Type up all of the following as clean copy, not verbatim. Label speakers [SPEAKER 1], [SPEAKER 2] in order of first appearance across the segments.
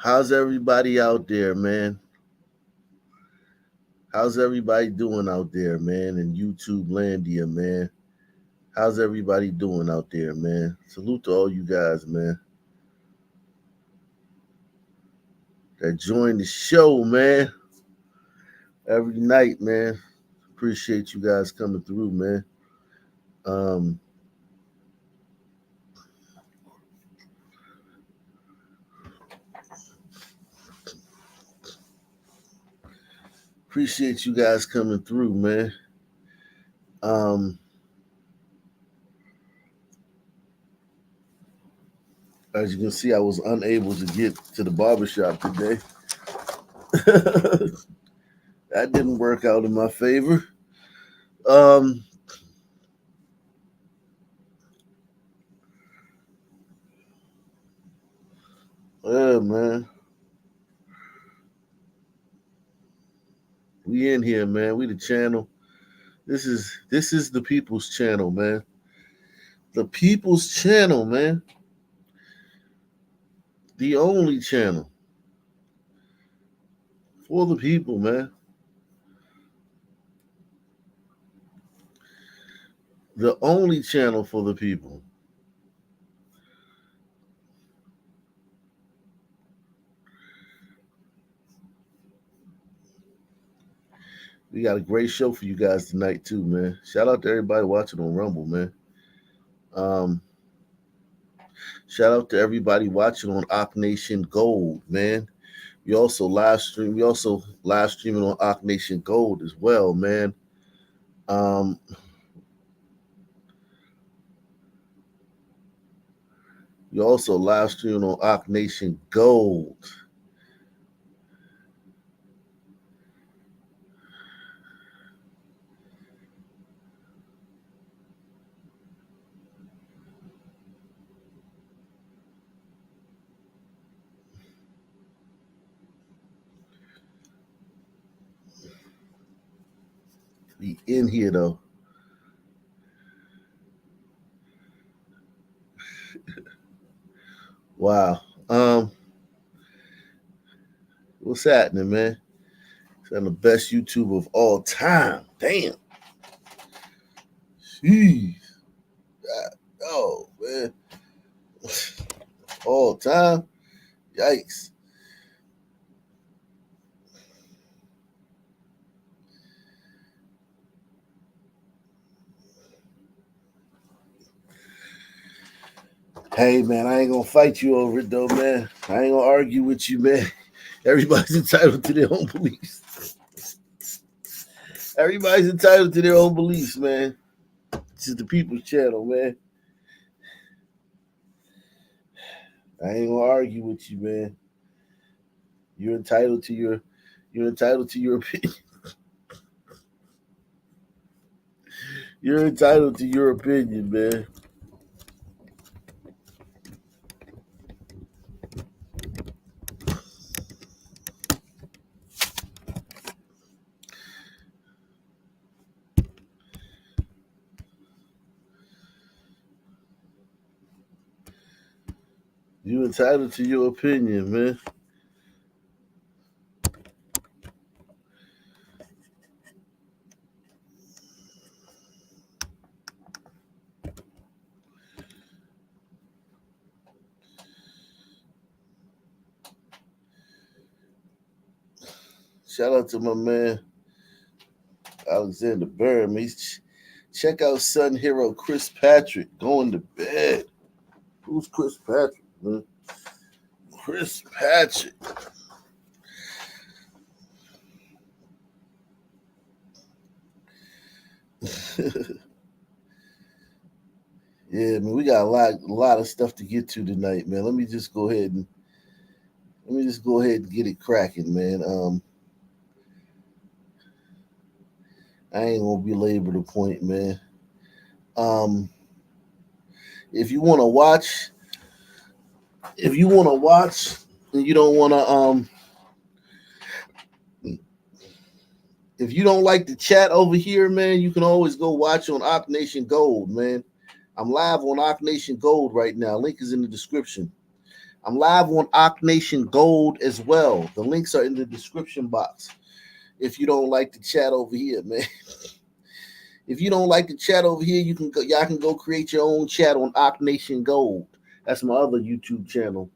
[SPEAKER 1] How's everybody out there, man? How's everybody doing out there, man? In YouTube Landia, man. How's everybody doing out there, man? Salute to all you guys, man. That join the show, man. Every night, man. Appreciate you guys coming through, man. Um, appreciate you guys coming through, man. Um, as you can see, I was unable to get to the barbershop today. That didn't work out in my favor. Um, yeah, man. We in here, man. We the channel. This is the people's channel, man. The people's channel, man. The only channel for the people, man. The only channel for the people. We got a great show for you guys tonight too, man. Shout out to everybody watching on Rumble, man. Um, Shout out to everybody watching on Ock Nation Gold, man. We also live streaming on Ock Nation Gold as well, man. Um, we also live streaming on Ock Nation Gold. We in here though. Wow. What's happening, man? It's on the best YouTube of all time. Damn. Jeez. Oh man. All time. Yikes. Hey man, I ain't gonna fight you over it though, man. I ain't gonna argue with you, man. Everybody's entitled to their own beliefs. Everybody's entitled to their own beliefs, man. This is the people's channel, man. I ain't gonna argue with you, man. You're entitled to your you're entitled to your opinion. You're entitled to your opinion, man. You're entitled to your opinion, man. Shout out to my man Alexander Byrne. Check out Sun Hero Chris Patrick going to bed. Who's Chris Patrick, man? Chris Patrick. Yeah, man, we got a lot of stuff to get to tonight, man. Let me just go ahead and get it cracking, man. I ain't gonna belabor the point, man. Um, if you want to watch, if you want to watch, and you don't want to, if you don't like the chat over here, man, you can always go watch on Ock Nation Gold, man. I'm live on Ock Nation Gold right now. Link is in the description. I'm live on Ock Nation Gold as well. The links are in the description box. If you don't like the chat over here, man. If you don't like the chat over here, y'all can go create your own chat on Ock Nation Gold. That's my other YouTube channel.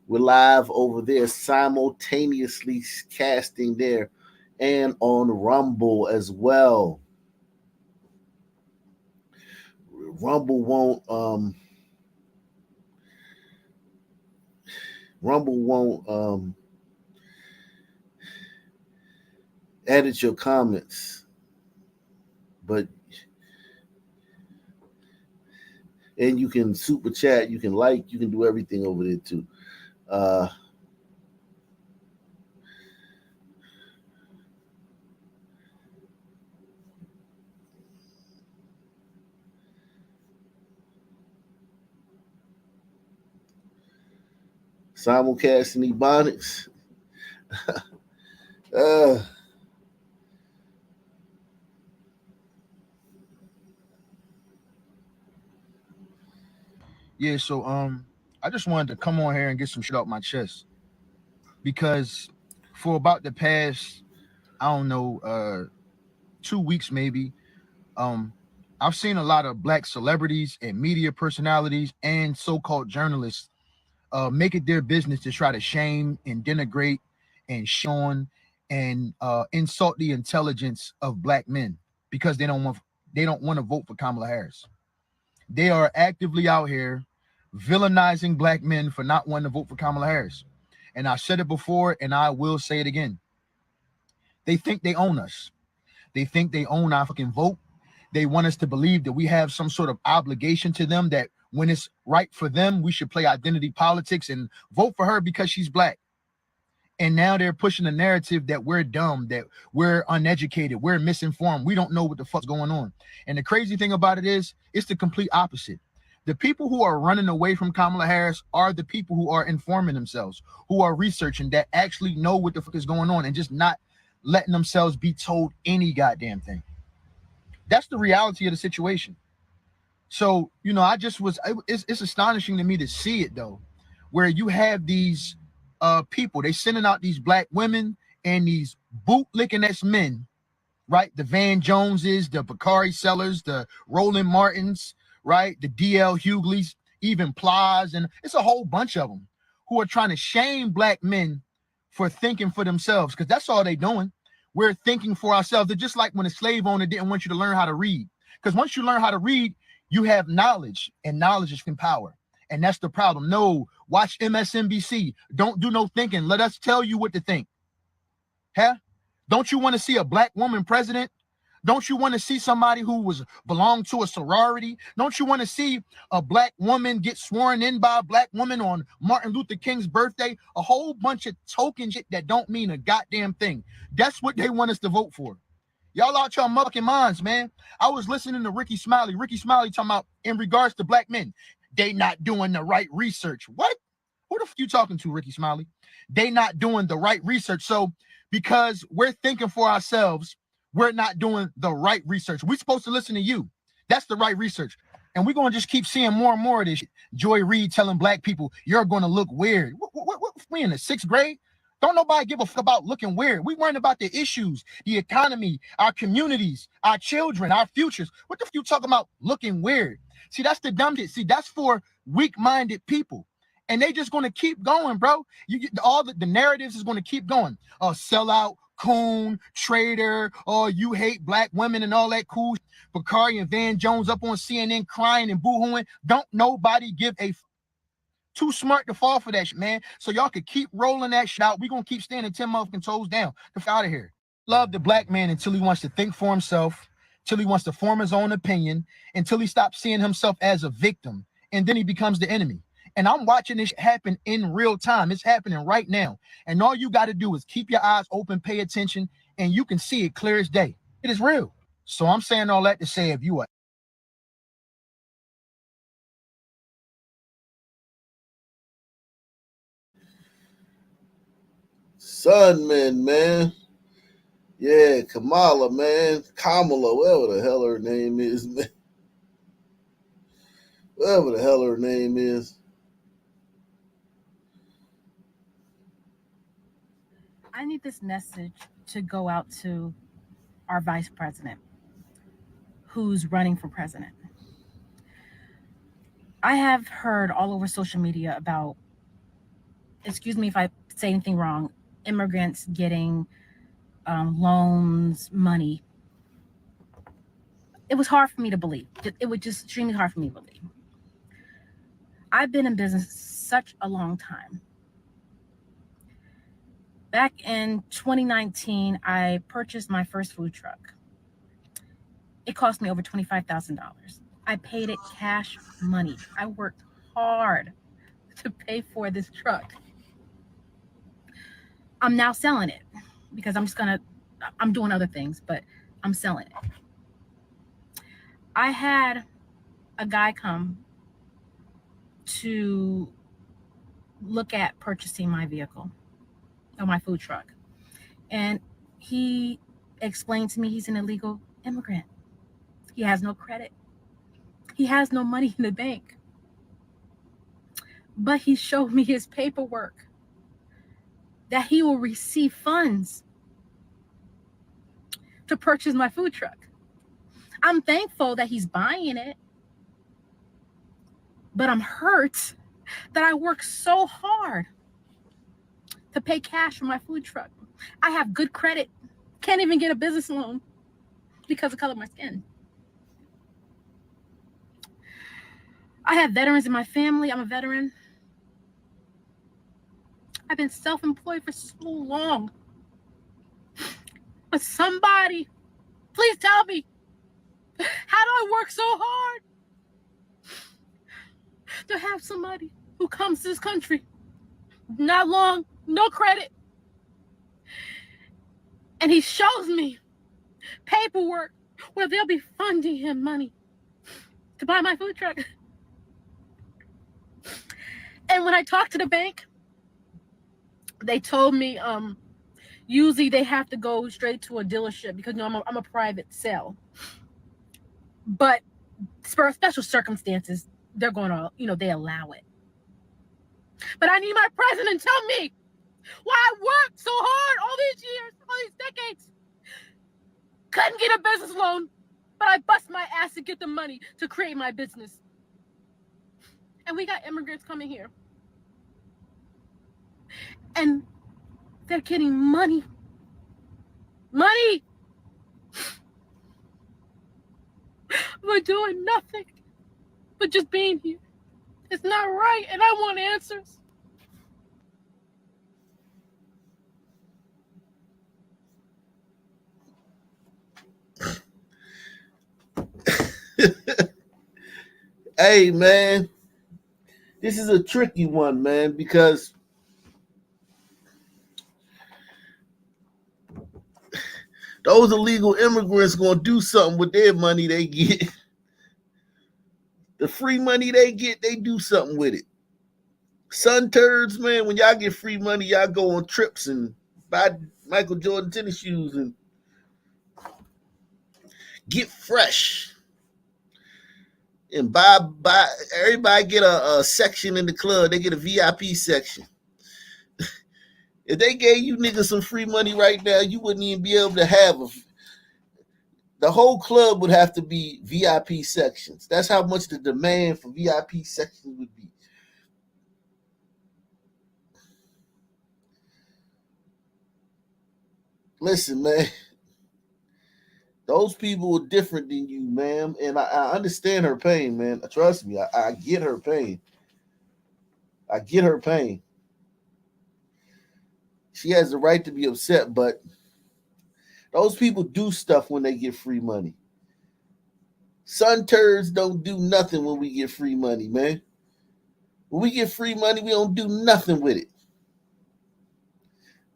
[SPEAKER 1] We're live over there, simultaneously casting there and on Rumble as well. Rumble won't edit your comments, but and you can super chat, you can like, you can do everything over there too. Simulcasting Ebonics.
[SPEAKER 2] Yeah, so I just wanted to come on here and get some shit off my chest because for about the past, I don't know, 2 weeks maybe, I've seen a lot of black celebrities and media personalities and so-called journalists make it their business to try to shame and denigrate and shun and insult the intelligence of black men because they don't want to vote for Kamala Harris. They are actively out here villainizing black men for not wanting to vote for Kamala Harris. And I said it before and I will say it again. They think they own us. They think they own our fucking vote. They want us to believe that we have some sort of obligation to them, that when it's right for them, we should play identity politics and vote for her because she's black. And now they're pushing the narrative that we're dumb, that we're uneducated, we're misinformed, we don't know what the fuck's going on. And the crazy thing about it is, it's the complete opposite. The people who are running away from Kamala Harris are the people who are informing themselves, who are researching, that actually know what the fuck is going on and just not letting themselves be told any goddamn thing. That's the reality of the situation. So, I just it's astonishing to me to see it though, where you have these people, they sending out these black women and these bootlicking ass men, right? The Van Joneses, the Bakari Sellers, the Roland Martins, right? The DL Hugleys, even Plies, and it's a whole bunch of them who are trying to shame black men for thinking for themselves, because that's all they're doing. We're thinking for ourselves. They're just like when a slave owner didn't want you to learn how to read. Because once you learn how to read, you have knowledge, and knowledge is in power. And that's the problem. No, watch MSNBC. Don't do no thinking. Let us tell you what to think. Huh? Don't you want to see a black woman president? Don't you want to see somebody who belonged to a sorority? Don't you want to see a black woman get sworn in by a black woman on Martin Luther King's birthday? A whole bunch of token shit that don't mean a goddamn thing. That's what they want us to vote for. Y'all out your motherfucking minds, man. I was listening to Ricky Smiley. Ricky Smiley talking about in regards to black men, they not doing the right research. What? Who the f you talking to, Ricky Smiley? They not doing the right research. So because we're thinking for ourselves, we're not doing the right research. We're supposed to listen to you. That's the right research. And we're going to just keep seeing more and more of this shit. Joy Reid telling black people, you're going to look weird. We in the 6th grade? Don't nobody give a fuck about looking weird. We worrying about the issues, the economy, our communities, our children, our futures. What the f you talking about looking weird? See, that's the dumb shit. See, that's for weak-minded people. And they just going to keep going, bro. All the narratives is going to keep going. Sellout, coon, traitor, you hate black women and all that cool. Bakari and Van Jones up on CNN crying and boo-hooing. Don't nobody give a too smart to fall for that shit, man. So y'all could keep rolling that shit out. We're going to keep standing 10 motherfucking toes down. Get out of here. Love the black man until he wants to think for himself, until he wants to form his own opinion, until he stops seeing himself as a victim, and then he becomes the enemy. And I'm watching this happen in real time. It's happening right now. And all you got to do is keep your eyes open, pay attention, and you can see it clear as day. It is real. So I'm saying all that to say, if you are
[SPEAKER 1] Sunman, man. Yeah, Kamala, man. Kamala, whatever the hell her name is, man. Whatever the hell her name is.
[SPEAKER 3] I need this message to go out to our vice president who's running for president. I have heard all over social media about, excuse me if I say anything wrong, immigrants getting loans, money. It was hard for me to believe. It was just extremely hard for me to believe. I've been in business such a long time. Back in 2019, I purchased my first food truck. It cost me over $25,000. I paid it cash money. I worked hard to pay for this truck. I'm now selling it because I'm doing other things, but I'm selling it. I had a guy come to look at purchasing my vehicle or my food truck. And he explained to me he's an illegal immigrant. He has no credit, he has no money in the bank. But he showed me his paperwork that he will receive funds to purchase my food truck. I'm thankful that he's buying it, but I'm hurt that I worked so hard to pay cash for my food truck. I have good credit, can't even get a business loan because of the color of my skin. I have veterans in my family. I'm a veteran. I've been self employed for so long. But somebody, please tell me, how do I work so hard to have somebody who comes to this country, not long, no credit, and he shows me paperwork where they'll be funding him money to buy my food truck? And when I talked to the bank, they told me usually they have to go straight to a dealership because I'm a private sale. But for special circumstances, they're going to, they allow it. But I need my president to tell me why I worked so hard all these years, all these decades. Couldn't get a business loan, but I bust my ass to get the money to create my business. And we got immigrants coming here. And they're getting money. Money! We're doing nothing but just being here. It's not right, and I want answers.
[SPEAKER 1] Hey, man, this is a tricky one, man, because those illegal immigrants gonna do something with their money they get. The free money they get, they do something with it. Sun turds, man, when y'all get free money, y'all go on trips and buy Michael Jordan tennis shoes and get fresh. And buy everybody get a section in the club. They get a VIP section. If they gave you niggas some free money right now, you wouldn't even be able to have the whole club would have to be VIP sections. That's how much the demand for VIP sections would be. Listen, man, those people are different than you, ma'am, and I understand her pain, man. Trust me, I get her pain. I get her pain. She has the right to be upset, but those people do stuff when they get free money. Sun turds don't do nothing when we get free money, man. When we get free money, we don't do nothing with it.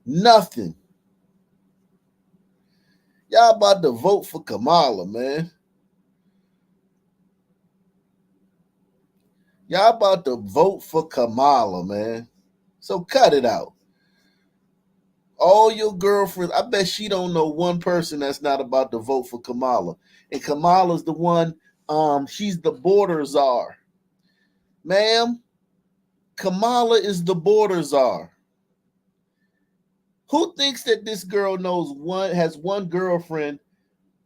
[SPEAKER 1] Nothing. Y'all about to vote for Kamala, man. Y'all about to vote for Kamala, man. So cut it out. All your girlfriends, I bet she don't know one person that's not about to vote for Kamala. And Kamala's the one, she's the border czar. Ma'am, Kamala is the border czar. Who thinks that this girl has one girlfriend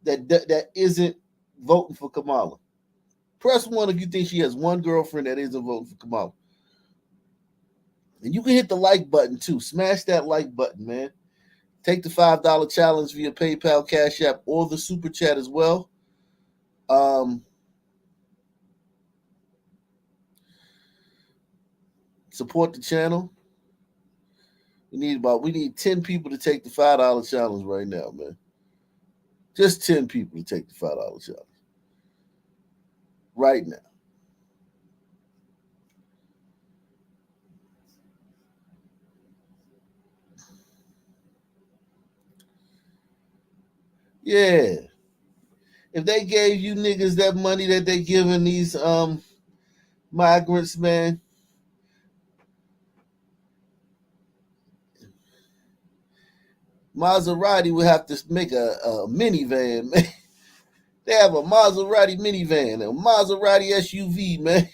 [SPEAKER 1] that isn't voting for Kamala? Press one if you think she has one girlfriend that isn't voting for Kamala. And you can hit the like button too. Smash that like button, man. Take the $5 challenge via PayPal, Cash App, or the Super Chat as well. Um, support the channel. We need 10 people to take the $5 challenge right now, man. Just 10 people to take the $5 challenge right now. Yeah. If they gave you niggas that money that they giving these migrants, man, Maserati would have to make a minivan, man. They have a Maserati minivan, a Maserati SUV, man.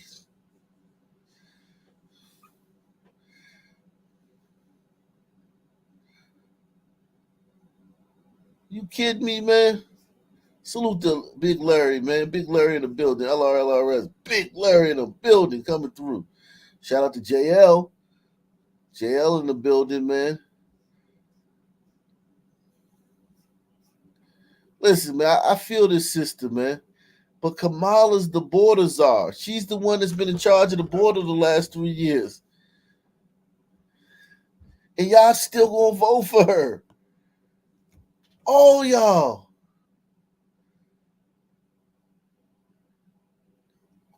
[SPEAKER 1] You kidding me, man? Salute to Big Larry, man. Big Larry in the building. LRLRS. Big Larry in the building coming through. Shout out to JL. JL in the building, man. Listen, man, I feel this sister, man. But Kamala's the border czar. She's the one that's been in charge of the border the last 3 years. And y'all still gonna vote for her. All y'all.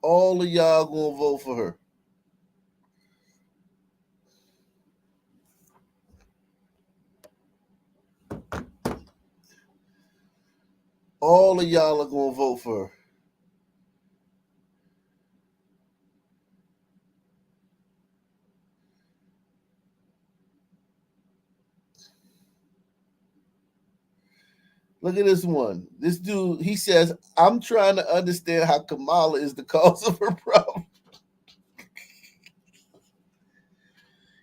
[SPEAKER 1] All of y'all gonna vote for her. All of y'all are gonna vote for her. Look at this one. This dude, he says, I'm trying to understand how Kamala is the cause of her problem.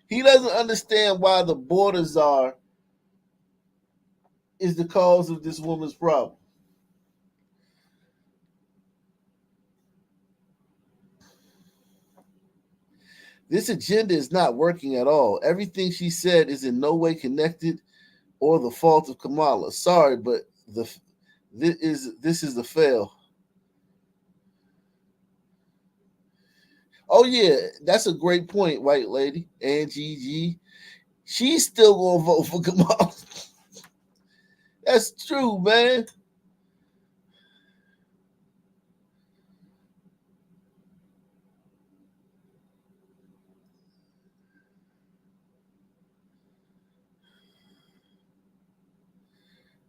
[SPEAKER 1] He doesn't understand why the border czar is the cause of this woman's problem. This agenda is not working at all. Everything she said is in no way connected or the fault of Kamala. Sorry, but this is the fail. Oh yeah, that's a great point, white lady. Angie G. She's still gonna vote for Kamala. That's true, man.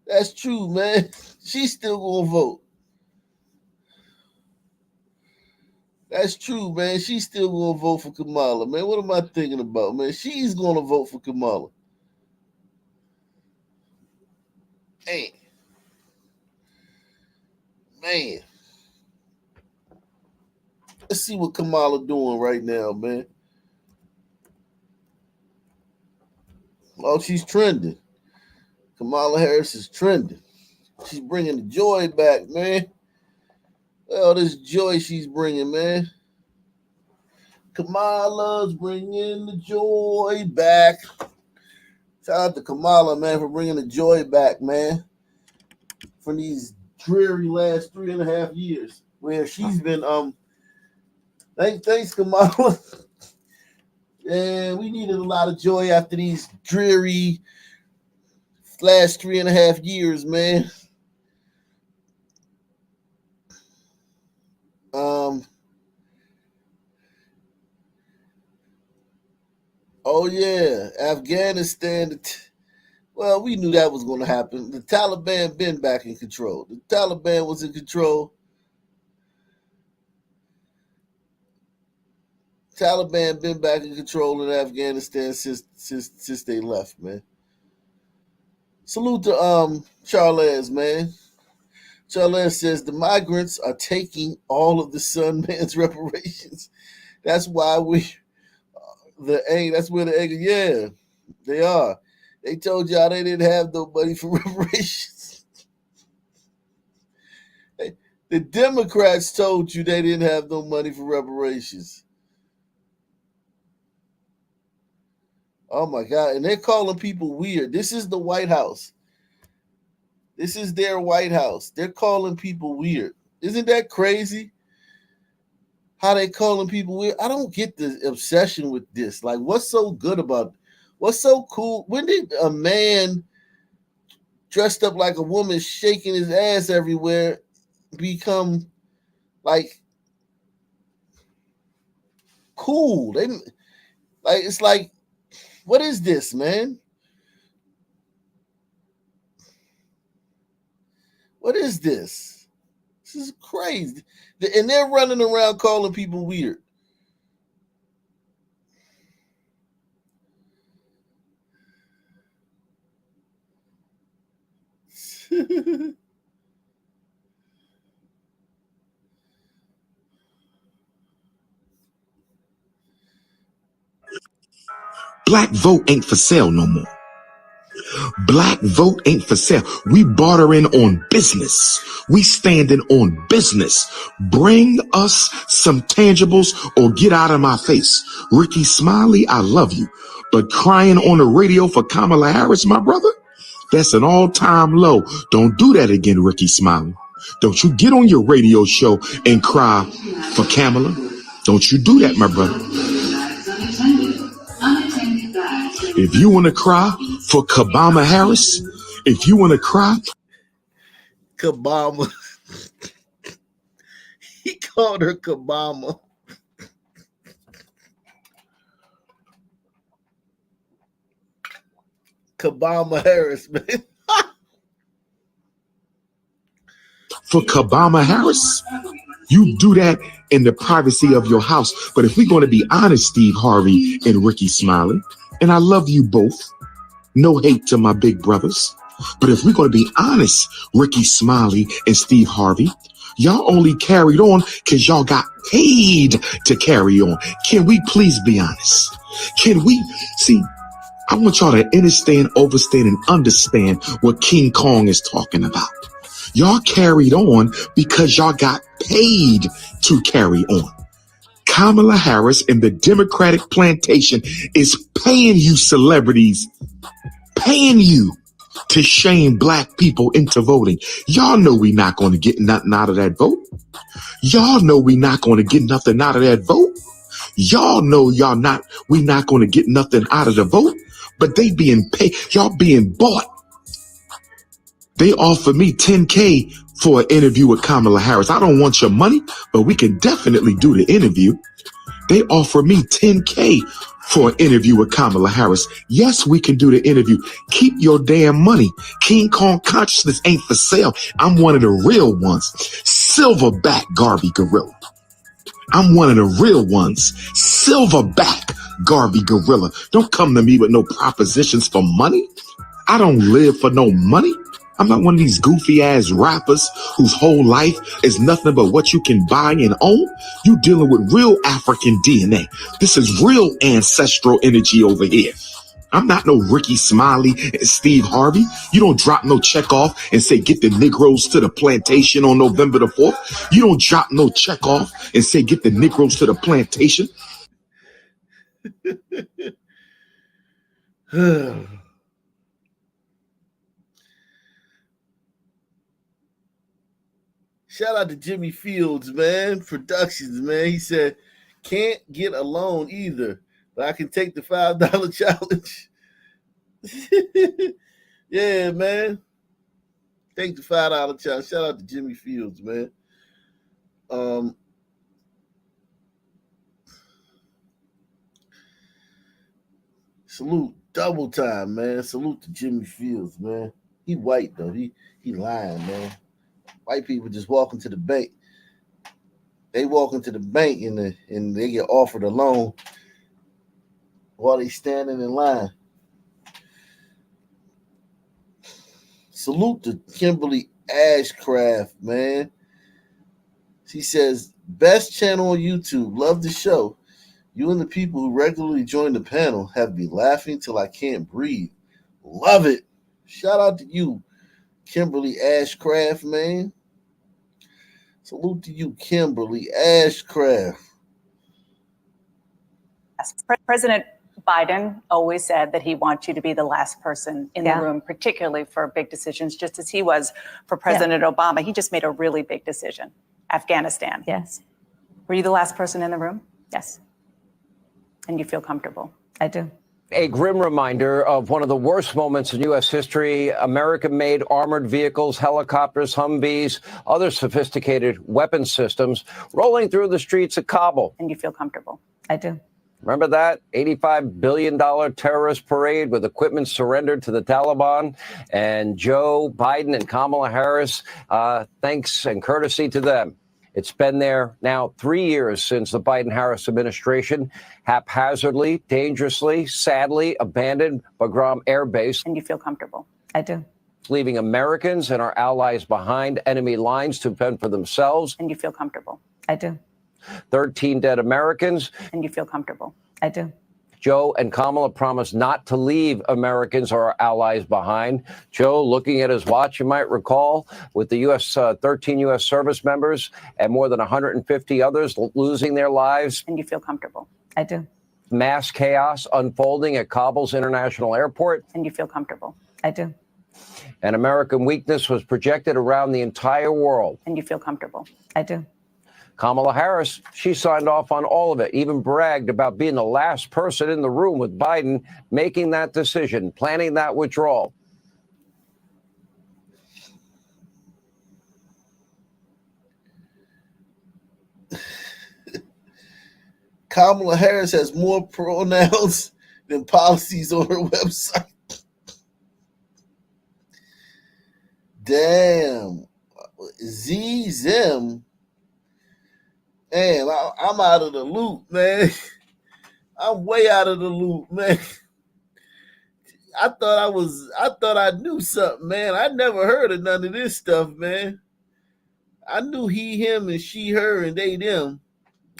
[SPEAKER 1] That's true, man. She's still gonna vote. That's true, man. She's still gonna vote for Kamala, man. What am I thinking about, man? She's gonna vote for Kamala. Hey, man. Let's see what Kamala doing right now, man. Oh, she's trending. Kamala Harris is trending. She's bringing the joy back, man. All this joy she's bringing, man. Kamala's bringing the joy back. Shout out to Kamala, man, for bringing the joy back, man. From these dreary last 3.5 years, where she's been thanks Kamala. And we needed a lot of joy after these dreary last 3.5 years, man. Oh yeah, Afghanistan. Well, we knew that was going to happen. The Taliban been back in control. The Taliban was in control. Taliban been back in control in Afghanistan since they left, man. Salute to Charles, man. Charles says the migrants are taking all of the Sun Man's reparations. That's why that's where the anger, yeah, they are. They told y'all they didn't have no money for reparations. The Democrats told you they didn't have no money for reparations. Oh my God. And they're calling people weird. This is the White House. This is their White House. They're calling people weird. Isn't that crazy? How they calling people weird? I don't get the obsession with this. Like, what's so good about what's so cool? When did a man dressed up like a woman shaking his ass everywhere become like cool? They like it's like, what is this, man? What is this? This is crazy. And they're running around calling people weird.
[SPEAKER 4] Black vote ain't for sale no more. Black vote ain't for sale. We bartering on business. We standing on business. Bring us some tangibles or get out of my face. Ricky Smiley, I love you. But crying on the radio for Kamala Harris, my brother, that's an all-time low. Don't do that again, Ricky Smiley. Don't you get on your radio show and cry for Kamala. Don't you do that, my brother. If you want to cry for Kamala Harris, if you want to cry,
[SPEAKER 1] Kabama. He called her Kabama. Kabama Harris, man.
[SPEAKER 4] for Kamala Harris, you do that in the privacy of your house. But if we're going to be honest, Steve Harvey and Ricky Smiley, and I love you both, no hate to my big brothers. But if we're going to be honest, Ricky Smiley and Steve Harvey, y'all only carried on because y'all got paid to carry on. Can we please be honest? Can we see? I want y'all to understand, overstand, and understand what King Kong is talking about. Y'all carried on because y'all got paid to carry on. Kamala Harris and the Democratic plantation is paying you celebrities, paying you to shame black people into voting. Y'all know we not going to get nothing out of that vote. Y'all know we not going to get nothing out of that vote. Y'all know we not going to get nothing out of the vote, but they being paid, y'all being bought. They offered me $10K for an interview with Kamala Harris. I don't want your money, but we can definitely do the interview. They offered me $10K for an interview with Kamala Harris. Yes, we can do the interview. Keep your damn money. King Kong consciousness ain't for sale. I'm one of the real ones. Silverback Garvey Gorilla. I'm one of the real ones. Silverback Garvey Gorilla. Don't come to me with no propositions for money. I don't live for no money. I'm not one of these goofy ass rappers whose whole life is nothing but what you can buy and own. You dealing with real African DNA. This is real ancestral energy over here. I'm not no Ricky Smiley and Steve Harvey. You don't drop no check off and say, get the Negroes to the plantation on November the 4th. You don't drop no check off and say, get the Negroes to the plantation.
[SPEAKER 1] Shout out to Jimmy Fields, man. Productions, man. He said, can't get a loan either, but I can take the $5 challenge. Yeah, man. Take the $5 challenge. Shout out to Jimmy Fields, man. Salute double time, man. Salute to Jimmy Fields, man. He white though. He lying, man. White people just walk into the bank. They walk into the bank and they get offered a loan while they standing in line. Salute to Kimberly Ashcraft, man. She says, best channel on YouTube. Love the show. You and the people who regularly join the panel have me laughing till I can't breathe. Love it. Shout out to you, Kimberly Ashcraft, man. Salute to you, Kimberly Ashcraft.
[SPEAKER 5] President Biden always said that he wants you to be the last person in the room, particularly for big decisions, just as he was for President Obama. He just made a really big decision. Afghanistan.
[SPEAKER 6] Yes.
[SPEAKER 5] Were you the last person in the room?
[SPEAKER 6] Yes.
[SPEAKER 5] And you feel comfortable?
[SPEAKER 6] I do.
[SPEAKER 7] A grim reminder of one of the worst moments in U.S. history. American-made armored vehicles, helicopters, Humvees, other sophisticated weapon systems rolling through the streets of Kabul.
[SPEAKER 5] And you feel comfortable?
[SPEAKER 6] I do.
[SPEAKER 7] Remember that? $85 billion terrorist parade with equipment surrendered to the Taliban. And Joe Biden and Kamala Harris, thanks and courtesy to them. It's been there now 3 years since the Biden-Harris administration haphazardly, dangerously, sadly abandoned Bagram Air Base.
[SPEAKER 5] And you feel comfortable?
[SPEAKER 6] I do.
[SPEAKER 7] Leaving Americans and our allies behind enemy lines to fend for themselves.
[SPEAKER 5] And you feel comfortable?
[SPEAKER 6] I do.
[SPEAKER 7] 13 dead Americans.
[SPEAKER 5] And you feel comfortable?
[SPEAKER 6] I do.
[SPEAKER 7] Joe and Kamala promised not to leave Americans or our allies behind. Joe, looking at his watch, you might recall, with the 13 U.S. service members and more than 150 others losing their lives.
[SPEAKER 5] And you feel comfortable?
[SPEAKER 6] I do.
[SPEAKER 7] Mass chaos unfolding at Kabul's international airport.
[SPEAKER 5] And you feel comfortable?
[SPEAKER 6] I do.
[SPEAKER 7] And American weakness was projected around the entire world.
[SPEAKER 5] And you feel comfortable?
[SPEAKER 6] I do.
[SPEAKER 7] Kamala Harris, she signed off on all of it, even bragged about being the last person in the room with Biden making that decision, planning that withdrawal.
[SPEAKER 1] Kamala Harris has more pronouns than policies on her website. Damn. Zim. Man, I'm out of the loop, man. I'm way out of the loop, man. I thought I knew something, man. I never heard of none of this stuff, man. I knew he, him, and she, her, and they, them.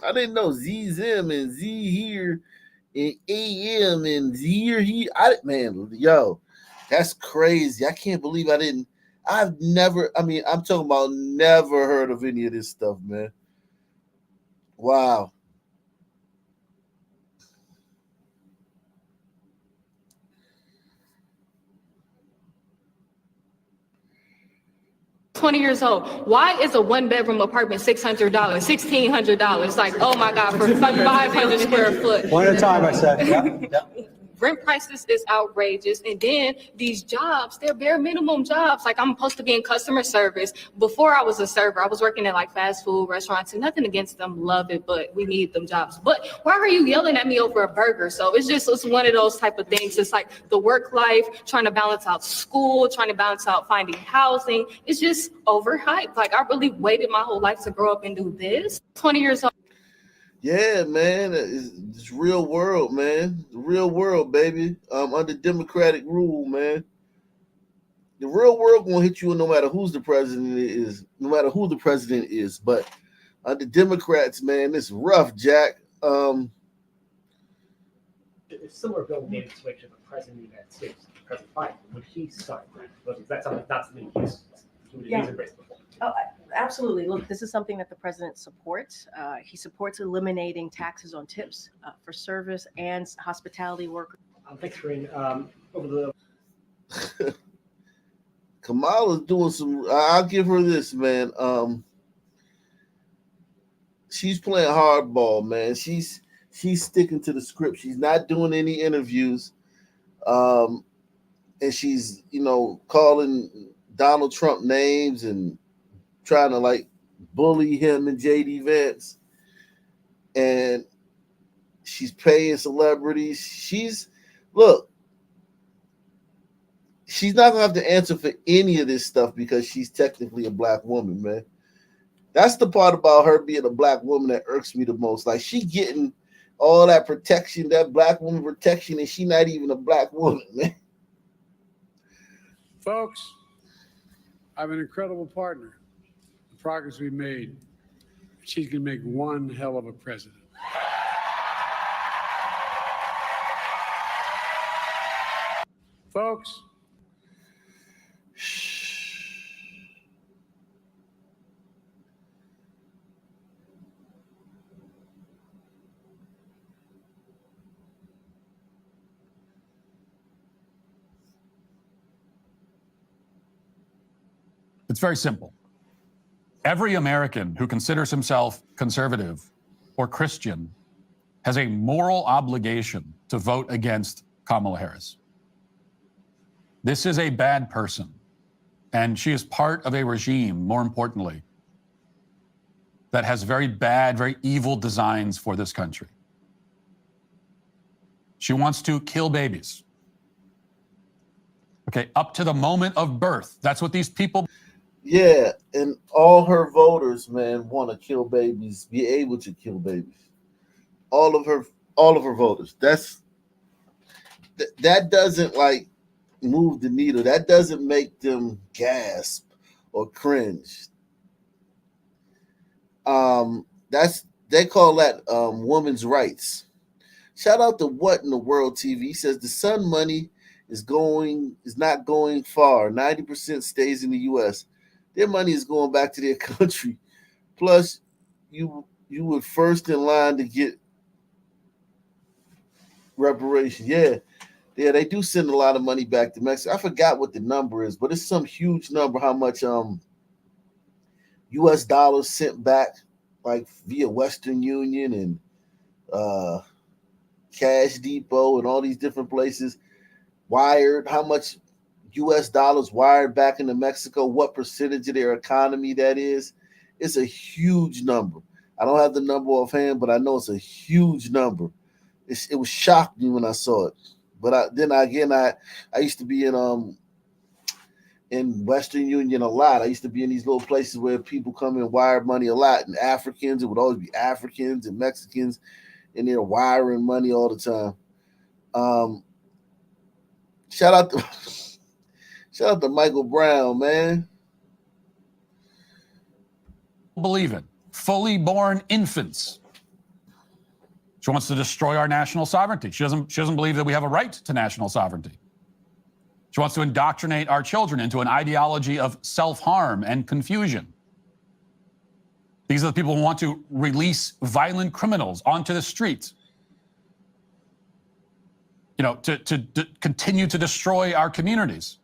[SPEAKER 1] I didn't know Z, them, and Z here, and AM, and Z here, he. Man, yo, that's crazy. I can't believe I'm talking about never heard of any of this stuff, man. Wow.
[SPEAKER 8] $20 old. Why is a one-bedroom apartment $600, $1,600? Like, oh my God, for 500 square foot.
[SPEAKER 9] One at a time, I said. Yeah.
[SPEAKER 8] Rent prices is outrageous. And then these jobs, they're bare minimum jobs. Like, I'm supposed to be in customer service. Before I was a server, I was working at like fast food restaurants, and nothing against them, love it, but we need them jobs. But why are you yelling at me over a burger? So it's one of those type of things. It's like the work life, trying to balance out school, trying to balance out finding housing. It's just overhyped. Like, I really waited my whole life to grow up and do this. 20 years old.
[SPEAKER 1] Yeah, man, it's real world, man. The real world, baby. Under democratic rule, man. The real world gonna hit you no matter who the president is. But under Democrats, man, it's rough, Jack.
[SPEAKER 9] It's similar bill made its way to the president of the United States, President Biden. Would he sign that? Is that something that's something he's embraced before?
[SPEAKER 10] Oh, absolutely. Look, this is something that the president supports. He supports eliminating taxes on tips for service and hospitality workers.
[SPEAKER 9] Thanks, Corinne. Over the
[SPEAKER 1] Kamala's doing some. I'll give her this, man. She's playing hardball, man. She's sticking to the script. She's not doing any interviews, and she's calling Donald Trump names and trying to like bully him and JD Vance, and she's paying celebrities. She's not gonna have to answer for any of this stuff because she's technically a black woman, man. That's the part about her being a black woman that irks me the most. Like, she getting all that protection, that black woman protection, and she not even a black woman, man.
[SPEAKER 11] Folks, I have an incredible partner. The progress we made, she's going to make one hell of a president. Folks,
[SPEAKER 6] it's very simple. Every American who considers himself conservative or Christian has a moral obligation to vote against Kamala Harris. This is a bad person, and she is part of a regime, more importantly, that has very bad, very evil designs for this country. She wants to kill babies. Okay, up to the moment of birth. That's what these people.
[SPEAKER 1] Yeah, and all her voters, man, want to kill babies, be able to kill babies. All of her voters. That doesn't like move the needle. That doesn't make them gasp or cringe. That's they call that women's rights. Shout out to What in the World TV. He says the Sun money is not going far. 90% stays in the US. Their money is going back to their country. Plus, you were first in line to get reparations. Yeah, they do send a lot of money back to Mexico. I forgot what the number is, but it's some huge number how much US dollars sent back, like via Western Union and Cash Depot and all these different places, wired, how much US dollars wired back into Mexico, what percentage of their economy that is. It's a huge number. I don't have the number offhand, but I know it's a huge number. It was shocked me when I saw it. But I used to be in Western Union a lot. I used to be in these little places where people come and wire money a lot. And Africans, it would always be Africans and Mexicans, and they're wiring money all the time. Shout out to Michael Brown, man.
[SPEAKER 6] Believe it. Fully born infants. She wants to destroy our national sovereignty. She doesn't believe that we have a right to national sovereignty. She wants to indoctrinate our children into an ideology of self-harm and confusion. These are the people who want to release violent criminals onto the streets, to continue to destroy our communities.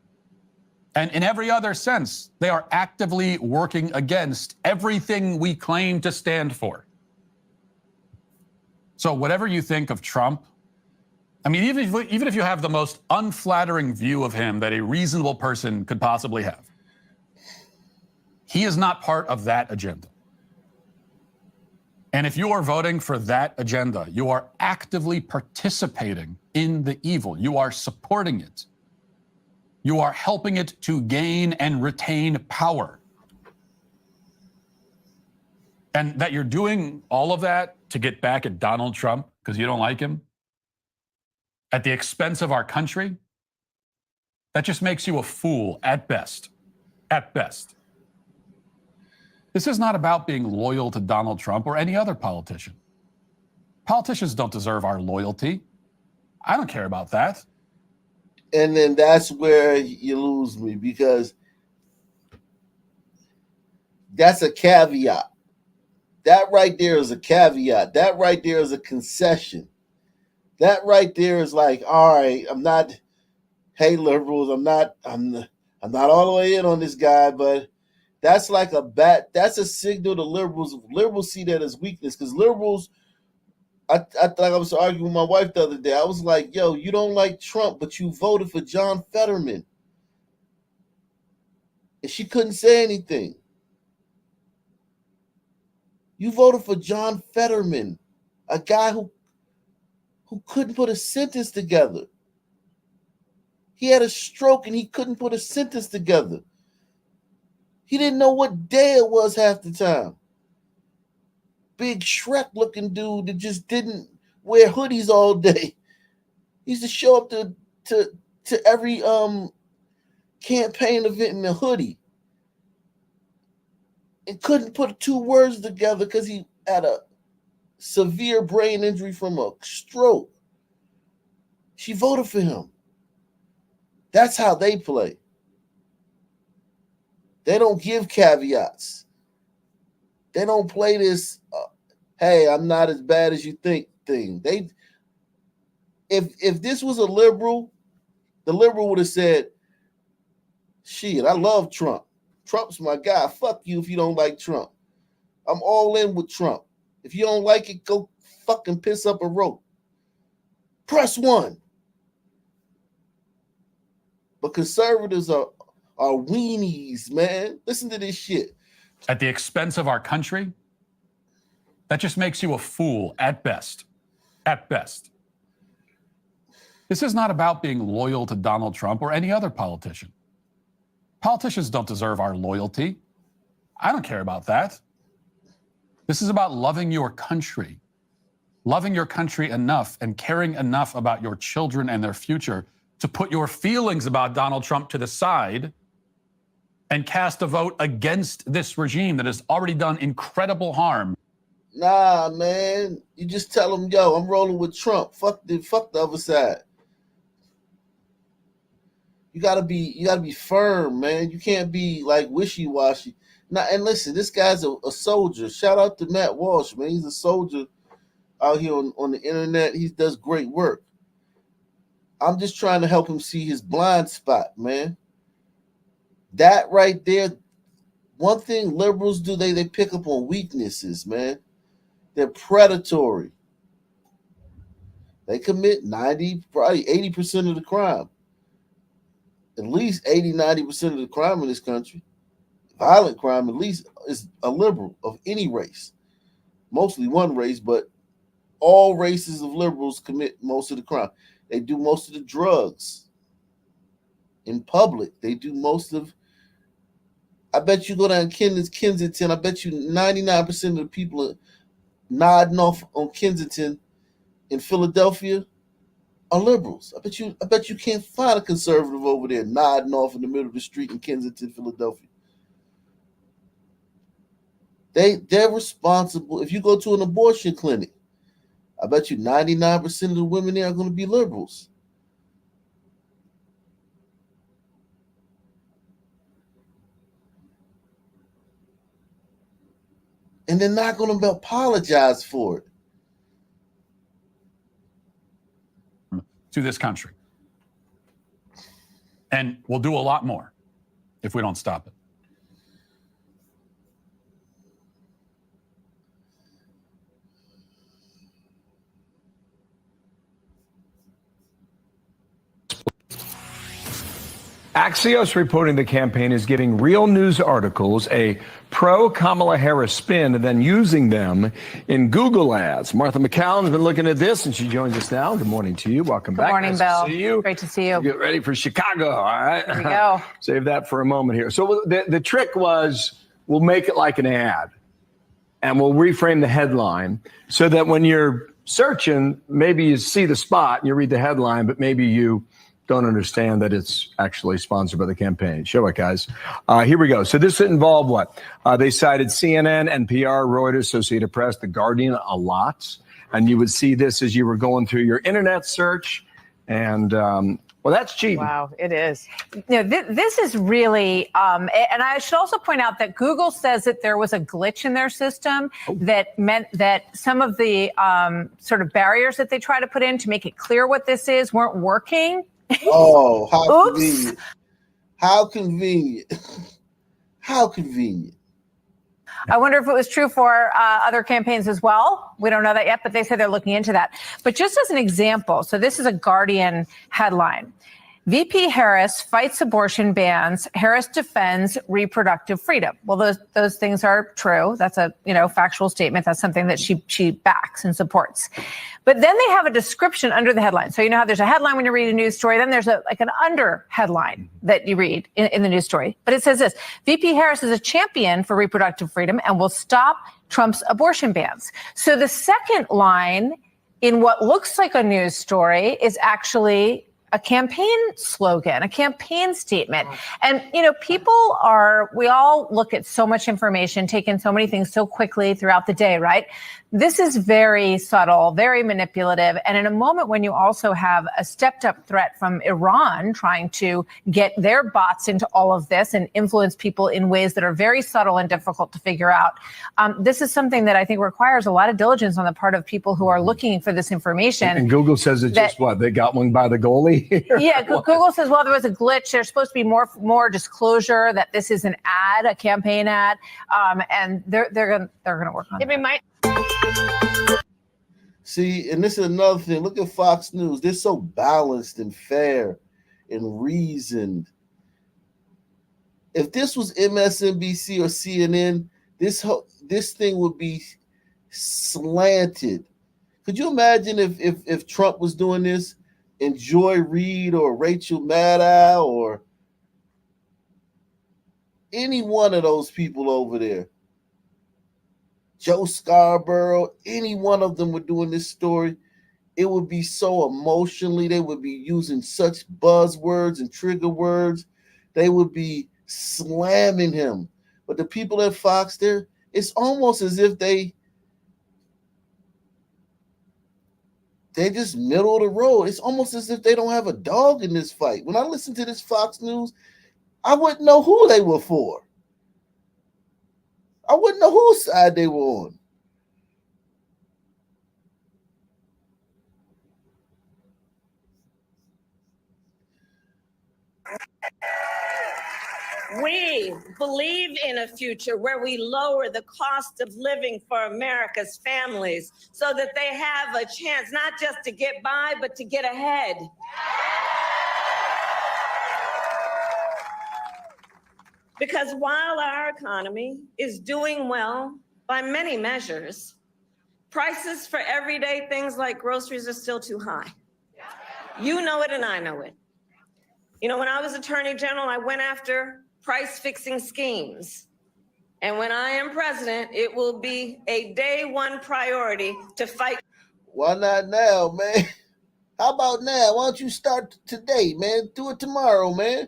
[SPEAKER 6] And in every other sense, they are actively working against everything we claim to stand for. So whatever you think of Trump, I mean, even if you have the most unflattering view of him that a reasonable person could possibly have, he is not part of that agenda. And if you are voting for that agenda, you are actively participating in the evil. You are supporting it. You are helping it to gain and retain power. And that you're doing all of that to get back at Donald Trump because you don't like him at the expense of our country, that just makes you a fool at best. At best. This is not about being loyal to Donald Trump or any other politician. Politicians don't deserve our loyalty. I don't care about that.
[SPEAKER 1] And then that's where you lose me, because that's a caveat. That right there is a caveat. That right there is a concession. That right there is like, all right, hey liberals, I'm not all the way in on this guy, but that's like that's a signal to liberals. Liberals see that as weakness, because liberals, I thought I was arguing with my wife the other day. I was like, yo, you don't like Trump, but you voted for John Fetterman. And she couldn't say anything. You voted for John Fetterman, a guy who couldn't put a sentence together. He had a stroke and he couldn't put a sentence together. He didn't know what day it was half the time. Big Shrek looking dude that just didn't wear hoodies all day. He used to show up to every campaign event in a hoodie. And couldn't put two words together because he had a severe brain injury from a stroke. She voted for him. That's how they play. They don't give caveats. They don't play this, hey, I'm not as bad as you think thing. If this was a liberal, the liberal would have said, shit, I love Trump. Trump's my guy. Fuck you if you don't like Trump. I'm all in with Trump. If you don't like it, go fucking piss up a rope. Press 1. But conservatives are weenies, man. Listen to this shit.
[SPEAKER 6] At the expense of our country, that just makes you a fool at best. At best. This is not about being loyal to Donald Trump or any other politician. Politicians don't deserve our loyalty. I don't care about that. This is about loving your country enough and caring enough about your children and their future to put your feelings about Donald Trump to the side and cast a vote against this regime that has already done incredible harm.
[SPEAKER 1] Nah, man. You just tell them, yo, I'm rolling with Trump. Fuck the other side. You gotta be firm, man. You can't be like wishy-washy. Now, and listen, this guy's a soldier. Shout out to Matt Walsh, man. He's a soldier out here on the internet. He does great work. I'm just trying to help him see his blind spot, man. That right there, one thing liberals do, they pick up on weaknesses, man. They're predatory. They commit 90, probably 80% of the crime. At least 80, 90% of the crime in this country, violent crime, at least, is a liberal of any race. Mostly one race, but all races of liberals commit most of the crime. They do most of the drugs in public. They do most of, I bet you go down Kensington, I bet you 99% of the people are nodding off on Kensington in Philadelphia are liberals. I bet you can't find a conservative over there nodding off in the middle of the street in Kensington, Philadelphia. They're responsible. If you go to an abortion clinic, I bet you 99% of the women there are going to be liberals. And they're not going to apologize for it.
[SPEAKER 6] To this country. And we'll do a lot more if we don't stop it.
[SPEAKER 12] Axios reporting the campaign is getting real news articles, a pro-Kamala Harris spin, and then using them in Google ads. Martha McCallum's been looking at this, and she joins us now. Good morning to you. Welcome back.
[SPEAKER 5] Good morning,
[SPEAKER 12] nice
[SPEAKER 5] Bill.
[SPEAKER 12] to see you.
[SPEAKER 5] Great to see you.
[SPEAKER 12] Get ready for Chicago, all right?
[SPEAKER 5] Here we go.
[SPEAKER 12] Save that for a moment here. So the trick was we'll make it like an ad, and we'll reframe the headline so that when you're searching, maybe you see the spot and you read the headline, but maybe you don't understand that it's actually sponsored by the campaign. Show it, guys. Here we go. So this involved what? They cited CNN, NPR, Reuters, Associated Press, The Guardian a lot. And you would see this as you were going through your internet search. And, well, that's cheating.
[SPEAKER 5] Wow, it is. This is really, and I should also point out that Google says that there was a glitch in their system that meant that some of the sort of barriers that they try to put in to make it clear what this is weren't working.
[SPEAKER 1] Oh, how
[SPEAKER 5] Oops.
[SPEAKER 1] convenient. How convenient. How convenient.
[SPEAKER 5] I wonder if it was true for other campaigns as well. We don't know that yet, but they said they're looking into that. But just as an example, so this is a Guardian headline. VP Harris fights abortion bans. Harris defends reproductive freedom. Well, those things are true. That's a factual statement. That's something that she backs and supports. But then they have a description under the headline. So you know how there's a headline when you read a news story. Then there's an under headline that you read in the news story. But it says this: VP Harris is a champion for reproductive freedom and will stop Trump's abortion bans. So the second line in what looks like a news story is actually a campaign slogan, a campaign statement. And, we all look at so much information, take in so many things so quickly throughout the day, right?
[SPEAKER 13] This is very subtle, very manipulative. And in a moment when you also have a stepped up threat from Iran trying to get their bots into all of this and influence people in ways that are very subtle and difficult to figure out, this is something that I think requires a lot of diligence on the part of people who are looking for this information.
[SPEAKER 12] And Google says it's just what? They got one by the goalie here?
[SPEAKER 13] Yeah, Google says, well, there was a glitch. There's supposed to be more disclosure that this is an ad, a campaign ad, and they're gonna work on it.
[SPEAKER 1] See, and this is another thing. Look at Fox News. They're so balanced and fair and reasoned. If this was MSNBC or CNN, this thing would be slanted. Could you imagine if Trump was doing this and Joy Reid or Rachel Maddow or any one of those people over there, Joe Scarborough, any one of them were doing this story, it would be so emotionally, they would be using such buzzwords and trigger words, they would be slamming him. But the people at Fox there, it's almost as if they just middle of the road. It's almost as if they don't have a dog in this fight. When I listen to this Fox News, I wouldn't know who they were for. I wouldn't know whose side they were on.
[SPEAKER 14] We believe in a future where we lower the cost of living for America's families so that they have a chance not just to get by, but to get ahead. Because while our economy is doing well by many measures, prices for everyday things like groceries are still too high. You know it and I know it. You know, when I was Attorney General, I went after price-fixing schemes. And when I am president, it will be a day one priority to fight.
[SPEAKER 1] Why not now, man? How about now? Why don't you start today, man? Do it tomorrow, man.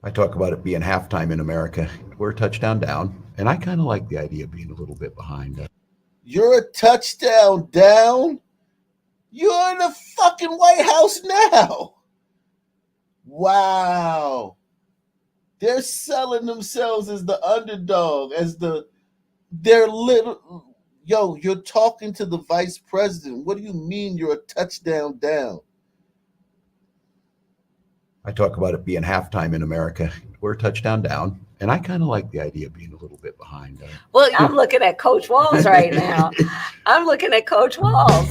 [SPEAKER 15] I talk about it being halftime in America. We're a touchdown down, and I kind of like the idea of being a little bit behind.
[SPEAKER 1] You're a touchdown down? You're in the fucking White House now. Wow. They're selling themselves as the underdog, as they're little. Yo, you're talking to the vice president. What do you mean you're a touchdown down?
[SPEAKER 15] I talk about it being halftime in America. We're a touchdown down, and I kind of like the idea of being a little bit behind.
[SPEAKER 14] Well, I'm looking at Coach Walls right now. I'm looking at Coach Walls.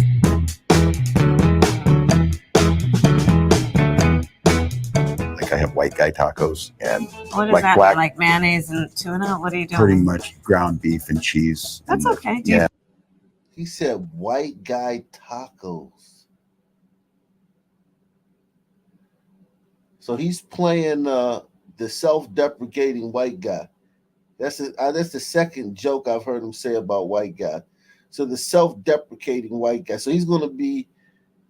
[SPEAKER 16] Like I have white guy tacos and
[SPEAKER 14] What is
[SPEAKER 16] like
[SPEAKER 14] that?
[SPEAKER 16] black,
[SPEAKER 14] Like mayonnaise and tuna? What are you doing?
[SPEAKER 16] pretty much ground beef and cheese.
[SPEAKER 14] That's
[SPEAKER 16] and,
[SPEAKER 14] okay.
[SPEAKER 16] Yeah.
[SPEAKER 1] He said white guy tacos. So he's playing the self-deprecating white guy. That's the second joke I've heard him say about white guy. So the self-deprecating white guy. So he's going to be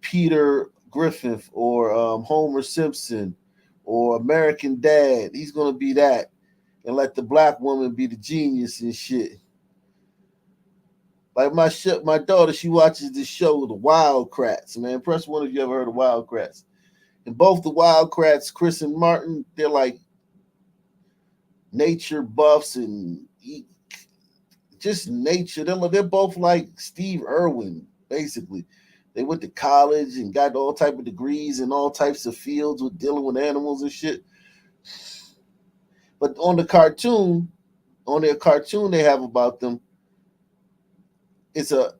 [SPEAKER 1] Peter Griffith or Homer Simpson or American Dad. He's going to be that and let the black woman be the genius and shit. Like my daughter, she watches this show, The Wildcrats. Man, press one if you ever heard of Wildcrats. And both the Wildcrats, Chris and Martin, they're like nature buffs and just nature. They're both like Steve Irwin, basically. They went to college and got all type of degrees in all types of fields with dealing with animals and shit. But on their cartoon they have about them, it's a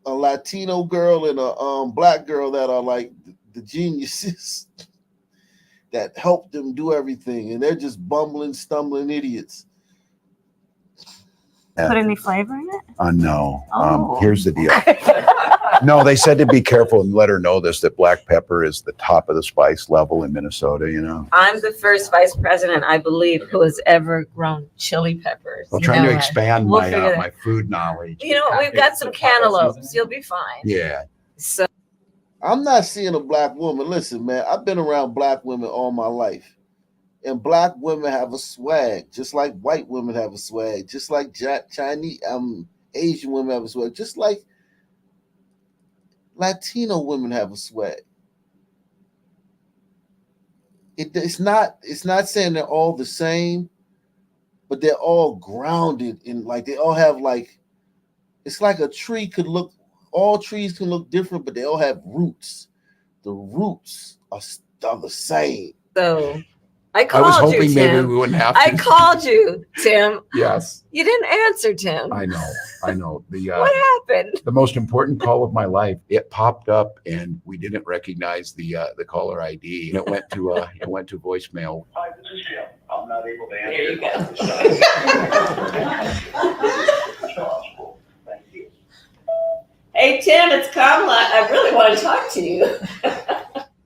[SPEAKER 1] Latino girl and a black girl that are like the geniuses that help them do everything, and they're just bumbling, stumbling idiots.
[SPEAKER 14] Put any flavor in it?
[SPEAKER 16] No.
[SPEAKER 14] Oh.
[SPEAKER 16] Here's the deal.
[SPEAKER 15] No, they said to be careful and let her know this, that black pepper is the top of the spice level in Minnesota, you know.
[SPEAKER 14] I'm the first vice president, I believe, who has ever grown chili peppers.
[SPEAKER 15] I'm
[SPEAKER 14] You
[SPEAKER 15] trying to
[SPEAKER 14] know,
[SPEAKER 15] expand
[SPEAKER 14] we'll
[SPEAKER 15] my
[SPEAKER 14] figure that-
[SPEAKER 15] my food knowledge.
[SPEAKER 14] You know, we've got some cantaloupes. You'll be fine.
[SPEAKER 15] Yeah.
[SPEAKER 14] So
[SPEAKER 1] I'm not seeing a black woman. Listen, man, I've been around black women all my life. And black women have a swag, just like white women have a swag, just like Chinese, Asian women have a swag, just like Latino women have a swag. It's not saying they're all the same, but they're all grounded in, like, they all have, like, it's like a tree could look, all trees can look different, but they all have roots. The roots are the same.
[SPEAKER 14] So I
[SPEAKER 15] I
[SPEAKER 14] called
[SPEAKER 15] was
[SPEAKER 14] you,
[SPEAKER 15] hoping
[SPEAKER 14] Tim.
[SPEAKER 15] maybe we wouldn't have to.
[SPEAKER 14] I called you, Tim.
[SPEAKER 15] Yes,
[SPEAKER 14] You didn't answer, Tim.
[SPEAKER 15] I know.
[SPEAKER 14] What happened?
[SPEAKER 15] The most important call of my life. It popped up, and we didn't recognize the caller ID. And it went to voicemail.
[SPEAKER 17] Hi, this is Jim. I'm not able to answer.
[SPEAKER 14] There you go.
[SPEAKER 17] Thank you.
[SPEAKER 14] Hey, Tim, it's Kamala. I really want to talk to you.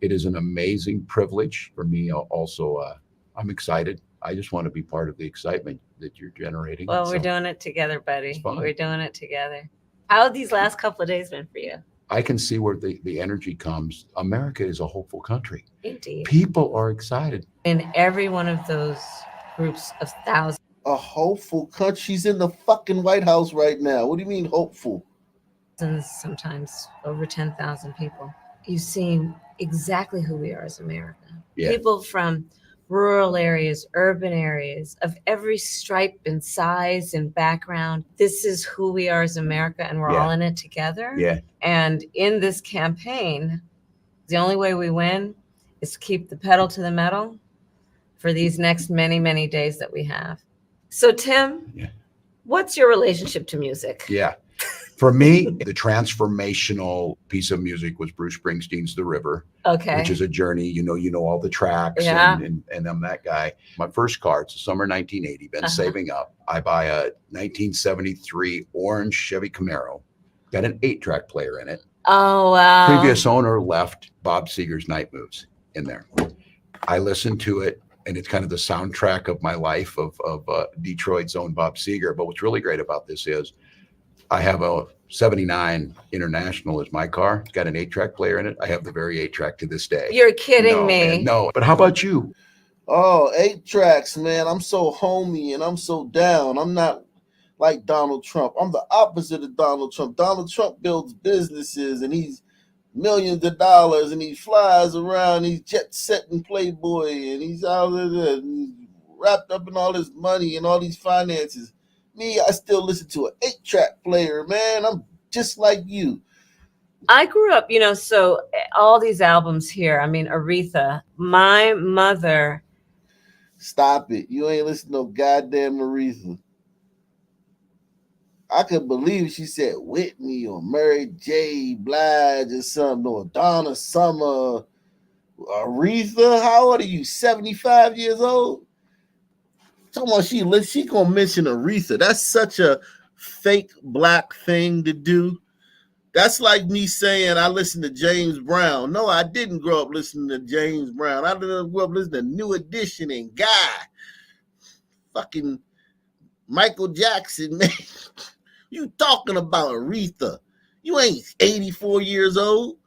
[SPEAKER 15] It is an amazing privilege for me. Also, I'm excited. I just want to be part of the excitement that you're generating.
[SPEAKER 14] Well, we're
[SPEAKER 15] So
[SPEAKER 14] doing it together, buddy.
[SPEAKER 15] It's fun.
[SPEAKER 14] We're doing it together. How have these last couple of days been for you?
[SPEAKER 15] I can see where the energy comes. America is a hopeful country.
[SPEAKER 14] Indeed.
[SPEAKER 15] People are excited.
[SPEAKER 14] In every one of those groups of thousands.
[SPEAKER 1] A hopeful country. She's in the fucking White House right now. What do you mean hopeful?
[SPEAKER 14] Sometimes over 10,000 people. You've seen exactly who we are as America.
[SPEAKER 15] Yeah.
[SPEAKER 14] People from rural areas, urban areas, of every stripe and size and background. This is who we are as America, and we're
[SPEAKER 15] Yeah.
[SPEAKER 14] all in it together.
[SPEAKER 15] Yeah.
[SPEAKER 14] And in this campaign, the only way we win is to keep the pedal to the metal for these next many, many days that we have. So, Tim,
[SPEAKER 15] Yeah.
[SPEAKER 14] what's your relationship to music?
[SPEAKER 15] Yeah. For me, the transformational piece of music was Bruce Springsteen's The River,
[SPEAKER 14] Okay.
[SPEAKER 15] which is a journey. You know all the tracks,
[SPEAKER 14] Yeah.
[SPEAKER 15] and I'm that guy. My first car, it's the summer 1980, been saving up. I buy a 1973 orange Chevy Camaro, got an 8-track player in it.
[SPEAKER 14] Oh, wow.
[SPEAKER 15] Previous owner left Bob Seger's Night Moves in there. I listened to it, and it's kind of the soundtrack of my life of Detroit's own Bob Seger. But what's really great about this is I have a 79 International as my car. It's got an 8-track player in it. I have the very 8-track to this day.
[SPEAKER 14] You're kidding
[SPEAKER 15] No,
[SPEAKER 14] me.
[SPEAKER 15] man, no. But how about you?
[SPEAKER 1] Oh, 8-tracks, man. I'm so homey and I'm so down. I'm not like Donald Trump. I'm the opposite of Donald Trump. Donald Trump builds businesses and he's millions of dollars and he flies around. He's jet-setting playboy and he's out there and he's wrapped up in all this money and all these finances. Me, I still listen to an 8-track player, man. I'm just like you.
[SPEAKER 14] I grew up, so all these albums here. I mean, Aretha, my mother.
[SPEAKER 1] Stop it. You ain't listening to no goddamn Aretha. I could believe she said Whitney or Mary J. Blige or something, or Donna Summer. Aretha, how old are you? 75 years old? Talking about she gonna mention Aretha. That's such a fake black thing to do. That's like me saying I listen to James Brown. No, I didn't grow up listening to James Brown. I grew up listening to New Edition and Guy. Fucking Michael Jackson, man. You talking about Aretha. You ain't 84 years old.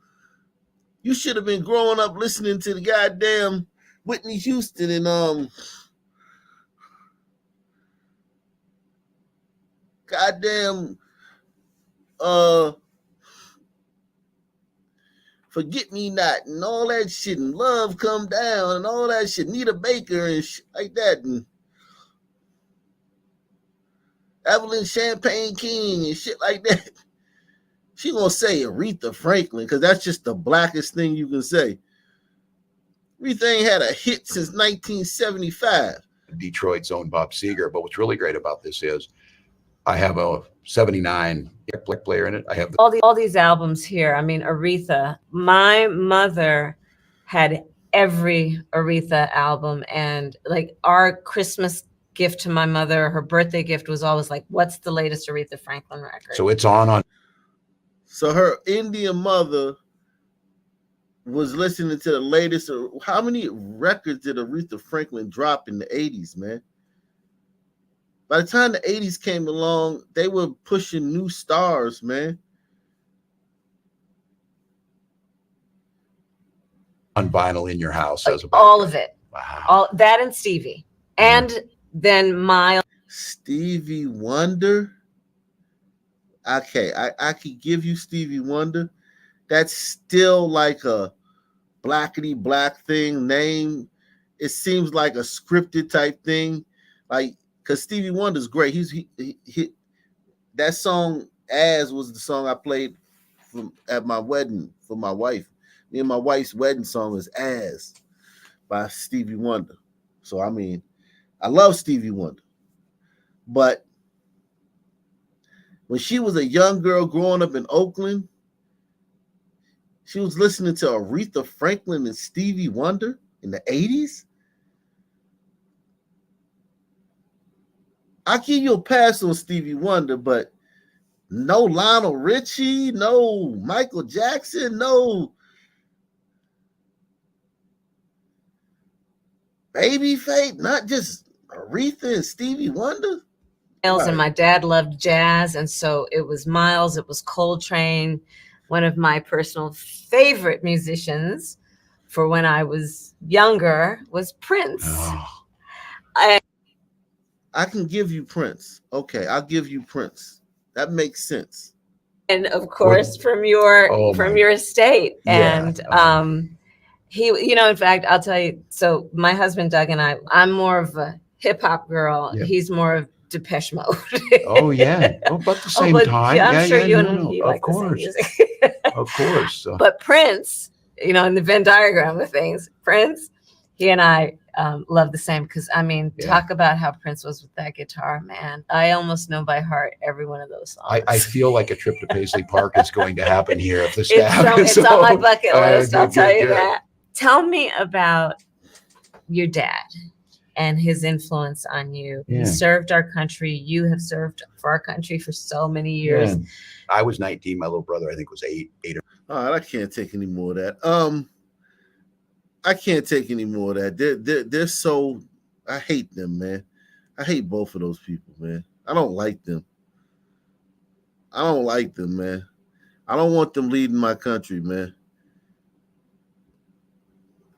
[SPEAKER 1] You should have been growing up listening to the goddamn Whitney Houston and goddamn Forget Me Not and all that shit and Love Come Down and all that shit. Nita Baker and shit like that and Evelyn Champagne King and shit like that. She gonna say Aretha Franklin because that's just the blackest thing you can say. Aretha ain't had a hit since 1975.
[SPEAKER 15] Detroit's own Bob Seger. But what's really great about this is I have a 79 player in it. I have
[SPEAKER 14] all these albums here. I mean, Aretha, my mother had every Aretha album, and like our Christmas gift to my mother, her birthday gift was always like, what's the latest Aretha Franklin record?
[SPEAKER 15] So it's on.
[SPEAKER 1] So her Indian mother was listening to the latest. How many records did Aretha Franklin drop in the 80s, man? By the time the 80s came along, they were pushing new stars, man.
[SPEAKER 15] On vinyl in your house as a
[SPEAKER 18] all of it.
[SPEAKER 15] Wow.
[SPEAKER 18] All that and Stevie. And then Miles.
[SPEAKER 1] Stevie Wonder. Okay, I could give you Stevie Wonder. That's still like a blackety black thing name. It seems like a scripted type thing. Like, because Stevie Wonder's great. He that song "As" was the song I played at my wedding for my wife. Me and my wife's wedding song is "As" by Stevie Wonder. So I mean, I love Stevie Wonder, but when she was a young girl growing up in Oakland, she was listening to Aretha Franklin and Stevie Wonder in the 80s. I give you a pass on Stevie Wonder, but no Lionel Richie, no Michael Jackson, no Babyface, not just Aretha and Stevie Wonder.
[SPEAKER 18] Right. And my dad loved jazz, and so it was Miles, it was Coltrane. One of my personal favorite musicians for when I was younger was Prince.
[SPEAKER 1] Oh. I can give you Prince. Okay, I'll give you Prince. That makes sense.
[SPEAKER 18] And of course, from your estate.
[SPEAKER 1] Yeah.
[SPEAKER 18] And he, in fact, I'll tell you, so my husband Doug and I'm more of a hip hop girl. Yeah. He's more of Depeche Mode.
[SPEAKER 15] Oh yeah, about the same time.
[SPEAKER 18] Yeah, I'm sure you
[SPEAKER 15] like the same music. Of course.
[SPEAKER 18] But Prince, in the Venn diagram of things, Prince, he and I love the same, because talk about how Prince was with that guitar, man. I almost know by heart every one of those songs.
[SPEAKER 15] I feel like a trip to Paisley Park is going to happen here if the staff.
[SPEAKER 18] It's on my bucket list. I'll tell you that. Tell me about your dad and his influence on you. Yeah. He served our country. You have served for our country for so many years. Yeah.
[SPEAKER 15] I was 19. My little brother, I think, was 8.
[SPEAKER 1] All right, I can't take any more of that. I can't take any more of that. They're so. I hate them, man. I hate both of those people, man. I don't like them. I don't like them, man. I don't want them leading my country, man.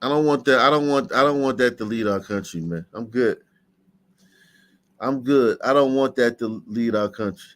[SPEAKER 1] I don't want that. I don't want that to lead our country, man. I'm good. I don't want that to lead our country.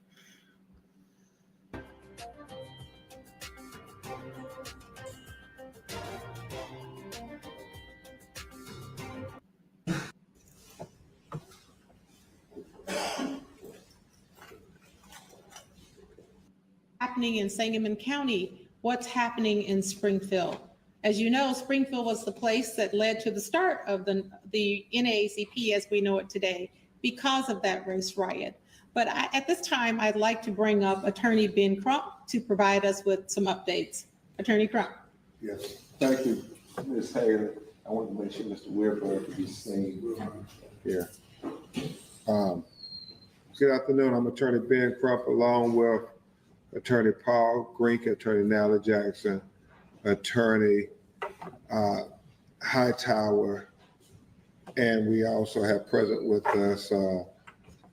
[SPEAKER 19] Happening in Sangamon County, what's happening in Springfield? As you know, Springfield was the place that led to the start of the NAACP as we know it today because of that race riot. But at this time, I'd like to bring up Attorney Ben Crump to provide us with some updates. Attorney Crump.
[SPEAKER 20] Yes, thank you, Ms. Hager. I want to make sure Mr. Weirberg can be seen here. Good afternoon. I'm Attorney Ben Crump, along with Attorney Paul Grink, Attorney Nala Jackson, Attorney Hightower, and we also have present with us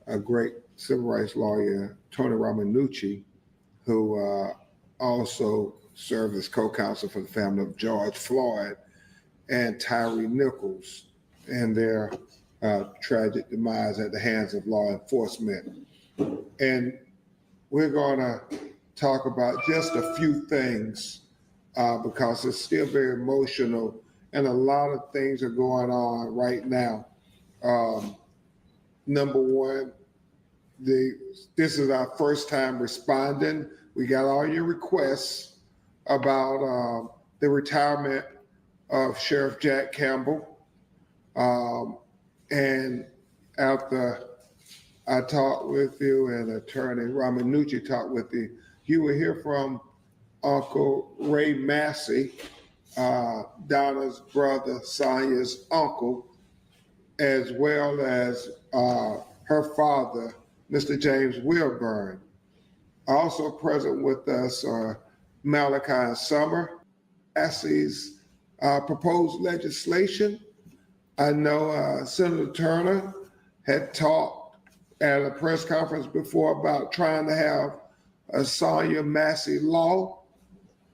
[SPEAKER 20] a great civil rights lawyer, Tony Ramanucci, who also served as co-counsel for the family of George Floyd and Tyree Nichols and their tragic demise at the hands of law enforcement. And we're going to talk about just a few things because it's still very emotional and a lot of things are going on right now. Number one, this is our first time responding. We got all your requests about the retirement of Sheriff Jack Campbell. And after I talked with you and Attorney Ramanucci talked with you, you will hear from Uncle Ray Massey, Donna's brother, Sonia's uncle, as well as her father, Mr. James Wilburn. Also present with us are Malachi and Summer. Massey's proposed legislation. I know Senator Turner had talked at a press conference before about trying to have a Sonia Massey law.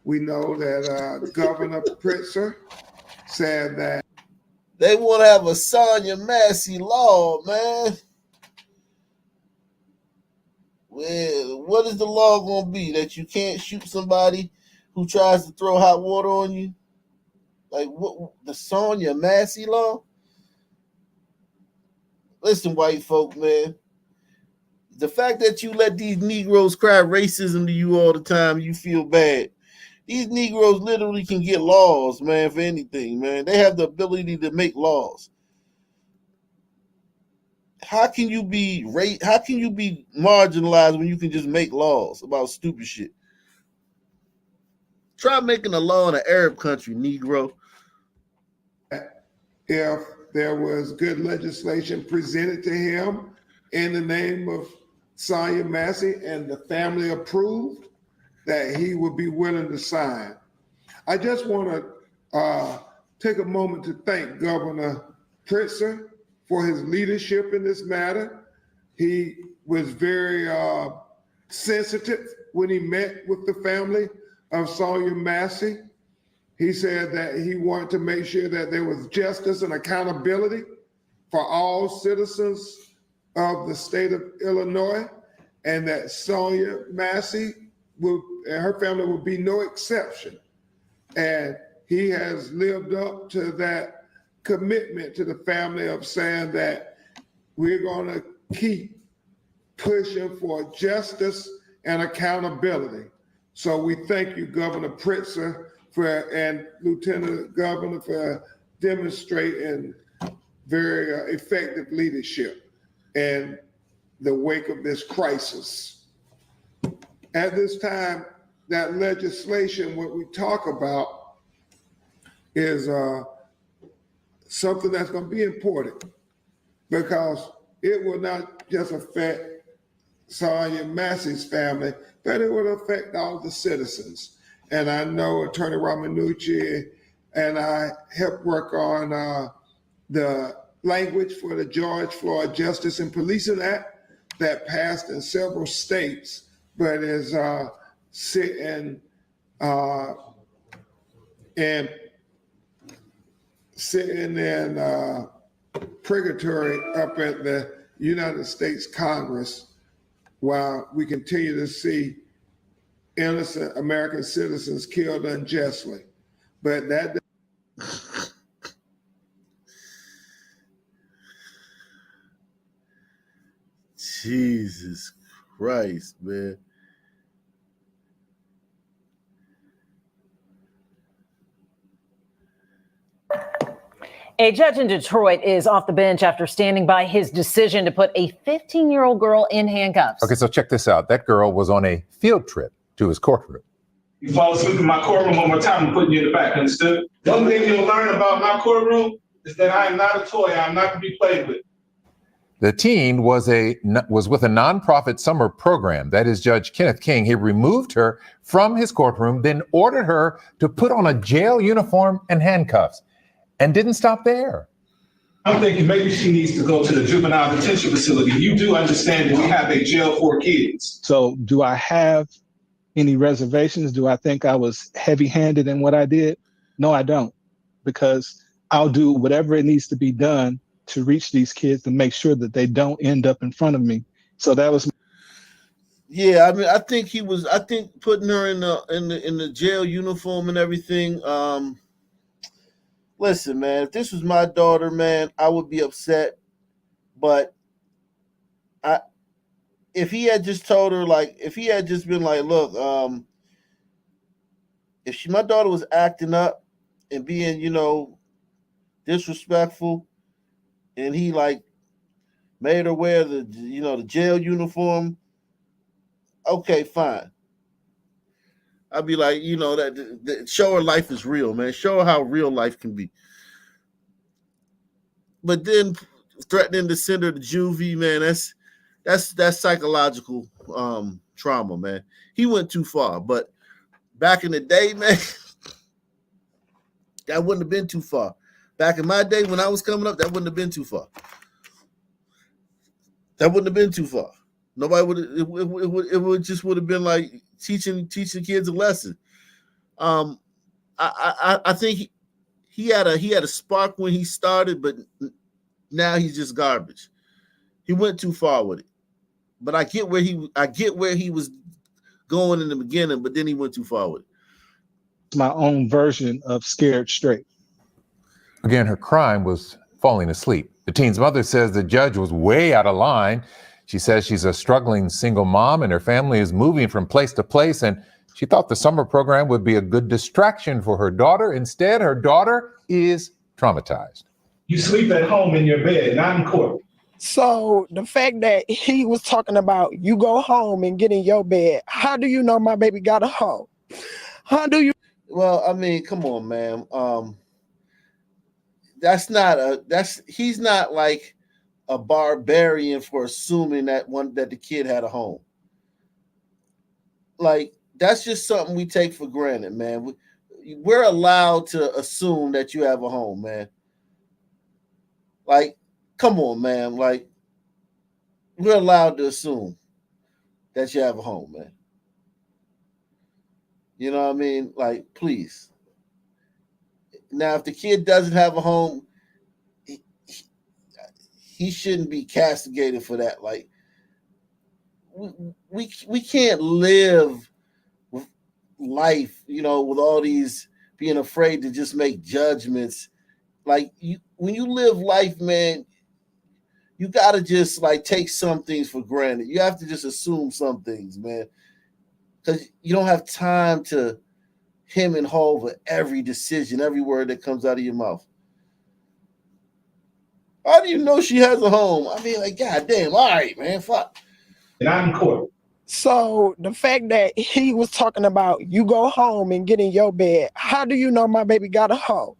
[SPEAKER 20] We know that Governor Pritzker said that
[SPEAKER 1] they want to have a Sonia Massey law, man. Well, what is the law going to be? That you can't shoot somebody who tries to throw hot water on you? Like, what, the Sonia Massey law? Listen, white folk, man. The fact that you let these Negroes cry racism to you all the time, you feel bad. These Negroes literally can get laws, man, for anything, man. They have the ability to make laws. How can you be marginalized when you can just make laws about stupid shit? Try making a law in an Arab country, Negro.
[SPEAKER 20] if there was good legislation presented to him in the name of Sonia Massey and the family approved, that he would be willing to sign. I just want to take a moment to thank Governor Pritzker for his leadership in this matter. He was very sensitive when he met with the family of Sonia Massey. He said that he wanted to make sure that there was justice and accountability for all citizens of the state of Illinois, and that Sonia Massey and her family would be no exception. And he has lived up to that commitment to the family of saying that we're going to keep pushing for justice and accountability. So we thank you, Governor Pritzker, and Lieutenant Governor, for demonstrating very effective leadership in the wake of this crisis. At this time, that legislation, what we talk about is something that's going to be important, because it will not just affect Sonia Massey's family, but it will affect all the citizens. And I know Attorney Ramanucci and I helped work on the language for the George Floyd Justice and Policing Act that passed in several states, but is sitting in purgatory up at the United States Congress, while we continue to see innocent American citizens killed unjustly. But that
[SPEAKER 1] Jesus Christ, man.
[SPEAKER 21] A judge in Detroit is off the bench after standing by his decision to put a 15-year-old girl in handcuffs.
[SPEAKER 22] Okay, so check this out. That girl was on a field trip to his courtroom.
[SPEAKER 23] You fall asleep in my courtroom one more time, I'm putting you in the back, understood? The only thing you'll learn about my courtroom is that I am not a toy. I'm not to be played with.
[SPEAKER 22] The teen was with a nonprofit summer program. That is Judge Kenneth King. He removed her from his courtroom, then ordered her to put on a jail uniform and handcuffs, and didn't stop there.
[SPEAKER 23] I'm thinking maybe she needs to go to the juvenile detention facility. You do understand that we have a jail for kids.
[SPEAKER 24] So do I have any reservations? Do I think I was heavy-handed in what I did? No, I don't, because I'll do whatever it needs to be done to reach these kids and make sure that they don't end up in front of me. So that was.
[SPEAKER 1] Yeah, I mean, I think putting her in the jail uniform and everything. Listen, man, if this was my daughter, man, I would be upset. But if he had just told her, like, if he had just been like, look, if my daughter was acting up and being, disrespectful, and he like made her wear the jail uniform, okay, fine. I'd be like, that show her life is real, man. Show her how real life can be. But then threatening to send her to juvie, man, that's psychological trauma, man. He went too far. But back in the day, man, that wouldn't have been too far. Back in my day when I was coming up, that wouldn't have been too far. That wouldn't have been too far. Nobody would. It would just would have been like teaching kids a lesson. I think he had a spark when he started, but now he's just garbage. He went too far with it. But I get where he was going in the beginning, but then he went too far with it.
[SPEAKER 24] My own version of scared straight.
[SPEAKER 22] Again, her crime was falling asleep. The teen's mother says the judge was way out of line. She says she's a struggling single mom and her family is moving from place to place, and she thought the summer program would be a good distraction for her daughter. Instead, her daughter is traumatized.
[SPEAKER 23] You sleep at home in your bed, not in court.
[SPEAKER 2] So the fact that he was talking about you go home and get in your bed, how do you know my baby got a home? How do you?
[SPEAKER 1] Well, I mean, come on, man. He's not like a barbarian for assuming that the kid had a home. Like, that's just something we take for granted, man. We're allowed to assume that you have a home, man. Like, come on, man. Like, we're allowed to assume that you have a home, man. You know what I mean? Like, please. Now, if the kid doesn't have a home, he shouldn't be castigated for that. Like, we can't live life, with all these being afraid to just make judgments. Like, when you live life, man, you gotta just like take some things for granted. You have to just assume some things, man, because you don't have time to hem and haw over every decision, every word that comes out of your mouth. How do you know she has a home? I mean, like, goddamn, all right, man, fuck.
[SPEAKER 23] And I'm in court.
[SPEAKER 2] So the fact that he was talking about you go home and get in your bed, how do you know my baby got a home?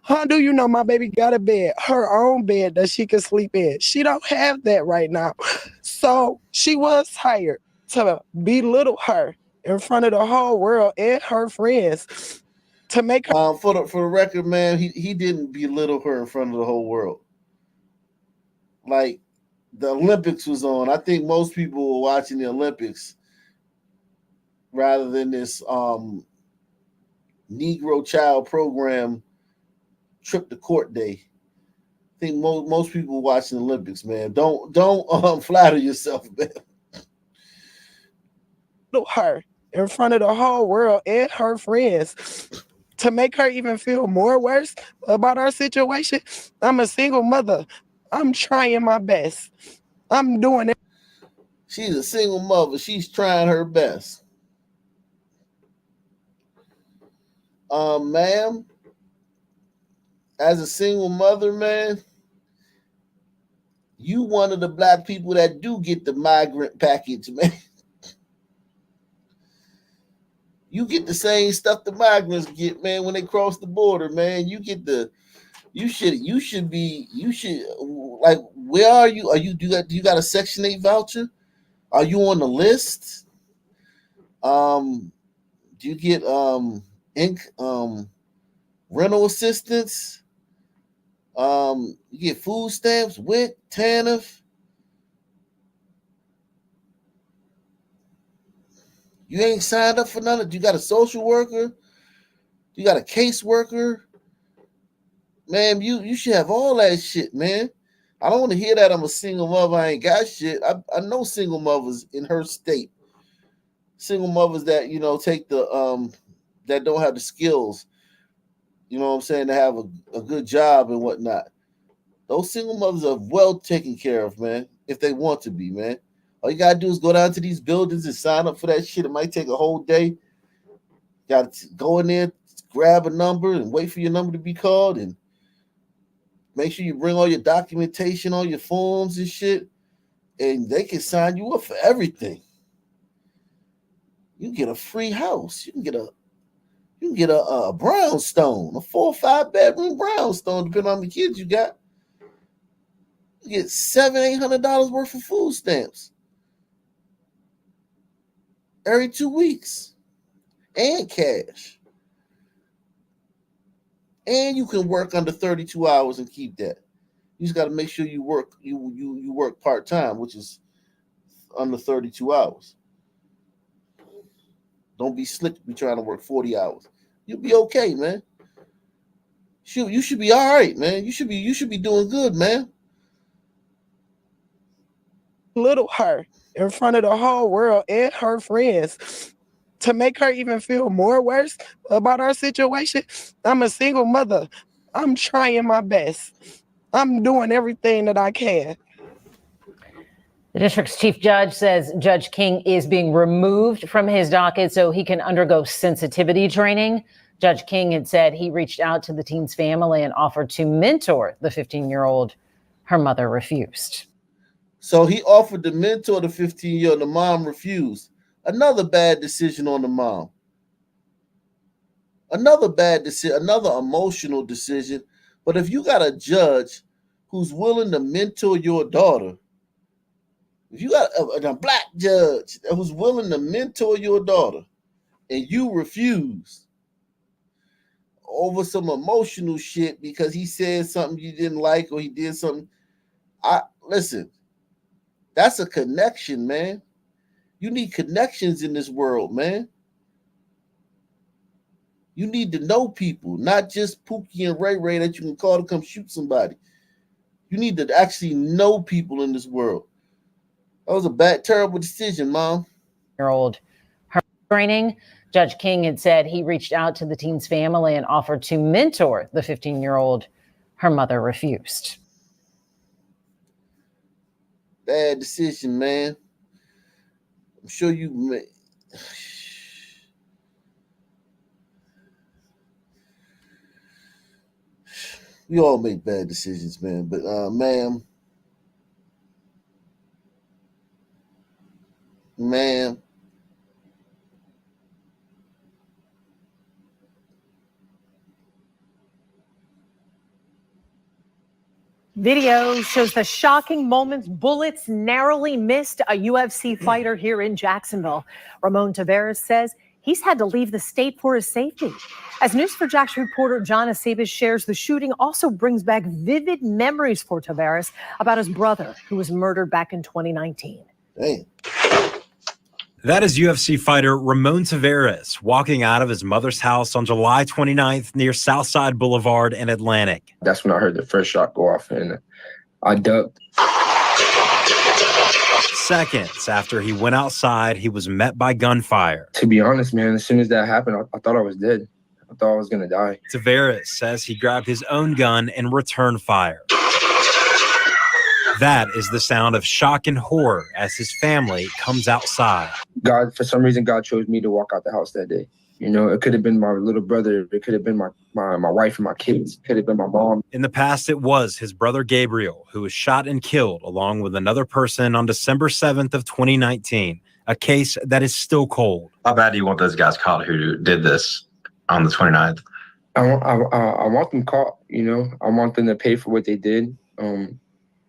[SPEAKER 2] How do you know my baby got a bed, her own bed that she can sleep in? She don't have that right now. So she was hired to belittle her in front of the whole world and her friends to make her.
[SPEAKER 1] For the record, man, he didn't belittle her in front of the whole world. Like, the Olympics was on. I think most people were watching the Olympics rather than this Negro child program trip to court day. I think most people watching the Olympics, man. Don't flatter yourself, man.
[SPEAKER 2] Her in front of the whole world and her friends to make her even feel more worse about our situation. I'm a single mother. I'm trying my best. I'm doing it.
[SPEAKER 1] She's a single mother. She's trying her best. Ma'am, as a single mother, man, you one of the black people that do get the migrant package, man. You get the same stuff the migrants get, man, when they cross the border, man. You should like, where are you? Do you got a Section 8 voucher? Are you on the list? Do you get rental assistance? You get food stamps, WIC, TANF. You ain't signed up for none of it. You got a social worker? You got a caseworker? Man, you should have all that shit, man. I don't want to hear that I'm a single mother, I ain't got shit. I know single mothers in her state. Single mothers that, take the that don't have the skills, you know what I'm saying, to have a good job and whatnot. Those single mothers are well taken care of, man, if they want to be, man. All you gotta do is go down to these buildings and sign up for that shit. It might take a whole day. You gotta go in there, grab a number, and wait for your number to be called, and make sure you bring all your documentation, all your forms and shit, and they can sign you up for everything. You get a free house. You can get a brownstone, a 4 or 5 bedroom brownstone, depending on the kids you got. You get $700-800 worth of food stamps. every 2 weeks, and cash. And you can work under 32 hours and keep that. You just got to make sure you work you work part-time, which is under 32 hours. Don't be slick be trying to work 40 hours. You'll be okay, man. Shoot, you should be all right, man. You should be doing good, man.
[SPEAKER 2] Little her in front of the whole world and her friends to make her even feel more worse about our situation. I'm a single mother. I'm trying my best. I'm doing everything that I can.
[SPEAKER 21] The district's chief judge says Judge King is being removed from his docket so he can undergo sensitivity training. Judge King had said he reached out to the teen's family and offered to mentor the 15-year-old. Her mother refused.
[SPEAKER 1] So he offered to mentor the 15-year-old. The mom refused. Another bad decision on the mom. Another bad decision, another emotional decision. But if you got a judge who's willing to mentor your daughter, if you got a black judge who's willing to mentor your daughter and you refuse over some emotional shit because he said something you didn't like or he did something, listen, that's a connection, man. You need connections in this world, man. You need to know people, not just Pookie and Ray Ray that you can call to come shoot somebody. You need to actually know people in this world. That was a bad, terrible decision, Mom.
[SPEAKER 21] Her training. Judge King had said he reached out to the teen's family and offered to mentor the 15-year-old. Her mother refused.
[SPEAKER 1] Bad decision, man. I'm sure you may. We all make bad decisions, man. But, ma'am,
[SPEAKER 3] Video shows the shocking moments bullets narrowly missed a UFC fighter here in Jacksonville. Ramon Taveras says he's had to leave the state for his safety. As News4Jax reporter John Acebes shares, the shooting also brings back vivid memories for Taveras about his brother who was murdered back in 2019.
[SPEAKER 1] Hey.
[SPEAKER 4] That is UFC fighter Ramon Taveras walking out of his mother's house on July 29th near Southside Boulevard in Atlantic.
[SPEAKER 7] That's when I heard the first shot go off and I ducked.
[SPEAKER 4] Seconds after he went outside, he was met by gunfire.
[SPEAKER 7] To be honest, man, as soon as that happened, I thought I was dead. I thought I was going to die.
[SPEAKER 4] Taveras says he grabbed his own gun and returned fire. That is the sound of shock and horror as his family comes outside.
[SPEAKER 7] God, for some reason, God chose me to walk out the house that day. You know, it could have been my little brother. It could have been my wife and my kids. It could have been my mom.
[SPEAKER 4] In the past, it was his brother Gabriel who was shot and killed along with another person on December 7th of 2019, a case that is still cold.
[SPEAKER 8] How bad do you want those guys caught who did this on the 29th?
[SPEAKER 7] I want them caught, you know. I want them to pay for what they did.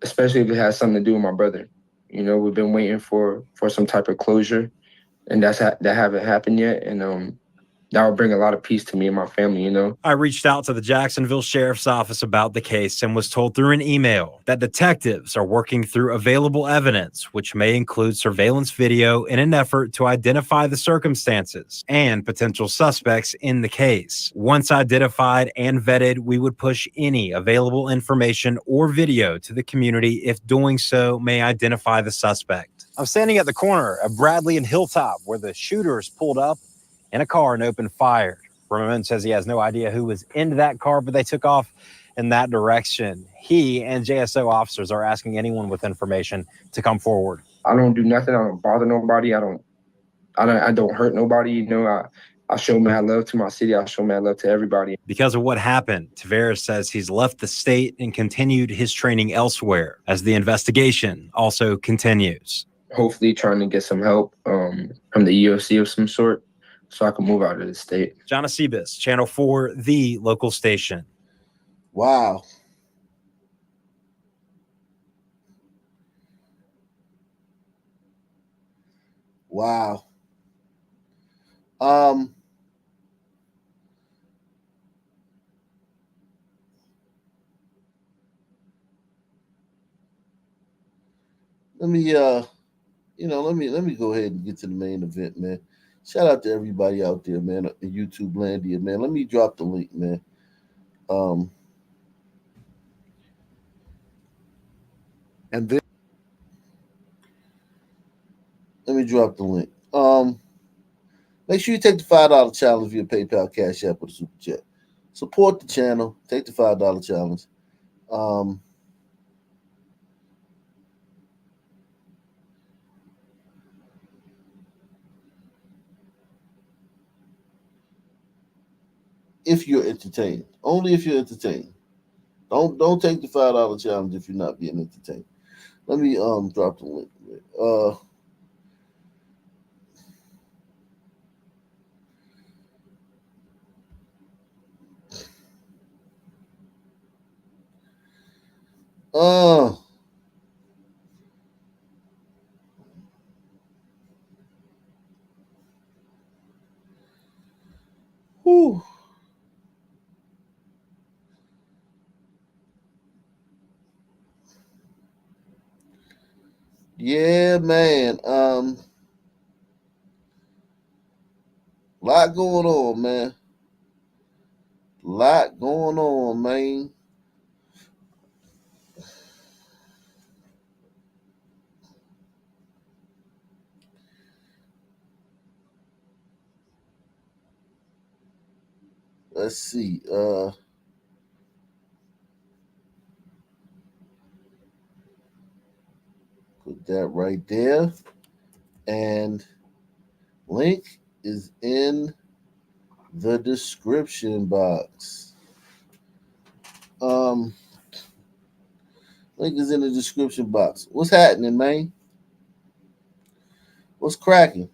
[SPEAKER 7] Especially if it has something to do with my brother. You know, we've been waiting for some type of closure, and that haven't happened yet. And that will bring a lot of peace to me and my family, you know.
[SPEAKER 4] I reached out to the Jacksonville Sheriff's Office about the case and was told through an email that detectives are working through available evidence, which may include surveillance video in an effort to identify the circumstances and potential suspects in the case. Once identified and vetted, we would push any available information or video to the community if doing so may identify the suspect. I'm standing at the corner of Bradley and Hilltop where the shooters pulled up in a car and opened fire. Ramon says he has no idea who was into that car, but they took off in that direction. He and JSO officers are asking anyone with information to come forward.
[SPEAKER 7] I don't do nothing. I don't bother nobody. I don't hurt nobody. You know, I show mad love to my city. I show mad love to everybody.
[SPEAKER 4] Because of what happened, Taveras says he's left the state and continued his training elsewhere as the investigation also continues.
[SPEAKER 7] Hopefully trying to get some help from the EOC of some sort, so I can move out of the state.
[SPEAKER 4] John Acebes, Channel 4, the local station.
[SPEAKER 1] Wow. Wow. Um, let me let me go ahead and get to the main event, man. Shout out to everybody out there, man, in YouTube Landia, man. Let me drop the link, man.
[SPEAKER 22] And then
[SPEAKER 1] let me drop the link. Make sure you take the $5 challenge via PayPal, Cash App, or the Super Chat. Support the channel. Take the $5 challenge. If you're entertained, only if you're entertained. Don't take the $5 challenge if you're not being entertained. Let me drop the link. Whew. Yeah, man. Lot going on, man. Lot going on, man. Let's see. Put that right there. And link is in the description box. Link is in the description box. What's happening, man? What's cracking?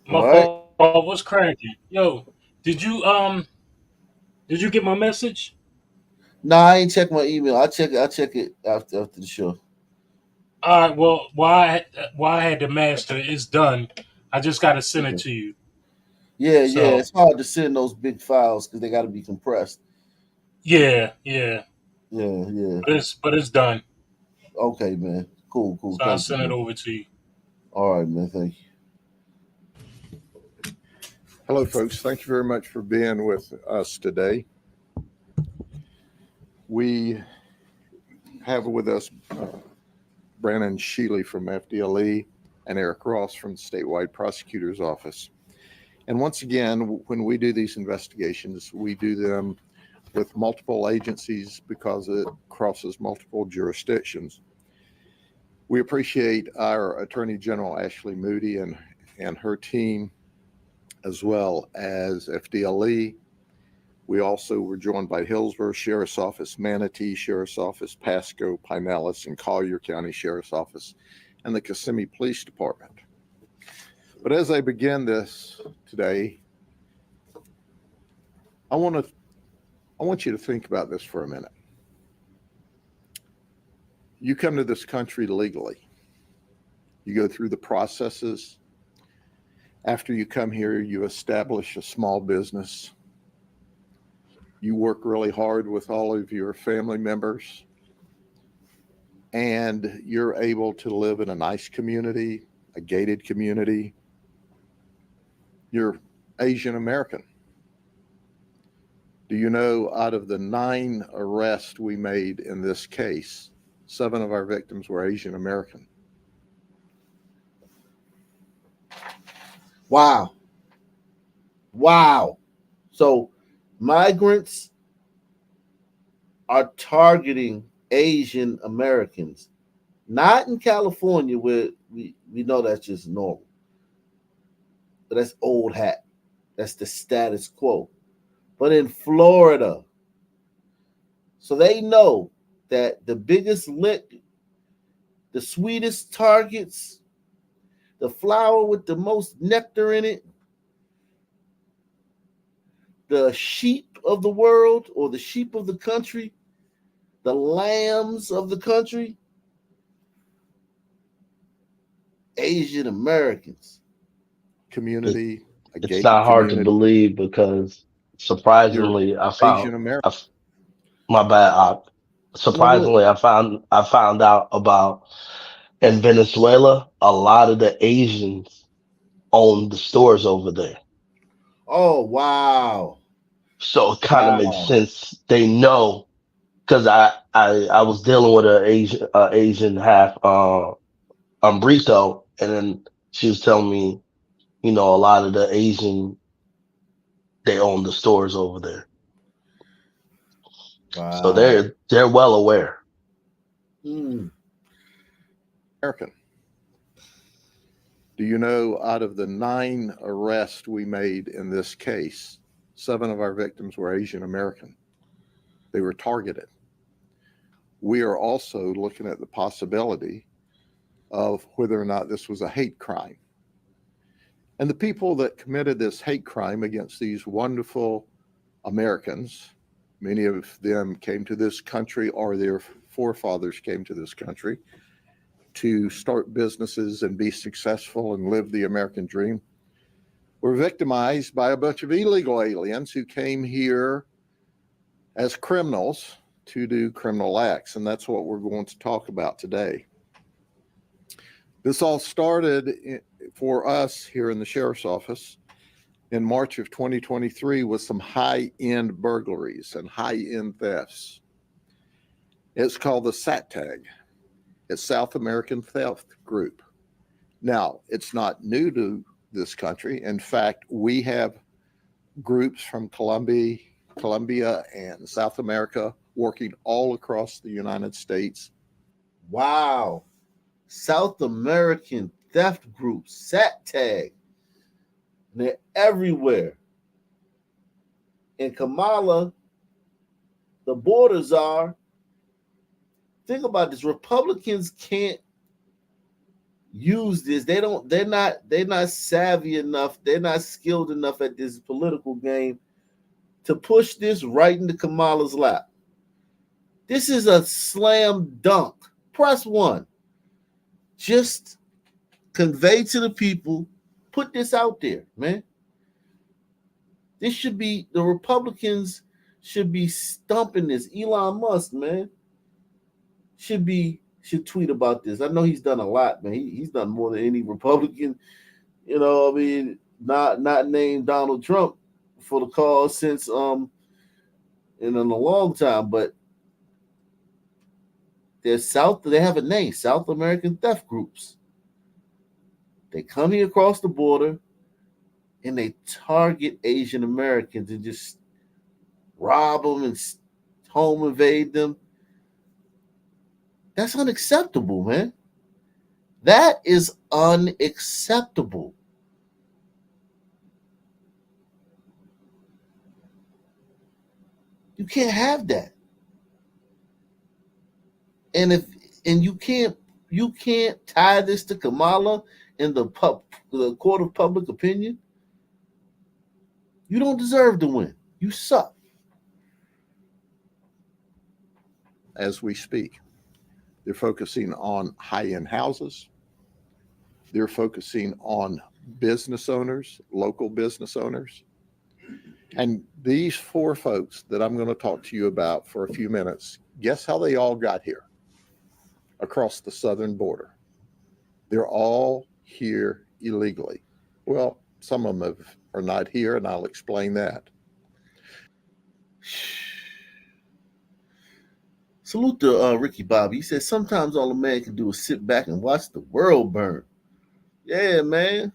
[SPEAKER 6] My
[SPEAKER 1] All right.
[SPEAKER 6] fault. What's cracking? Yo, did you get my message?
[SPEAKER 1] No, I ain't check my email. I check it after the show.
[SPEAKER 6] All right. Well, why I had the master? It's done. I just got to send it
[SPEAKER 1] Okay.
[SPEAKER 6] to you.
[SPEAKER 1] Yeah,
[SPEAKER 6] So
[SPEAKER 1] it's hard to send those big files because they got to be compressed.
[SPEAKER 6] yeah.
[SPEAKER 1] Yeah.
[SPEAKER 6] But it's done.
[SPEAKER 1] Okay, man. Cool.
[SPEAKER 6] So I'll
[SPEAKER 1] Thank you,
[SPEAKER 6] send it
[SPEAKER 1] man.
[SPEAKER 6] over to you.
[SPEAKER 1] All right, man. Thank you.
[SPEAKER 22] hello, folks. Thank you very much for being with us today. We have with us Brandon Shealy from FDLE and Eric Ross from the Statewide Prosecutor's Office. And once again, when we do these investigations, we do them with multiple agencies because it crosses multiple jurisdictions. We appreciate our Attorney General Ashley Moody and her team, as well as FDLE. We also were joined by Hillsborough Sheriff's Office, Manatee Sheriff's Office, Pasco, Pinellas, and Collier County Sheriff's Office, and the Kissimmee Police Department. But as I begin this today, I want you to think about this for a minute. You come to this country legally. You go through the processes. After you come here, you establish a small business. You work really hard with all of your family members, and you're able to live in a nice community, a gated community. You're Asian American. Do you know, out of the 9 arrests we made in this case, 7 of our victims were Asian American?
[SPEAKER 1] Wow. So migrants are targeting Asian Americans, not in California where we know that's just normal. But that's old hat. That's the status quo. But in Florida, so they know that the biggest lick, the sweetest targets, the flower with the most nectar in it, the sheep of the world or the sheep of the country, the lambs of the country, Asian Americans.
[SPEAKER 5] Community.
[SPEAKER 9] It's not hard to believe because surprisingly,
[SPEAKER 5] Asian American.
[SPEAKER 9] My bad.
[SPEAKER 1] No, go ahead.
[SPEAKER 9] Surprisingly, I found out about in Venezuela, a lot of the Asians own the stores over there.
[SPEAKER 1] Oh, wow.
[SPEAKER 9] So it kind of makes
[SPEAKER 1] Wow.
[SPEAKER 9] sense. They know because I was dealing with an Asian half Brito, and then she was telling me, a lot of the Asian they own the stores over there. So
[SPEAKER 1] Wow.
[SPEAKER 9] they're well aware.
[SPEAKER 5] American. Do you know out of the 9 arrests we made in this case, 7 of our victims were Asian American? They were targeted. We are also looking at the possibility of whether or not this was a hate crime. And the people that committed this hate crime against these wonderful Americans, many of them came to this country or their forefathers came to this country to start businesses and be successful and live the American dream, were victimized by a bunch of illegal aliens who came here as criminals to do criminal acts. And that's what we're going to talk about today. This all started for us here in the sheriff's office in March of 2023 with some high-end burglaries and high-end thefts. It's called the SATTAG. It's South American Theft Group. Now, it's not new to this country. In fact, we have groups from Colombia and South America working all across the United States.
[SPEAKER 1] Wow. South American Theft Group, SATTAG. They're everywhere. In Kamala, the borders are. Think about this. Republicans can't use this. They're not savvy enough. They're not skilled enough at this political game to push this right into Kamala's lap. This is a slam dunk. Press 1. Just convey to the people, put this out there, man. This should be, the Republicans should be stumping this. Elon Musk, man, should tweet about this. I know he's done a lot, man. He's done more than any Republican, not named Donald Trump for the cause since in a long time, but they have a name, South American Theft Groups. They come here across the border and they target Asian Americans and just rob them and home invade them. That's unacceptable, man. That is unacceptable. You can't have that. And you can't tie this to Kamala in the court of public opinion. You don't deserve to win. You suck.
[SPEAKER 5] As we speak, they're focusing on high-end houses. They're focusing on business owners, local business owners. And these 4 folks that I'm going to talk to you about for a few minutes, guess how they all got here across the southern border? They're all here illegally. Well, some of them are not here, and I'll explain that.
[SPEAKER 1] Salute to Ricky Bobby. He said, sometimes all a man can do is sit back and watch the world burn. Yeah, man.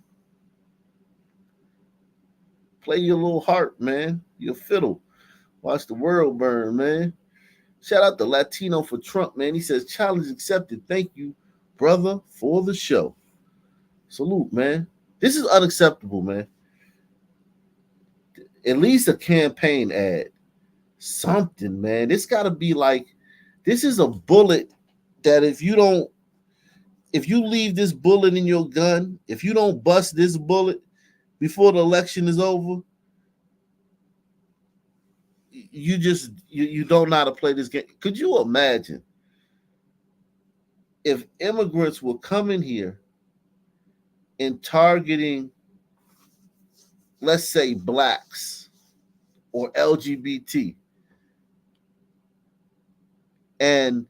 [SPEAKER 1] Play your little harp, man. Your fiddle. Watch the world burn, man. Shout out to Latino for Trump, man. He says, challenge accepted. Thank you, brother, for the show. Salute, man. This is unacceptable, man. At least a campaign ad. Something, man. This got to be like, this is a bullet that if you leave this bullet in your gun, if you don't bust this bullet before the election is over, you don't know how to play this game. Could you imagine if immigrants were coming here in targeting, let's say, blacks or LGBT. And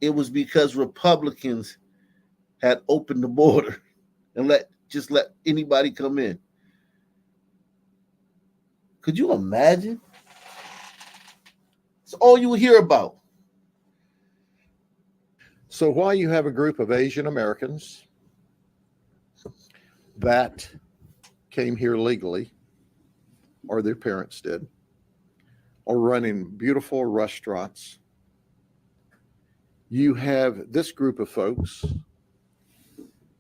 [SPEAKER 1] it was because Republicans had opened the border and let anybody come in. Could you imagine? It's all you hear about.
[SPEAKER 5] So while you have a group of Asian Americans that came here legally, or their parents did, or running beautiful restaurants, you have this group of folks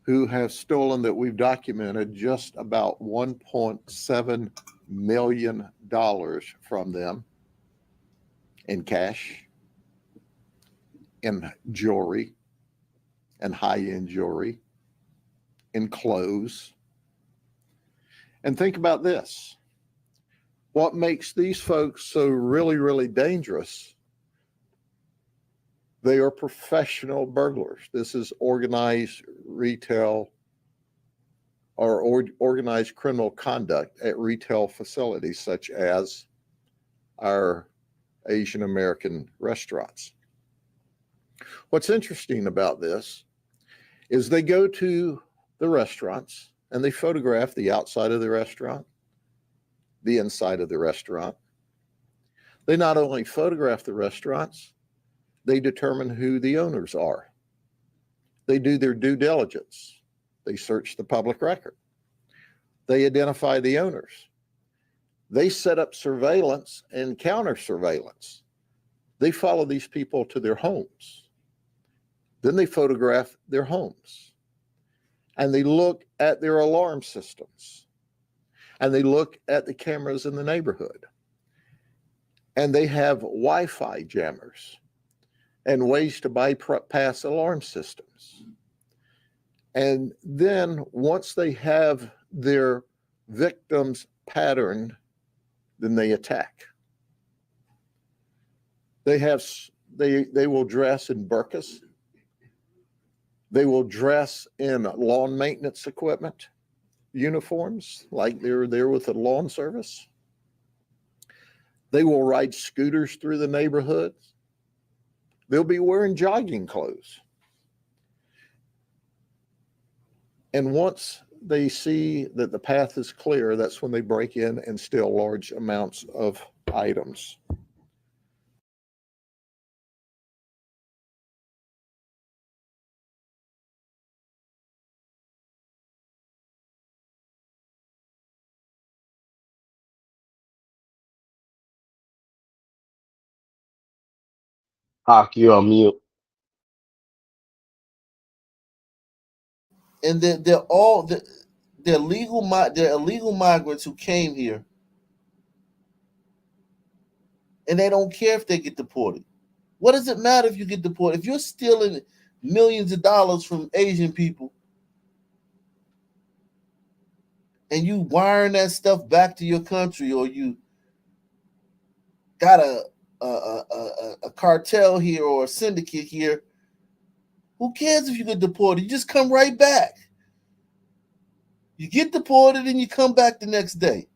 [SPEAKER 5] who have stolen, that we've documented, just about $1.7 million from them in cash, in jewelry, and high-end jewelry, in clothes. And think about this. What makes these folks so really, really dangerous? They are professional burglars. This is organized retail or organized criminal conduct at retail facilities such as our Asian American restaurants. What's interesting about this is they go to the restaurants and they photograph the outside of the restaurant, the inside of the restaurant. They not only photograph the restaurants, they determine who the owners are. They do their due diligence. They search the public record. They identify the owners. They set up surveillance and counter surveillance. They follow these people to their homes. Then they photograph their homes. And they look at their alarm systems. And they look at the cameras in the neighborhood. And they have Wi-Fi jammers and ways to bypass alarm systems. And then once they have their victims patterned, then they attack. They will dress in burqas. They will dress in lawn maintenance equipment, uniforms, like they're there with the lawn service. They will ride scooters through the neighborhoods. They'll be wearing jogging clothes. And once they see that the path is clear, that's when they break in and steal large amounts of items.
[SPEAKER 9] Hawk, you on mute.
[SPEAKER 1] And they're illegal migrants who came here, and they don't care if they get deported. What does it matter if you get deported? If you're stealing millions of dollars from Asian people and you wiring that stuff back to your country, or you got a cartel here or a syndicate here, who cares if you get deported? You just come right back. You get deported and you come back the next day.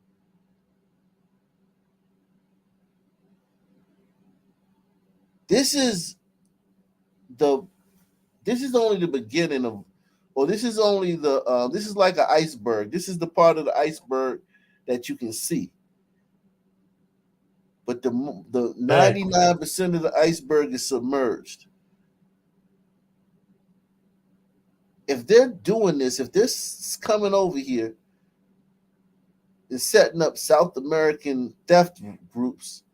[SPEAKER 1] This is only the beginning of, or this is only the this is like an iceberg. This is the part of the iceberg that you can see. But the 99% of the iceberg is submerged. If they're doing this, if they're coming over here and setting up South American theft groups,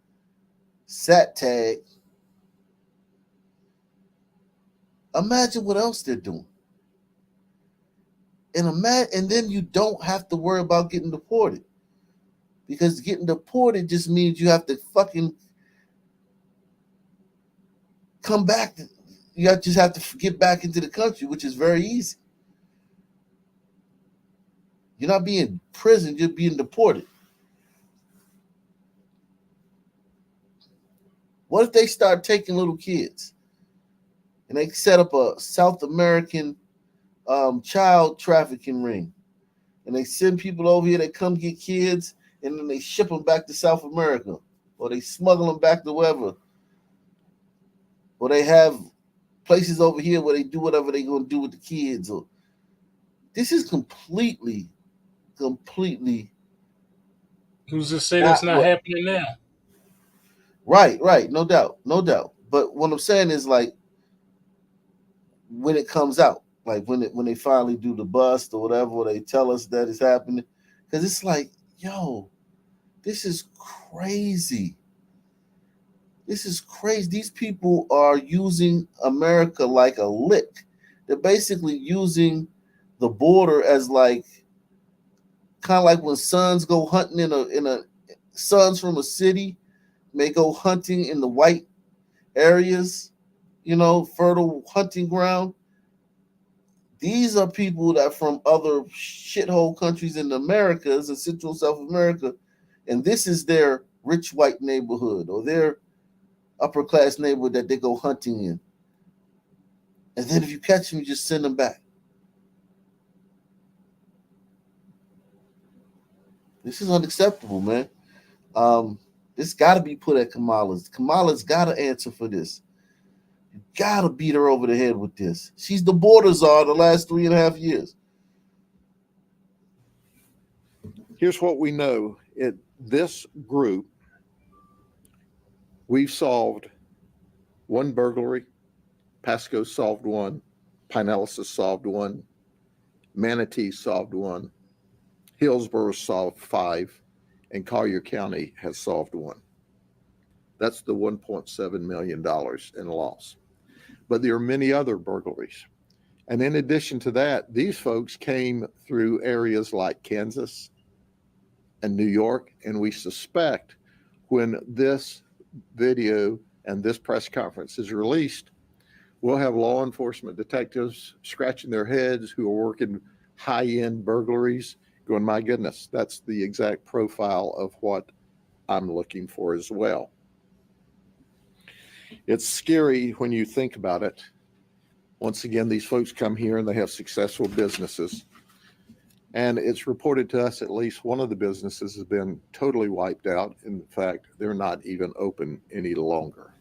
[SPEAKER 1] SATTAG, imagine what else they're doing. And then you don't have to worry about getting deported. Because getting deported just means you have to fucking come back. You just have to get back into the country, which is very easy. You're not being in prison, you're being deported. What if they start taking little kids and they set up a South American child trafficking ring, and they send people over here. They come get kids, and then they ship them back to South America, or they smuggle them back to wherever, or they have places over here where they do whatever they're gonna do with the kids. Or this is completely.
[SPEAKER 6] Who's to say that's
[SPEAKER 1] Not
[SPEAKER 6] not
[SPEAKER 1] what.
[SPEAKER 6] happening now?
[SPEAKER 1] Right, no doubt. But what I'm saying is like when it comes out, like when they finally do the bust or whatever, or they tell us that it's happening, because it's like, yo, this is crazy. This is crazy. These people are using America like a lick. They're basically using the border as like kind of like when sons go hunting in a sons from a city may go hunting in the white areas, fertile hunting ground. These are people that from other shithole countries in the Americas and Central South America, and this is their rich white neighborhood or their upper class neighborhood that they go hunting in. And then if you catch them, you just send them back. This is unacceptable, man. This got to be put at Kamala's. Kamala's got to answer for this. You got to beat her over the head with this. She's the border czar the last 3.5 years.
[SPEAKER 5] Here's what we know. This group, we've solved one burglary. Pasco solved one. Pinellas has solved one. Manatee solved one. Hillsborough solved 5. And Collier County has solved one. That's the $1.7 million in loss. But there are many other burglaries. And in addition to that, these folks came through areas like Kansas and New York, and we suspect when this video and this press conference is released, we'll have law enforcement detectives scratching their heads who are working high-end burglaries, going, my goodness, that's the exact profile of what I'm looking for as well. It's scary when you think about it. Once again, these folks come here and they have successful businesses. And it's reported to us at least one of the businesses has been totally wiped out. In fact, they're not even open any longer.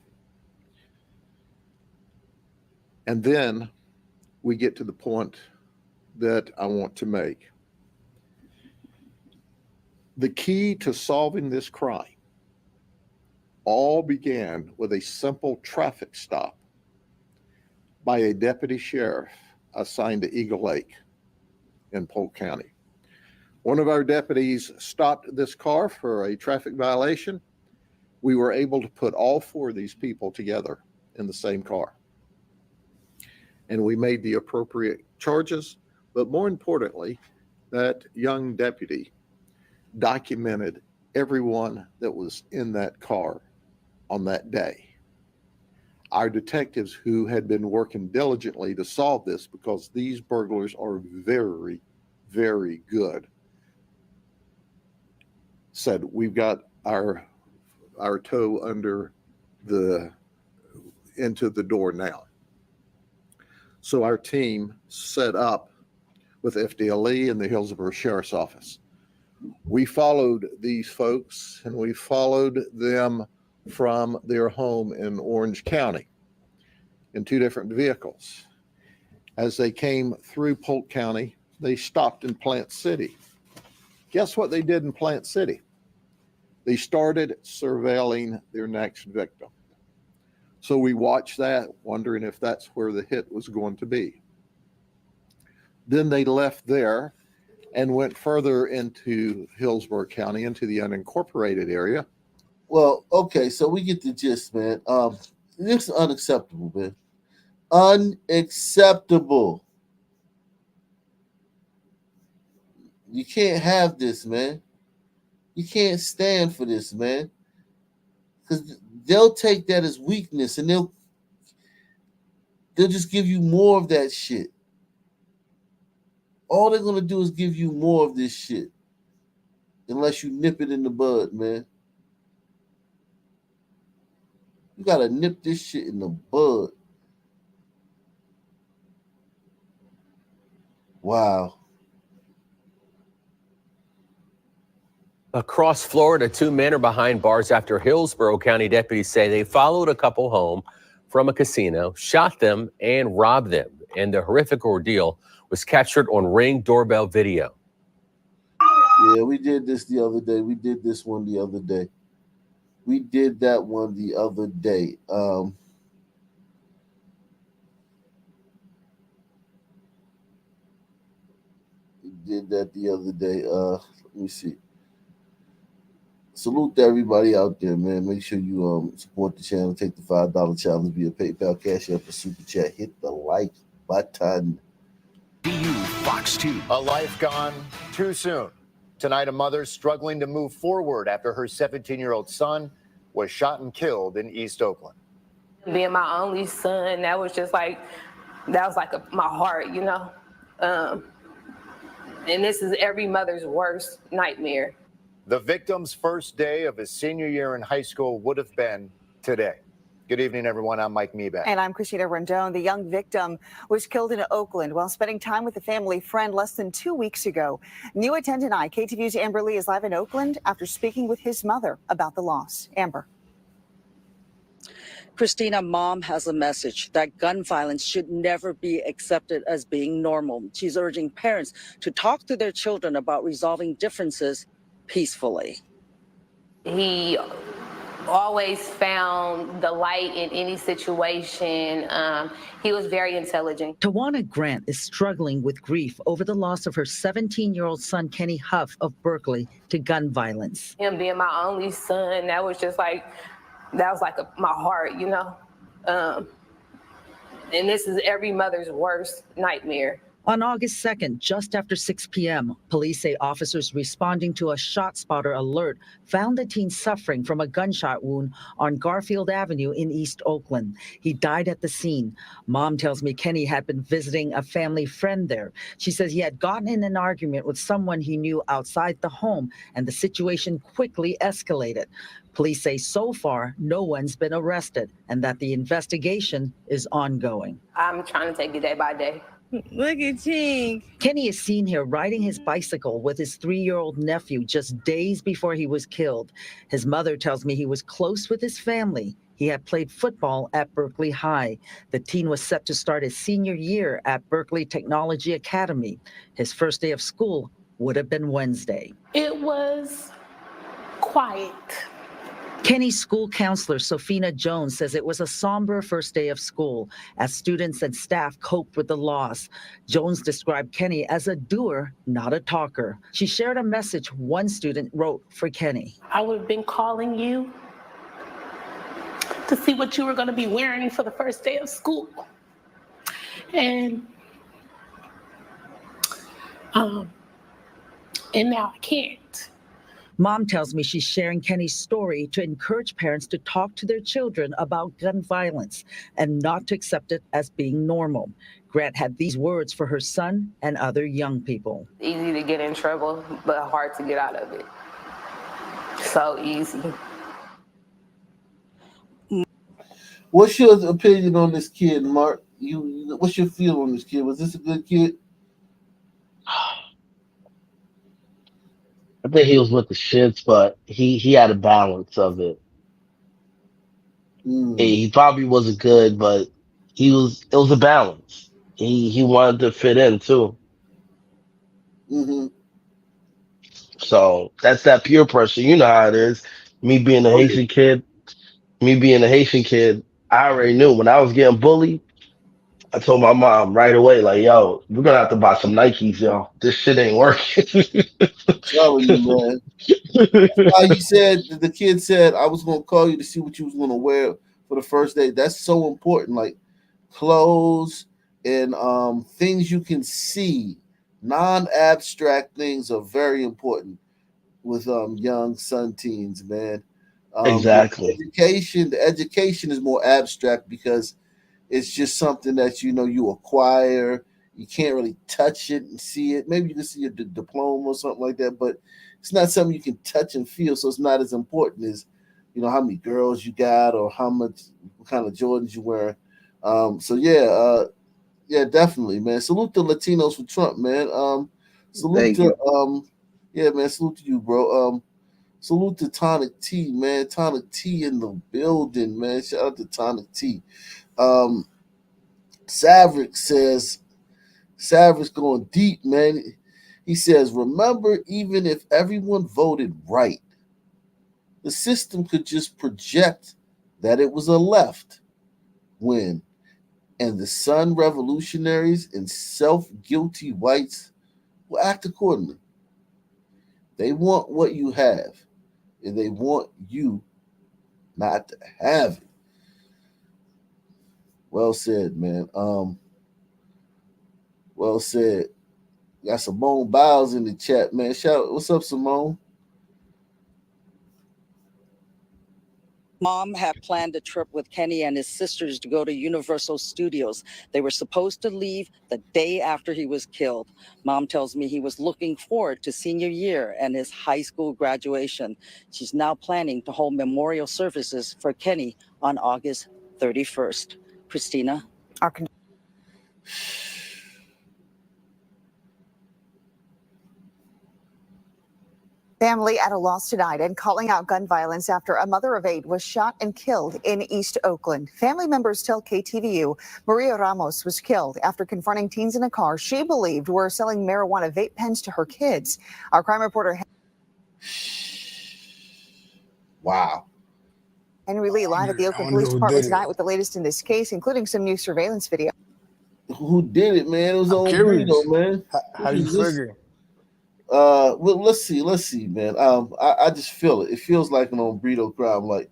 [SPEAKER 5] And then we get to the point that I want to make. The key to solving this crime all began with a simple traffic stop by a deputy sheriff assigned to Eagle Lake in Polk County. One of our deputies stopped this car for a traffic violation. We were able to put all 4 of these people together in the same car. And we made the appropriate charges, but more importantly, that young deputy documented everyone that was in that car on that day. Our detectives who had been working diligently to solve this, because these burglars are very, very good, said we've got our toe into the door now. So our team set up with FDLE and the Hillsborough Sheriff's Office. We followed these folks and we followed them from their home in Orange County in 2 different vehicles. As they came through Polk County, they stopped in Plant City. Guess what they did in Plant City? They started surveilling their next victim. So we watched that, wondering if that's where the hit was going to be. Then they left there and went further into Hillsborough County, into the unincorporated area.
[SPEAKER 1] Well, okay, so we get the gist, man. This is unacceptable, man. Unacceptable. You can't have this, man. You can't stand for this, man. Because they'll take that as weakness and they'll just give you more of that shit. All they're gonna do is give you more of this shit. Unless you nip it in the bud, man. You gotta nip this shit in the bud. Wow.
[SPEAKER 10] Across Florida, 2 men are behind bars after Hillsborough County deputies say they followed a couple home from a casino, shot them, and robbed them. And the horrific ordeal was captured on Ring doorbell video.
[SPEAKER 1] Yeah, we did this the other day. We did this one the other day. We did that one the other day. We did that the other day. Let me see. Salute to everybody out there, man. Make sure you support the channel. Take the $5 challenge via PayPal, Cash App, or Super Chat. Hit the like button.
[SPEAKER 11] Fox 2. A life gone too soon. Tonight, a mother struggling to move forward after her 17-year-old son was shot and killed in East Oakland.
[SPEAKER 12] Being my only son, that was like my heart, you know. And this is every mother's worst nightmare.
[SPEAKER 11] The victim's first day of his senior year in high school would have been today. Good evening, everyone. I'm Mike Meebeck.
[SPEAKER 13] And I'm Christina Rendon. The young victim was killed in Oakland while spending time with a family friend less than 2 weeks ago. New at 10 tonight, KTVU's Amber Lee is live in Oakland after speaking with his mother about the loss. Amber.
[SPEAKER 25] Christina, mom has a message that gun violence should never be accepted as being normal. She's urging parents to talk to their children about resolving differences peacefully.
[SPEAKER 12] He always found the light in any situation. He was very intelligent.
[SPEAKER 25] Tawana Grant is struggling with grief over the loss of her 17-year-old son, Kenny Huff of Berkeley, to gun violence.
[SPEAKER 12] Him being my only son, that was like my heart, you know. And this is every mother's worst nightmare.
[SPEAKER 25] On August 2nd, just after 6 p.m., police say officers responding to a shot spotter alert found the teen suffering from a gunshot wound on Garfield Avenue in East Oakland. He died at the scene. Mom tells me Kenny had been visiting a family friend there. She says he had gotten in an argument with someone he knew outside the home, and the situation quickly escalated. Police say so far, no one's been arrested and that the investigation is ongoing.
[SPEAKER 12] I'm trying to take it day by day.
[SPEAKER 25] Look at Chink. Kenny is seen here riding his bicycle with his 3-year-old nephew just days before he was killed. His mother tells me he was close with his family. He had played football at Berkeley High. The teen was set to start his senior year at Berkeley Technology Academy. His first day of school would have been Wednesday.
[SPEAKER 12] It was quiet.
[SPEAKER 25] Kenny's school counselor, Sophina Jones, says it was a somber first day of school as students and staff coped with the loss. Jones described Kenny as a doer, not a talker. She shared a message one student wrote for Kenny.
[SPEAKER 12] I would have been calling you to see what you were going to be wearing for the first day of school. And now I can't.
[SPEAKER 25] Mom tells me she's sharing Kenny's story to encourage parents to talk to their children about gun violence and not to accept it as being normal. Grant had these words for her son and other young people.
[SPEAKER 12] Easy to get in trouble, but hard to get out of it. So easy.
[SPEAKER 1] What's your opinion on this kid, Mark? What's your feel on this kid? Was this a good kid?
[SPEAKER 9] I think he was with the shits, but he had a balance of it. He probably wasn't good, but it was a balance. He wanted to fit in too.
[SPEAKER 1] Mm-hmm.
[SPEAKER 9] So that's that peer pressure. You know how it is. Me being a Haitian kid, I already knew when I was getting bullied. I told my mom right away, like, yo, we're gonna have to buy some Nikes, yo. This shit ain't working.
[SPEAKER 1] Telling you, man. That's why the kid said, I was gonna call you to see what you was gonna wear for the first day. That's so important. Like clothes and things you can see, non-abstract things are very important with young son teens, man.
[SPEAKER 9] Exactly.
[SPEAKER 1] The education is more abstract because it's just something that you acquire. You can't really touch it and see it. Maybe you can see a diploma or something like that, but it's not something you can touch and feel. So it's not as important as how many girls you got or what kind of Jordans you wear. Yeah, definitely, man. Salute the Latinos for Trump, man. Salute
[SPEAKER 14] Thank
[SPEAKER 1] to
[SPEAKER 14] you.
[SPEAKER 1] yeah, man. Salute to you, bro. Salute to Tonic T, man. Tonic T in the building, man. Shout out to Tonic T. Savage going deep, man. He says, remember, even if everyone voted right, the system could just project that it was a left win, and the Sun revolutionaries and self-guilty whites will act accordingly. They want what you have, and they want you not to have it. Well said, man. Well said. Got Simone Biles in the chat, man. What's up, Simone?
[SPEAKER 15] Mom had planned a trip with Kenny and his sisters to go to Universal Studios. They were supposed to leave the day after he was killed. Mom tells me he was looking forward to senior year and his high school graduation. She's now planning to hold memorial services for Kenny on August 31st. Christina?
[SPEAKER 13] Family at a loss tonight and calling out gun violence after a mother of 8 was shot and killed in East Oakland. Family members tell KTVU Maria Ramos was killed after confronting teens in a car she believed were selling marijuana vape pens to her kids. Our crime reporter
[SPEAKER 1] Wow.
[SPEAKER 13] Henry Lee live at the Oakland Police Department tonight with the latest in this case, including some new surveillance video.
[SPEAKER 1] Who did it, man? It was on
[SPEAKER 16] curious.
[SPEAKER 1] Brito, man.
[SPEAKER 16] How do you figure?
[SPEAKER 1] Well, let's see, man. I just feel it. It feels like an on Brito crime, like,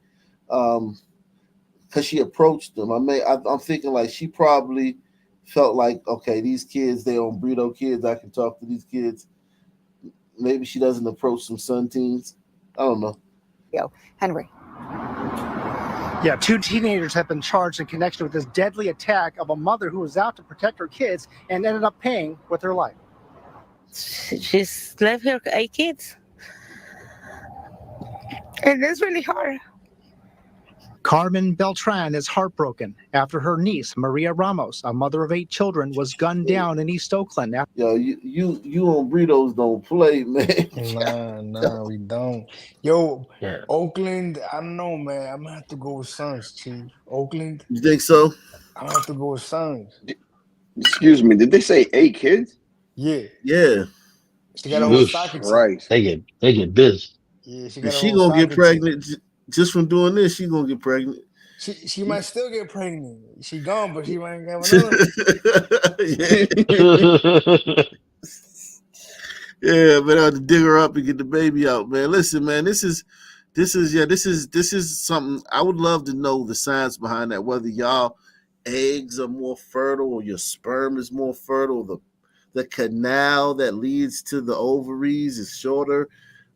[SPEAKER 1] because she approached them. I'm thinking like she probably felt like, okay, these kids, they're on Brito kids. I can talk to these kids. Maybe she doesn't approach some Sun teens. I don't know.
[SPEAKER 13] Henry.
[SPEAKER 17] Yeah, 2 teenagers have been charged in connection with this deadly attack of a mother who was out to protect her kids and ended up paying with her life.
[SPEAKER 18] She's left her 8 kids. And it's really hard.
[SPEAKER 17] Carmen Beltran is heartbroken after her niece, Maria Ramos, a mother of 8 children, was gunned down in East Oakland.
[SPEAKER 1] Yo, you on Britos don't play, man.
[SPEAKER 16] Nah, we don't. Yo, Oakland, I don't know, man. I'm gonna have to go with Suns, Chief. Oakland.
[SPEAKER 1] You think so?
[SPEAKER 16] I'm gonna have to go with Suns.
[SPEAKER 14] Excuse me, did they say 8 kids?
[SPEAKER 16] Yeah.
[SPEAKER 1] Yeah.
[SPEAKER 16] She got a whole soccer team.
[SPEAKER 9] They get busy.
[SPEAKER 16] Yeah, she
[SPEAKER 1] And
[SPEAKER 16] got a
[SPEAKER 1] she
[SPEAKER 16] whole
[SPEAKER 1] gonna get
[SPEAKER 16] soccer
[SPEAKER 1] pregnant
[SPEAKER 16] team.
[SPEAKER 1] just from doing this. She gonna get pregnant.
[SPEAKER 16] She might still get pregnant. She gone, but she might have another.
[SPEAKER 1] Yeah, but I have to dig her up and get the baby out, man. Listen, man, this is something I would love to know the science behind that. Whether y'all eggs are more fertile or your sperm is more fertile, the canal that leads to the ovaries is shorter.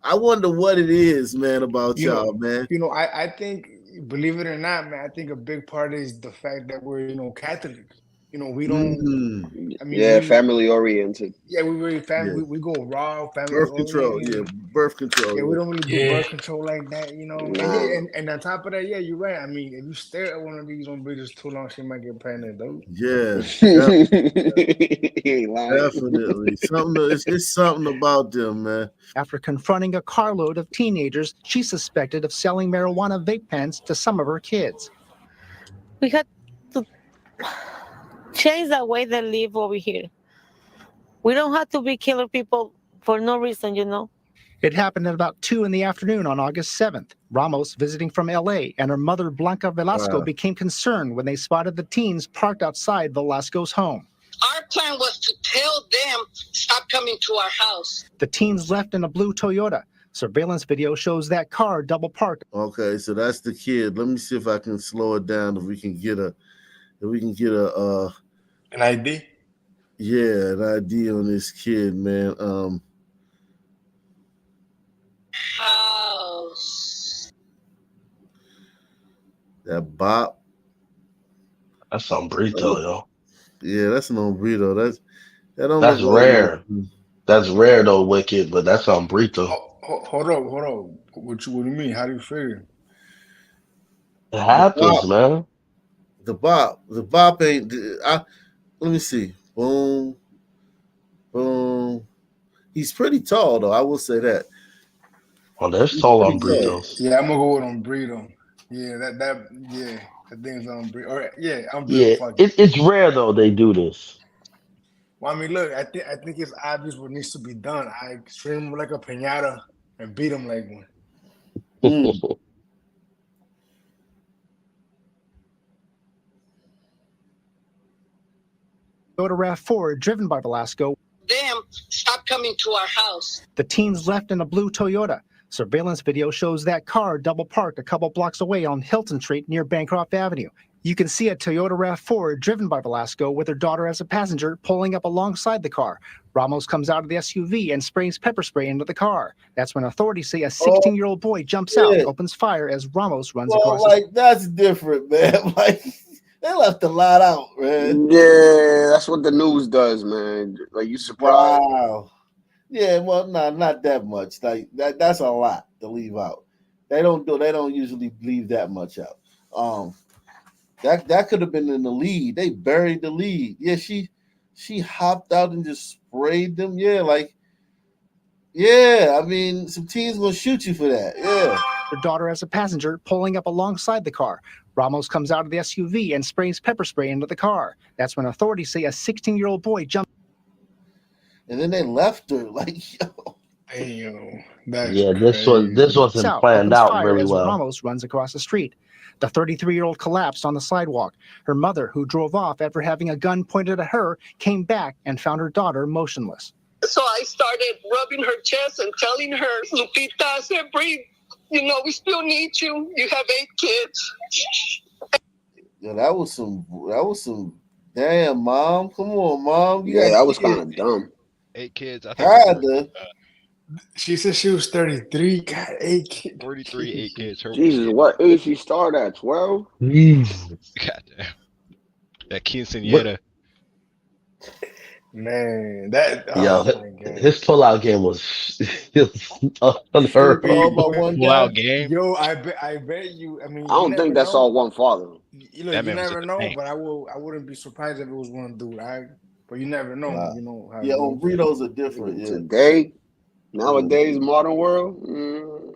[SPEAKER 1] I wonder what it is, man, about y'all, man.
[SPEAKER 16] I think, believe it or not, man, I think a big part is the fact that we're, Catholic. We don't. I mean,
[SPEAKER 14] family oriented.
[SPEAKER 16] Yeah, we really family.
[SPEAKER 1] Yeah.
[SPEAKER 16] We go raw family.
[SPEAKER 1] Birth control, yeah, birth control.
[SPEAKER 16] Yeah, we don't really do
[SPEAKER 1] Yeah.
[SPEAKER 16] birth control like that, And, and on top of that, yeah, you're right. I mean, if you stare at one of these on bridges too long, she might get pregnant, though.
[SPEAKER 1] Yeah, definitely. It's something about them, man.
[SPEAKER 17] After confronting a carload of teenagers she suspected of selling marijuana vape pens to some of her kids.
[SPEAKER 18] We had to change the way they live over here. We don't have to be killing people for no reason,
[SPEAKER 17] It happened at about 2 p.m. on August 7th. Ramos, visiting from L.A., and her mother, Blanca Velasco, became concerned when they spotted the teens parked outside Velasco's home.
[SPEAKER 26] Our plan was to tell them, stop coming to our house.
[SPEAKER 17] The teens left in a blue Toyota. Surveillance video shows that car double parked.
[SPEAKER 1] Okay, so that's the kid. Let me see if I can slow it down. If we can get a
[SPEAKER 16] an ID.
[SPEAKER 1] Yeah, an ID on this kid, man. That bop.
[SPEAKER 9] That's on Brito, yo.
[SPEAKER 1] Yeah, that's an on Brito. That's
[SPEAKER 9] That's rare. That's rare though, Wicked, but that's on Brito.
[SPEAKER 16] Hold up. What do you mean? How do you figure?
[SPEAKER 9] It happens, man.
[SPEAKER 1] The bop ain't. Let me see. Boom, boom. He's pretty tall, though. I will say that.
[SPEAKER 9] Oh, there's
[SPEAKER 1] He's
[SPEAKER 9] tall
[SPEAKER 1] pretty
[SPEAKER 9] on
[SPEAKER 1] tall.
[SPEAKER 9] burritos.
[SPEAKER 16] Yeah, I'm gonna go with Umbrito. Yeah, yeah, I think it's Umbrito. Or yeah, Umbrito.
[SPEAKER 9] Yeah,
[SPEAKER 16] Fuck it.
[SPEAKER 9] it's rare though they do this.
[SPEAKER 16] Well, I mean, look, I think it's obvious what needs to be done. I string him like a piñata and beat him like one.
[SPEAKER 17] Toyota RAV4 driven by Velasco.
[SPEAKER 26] Them stop coming to our house.
[SPEAKER 17] The teens left in a blue Toyota. Surveillance video shows that car double parked a couple blocks away on Hilton Street near Bancroft Avenue. You can see a Toyota RAV4 driven by Velasco with her daughter as a passenger pulling up alongside the car. Ramos comes out of the SUV and sprays pepper spray into the car. That's when authorities say a 16-year-old boy jumps out, opens fire as Ramos runs across the street.
[SPEAKER 1] That's different, man. Like, they left a lot out, man.
[SPEAKER 14] Yeah, that's what the news does, man. Like, you surprised?
[SPEAKER 1] Wow. Yeah, well, no, not that much. Like that's a lot to leave out. They don't usually leave that much out. That could have been in the lead. They buried the lead. Yeah, she hopped out and just sprayed them. Yeah, I mean, some teens gonna shoot you for that. Yeah.
[SPEAKER 17] Her daughter as a passenger pulling up alongside the car. Ramos comes out of the SUV and sprays pepper spray into the car. That's when authorities say a 16-year-old boy jumped.
[SPEAKER 1] And then they left her like, yo.
[SPEAKER 16] Damn, that's
[SPEAKER 9] Yeah,
[SPEAKER 16] crazy.
[SPEAKER 9] this wasn't planned out really well.
[SPEAKER 17] Ramos runs across the street. The 33-year-old collapsed on the sidewalk. Her mother, who drove off after having a gun pointed at her, came back and found her daughter motionless.
[SPEAKER 26] So I started rubbing her chest and telling her, Lupita, I said, breathe. You know, we still need you. You have 8 kids.
[SPEAKER 1] Yeah, that was some. Damn, mom, come on, mom.
[SPEAKER 14] Yeah, that was kind of dumb.
[SPEAKER 2] 8 kids. I
[SPEAKER 1] think
[SPEAKER 16] she said she was 33. God, 8 kids.
[SPEAKER 2] 43, 8 kids.
[SPEAKER 14] Jesus, what age she start at? 12?
[SPEAKER 2] Goddamn. That quinceañera.
[SPEAKER 16] Man, that.
[SPEAKER 9] Yo, his pullout game was unheard
[SPEAKER 2] Pullout game.
[SPEAKER 16] Yo, I bet you. I mean,
[SPEAKER 14] I don't think that's all one father.
[SPEAKER 16] You never know, but I wouldn't be surprised if it was one dude. But you never know. You know how.
[SPEAKER 1] Yeah, burritos are different. Yeah.
[SPEAKER 14] Today, nowadays, modern world.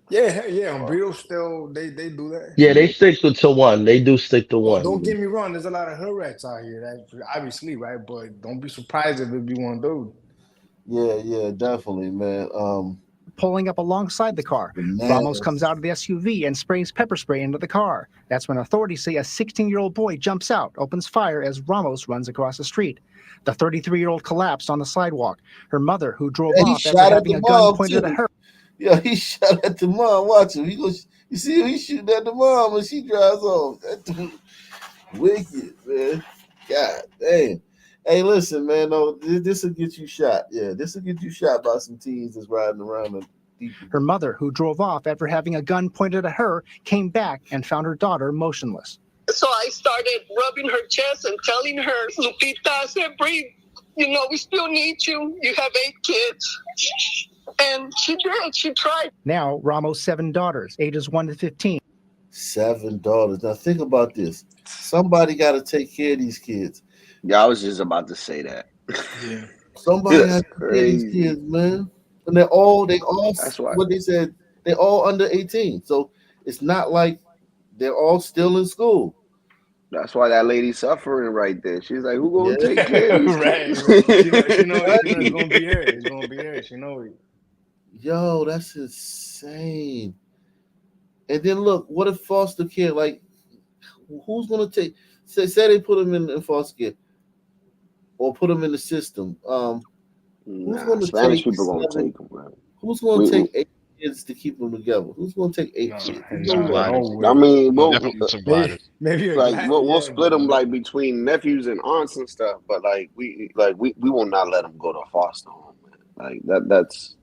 [SPEAKER 16] Yeah, burritos still they do that.
[SPEAKER 9] Yeah, they stick to one. They do stick to one.
[SPEAKER 16] Don't get me wrong. There's a lot of hood rats out here. That obviously, right? But don't be surprised if it be one dude.
[SPEAKER 1] Yeah, definitely, man.
[SPEAKER 17] Pulling up alongside the car. Ramos comes out of the SUV and sprays pepper spray into the car. That's when authorities say a 16-year-old boy jumps out, opens fire as Ramos runs across the street. The 33-year-old collapsed on the sidewalk. Her mother, who drove off after having a gun pointed at her.
[SPEAKER 1] Yeah, he shot at the mom. Watch him. You see him? He's shooting at the mom and she drives off. That dude, wicked, man. God damn. Hey, listen, man. No, this will get you shot. Yeah, this will get you shot by some teens that's riding around.
[SPEAKER 17] Her mother, who drove off after having a gun pointed at her, came back and found her daughter motionless.
[SPEAKER 26] So I started rubbing her chest and telling her, Lupita, I said, breathe. You know, we still need you. You have 8 kids. And she did. She tried.
[SPEAKER 17] Now, Ramos' 7 daughters, ages 1 to 15.
[SPEAKER 1] 7 daughters. Now, think about this. Somebody got to take care of these kids.
[SPEAKER 14] Yeah, I was just about to say that.
[SPEAKER 16] Yeah.
[SPEAKER 1] Somebody has to take care of these kids, man. And they're all
[SPEAKER 14] That's why.
[SPEAKER 1] What they said, they're all under 18. So it's not like they're all still in school.
[SPEAKER 14] That's why that lady's suffering right there. She's like, who gonna take care of these kids?
[SPEAKER 16] She know it's gonna be her. It's gonna be her. She know it.
[SPEAKER 1] Yo, that's insane. And then look, what if foster care? Like, who's gonna take? Say they put them in foster care, or put them in the system. Who's gonna
[SPEAKER 14] Spanish
[SPEAKER 1] take
[SPEAKER 14] people gonna take them, bro.
[SPEAKER 1] Who's gonna take 8 kids to keep them together? Who's gonna take 8 kids?
[SPEAKER 14] I mean,
[SPEAKER 16] maybe
[SPEAKER 14] like we'll split them like between nephews and aunts and stuff. But like we will not let them go to foster home, man. Like that's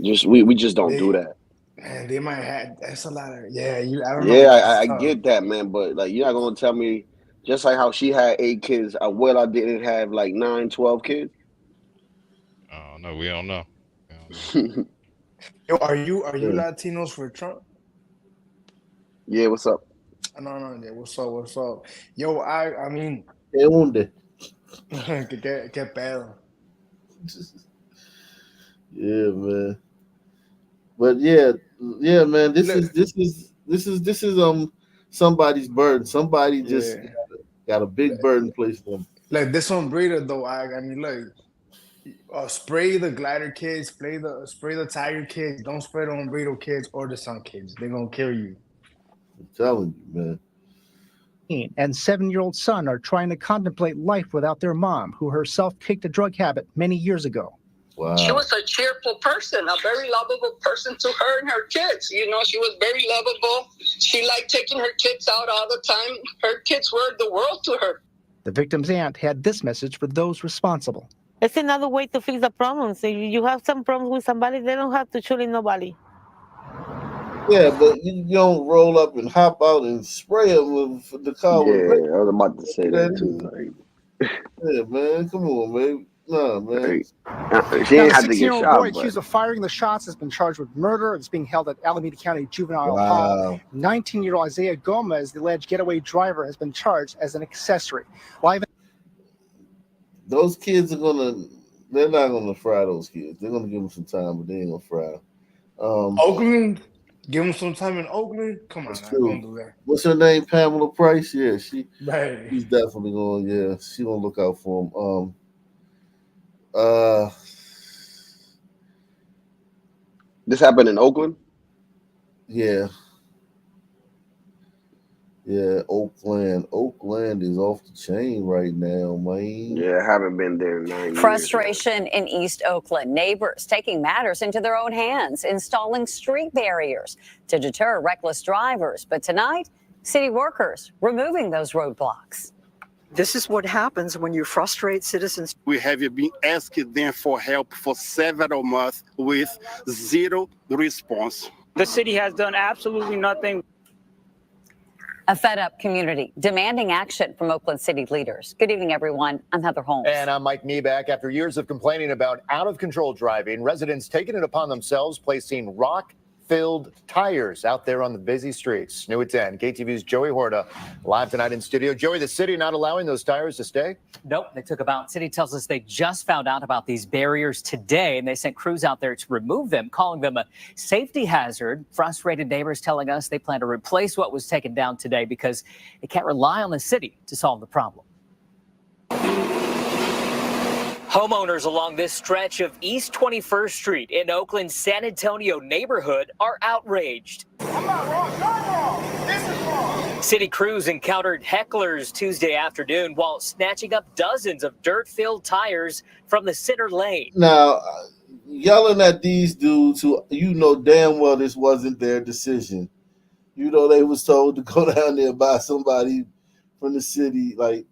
[SPEAKER 14] just we just don't do that.
[SPEAKER 16] Man, they might have. That's a lot of. Yeah, I don't know.
[SPEAKER 14] Yeah, I get that, man. But like, you're not gonna tell me just like how she had 8 kids. I didn't have like 9, 12 kids.
[SPEAKER 2] Oh no, we don't know.
[SPEAKER 16] Yo, are you Latinos for Trump?
[SPEAKER 14] Yeah, what's up?
[SPEAKER 16] No, yeah, what's up? Yo, I mean, Qué pedo.
[SPEAKER 1] Yeah, man. But yeah, man. This is somebody's burden. Somebody just
[SPEAKER 16] Yeah.
[SPEAKER 1] got a big burden placed on them.
[SPEAKER 16] Like this sombrero though, I mean, like, spray the glider kids, spray the tiger kids. Don't spray the sombrero kids or the sun kids. They're gonna kill you.
[SPEAKER 1] I'm telling you, man.
[SPEAKER 17] And 7-year-old son are trying to contemplate life without their mom, who herself kicked a drug habit many years ago.
[SPEAKER 1] Wow.
[SPEAKER 26] She was a cheerful person, a very lovable person to her and her kids. You know, she was very lovable. She liked taking her kids out all the time. Her kids were the world to her.
[SPEAKER 17] The victim's aunt had this message for those responsible.
[SPEAKER 18] It's another way to fix the problems. If you have some problems with somebody, they don't have to shoot nobody.
[SPEAKER 1] Yeah, but you don't roll up and hop out and spray them with the car.
[SPEAKER 14] Yeah,
[SPEAKER 1] with
[SPEAKER 14] I was about to say that too. Like,
[SPEAKER 1] yeah, man, come on, man. Nah, man.
[SPEAKER 14] She
[SPEAKER 17] Now,
[SPEAKER 14] ain't
[SPEAKER 17] the
[SPEAKER 14] have to get
[SPEAKER 17] 16-year-old
[SPEAKER 14] shot,
[SPEAKER 17] boy
[SPEAKER 14] but
[SPEAKER 17] accused of firing the shots has been charged with murder. It's being held at Alameda County Juvenile Hall.
[SPEAKER 1] Wow.
[SPEAKER 17] 19-year-old Isaiah Gomez, the alleged getaway driver, has been charged as an accessory. Live.
[SPEAKER 1] Those kids they're not gonna fry those kids. They're gonna give them some time, but they ain't gonna fry them.
[SPEAKER 16] Oakland, give them some time in Oakland. Come on,
[SPEAKER 1] That's
[SPEAKER 16] now,
[SPEAKER 1] true.
[SPEAKER 16] don't do that.
[SPEAKER 1] What's her name? Pamela Price. Yeah, she's
[SPEAKER 16] Right.
[SPEAKER 1] definitely going. Yeah, she gonna look out for him.
[SPEAKER 14] this happened in Oakland.
[SPEAKER 1] Yeah. Yeah, Oakland. Oakland is off the chain right now, man.
[SPEAKER 14] Yeah, I haven't been there in 9 years.
[SPEAKER 3] Frustration in East Oakland. Neighbors taking matters into their own hands, installing street barriers to deter reckless drivers. But tonight, city workers removing those roadblocks.
[SPEAKER 19] This is what happens when you frustrate citizens.
[SPEAKER 20] We have been asking them for help for several months with zero response.
[SPEAKER 21] The city has done absolutely nothing.
[SPEAKER 3] A fed-up community demanding action from Oakland City leaders. Good evening, everyone. I'm Heather Holmes.
[SPEAKER 11] And I'm Mike Nieback. After years of complaining about out-of-control driving, residents taking it upon themselves, placing rock-filled tires out there on the busy streets. New at 10, KTV's Joey Horta, live tonight in studio. Joey, the city not allowing those tires to stay?
[SPEAKER 23] Nope, they took them out. City tells us they just found out about these barriers today, and they sent crews out there to remove them, calling them a safety hazard. Frustrated neighbors telling us they plan to replace what was taken down today because they can't rely on the city to solve the problem. Homeowners along this stretch of East 21st Street in Oakland's San Antonio neighborhood are outraged.
[SPEAKER 24] I'm not wrong. You're wrong. This is wrong.
[SPEAKER 23] City crews encountered hecklers Tuesday afternoon while snatching up dozens of dirt-filled tires from the center lane.
[SPEAKER 1] Now, yelling at these dudes who damn well this wasn't their decision. They was told to go down there by somebody from the city. Like,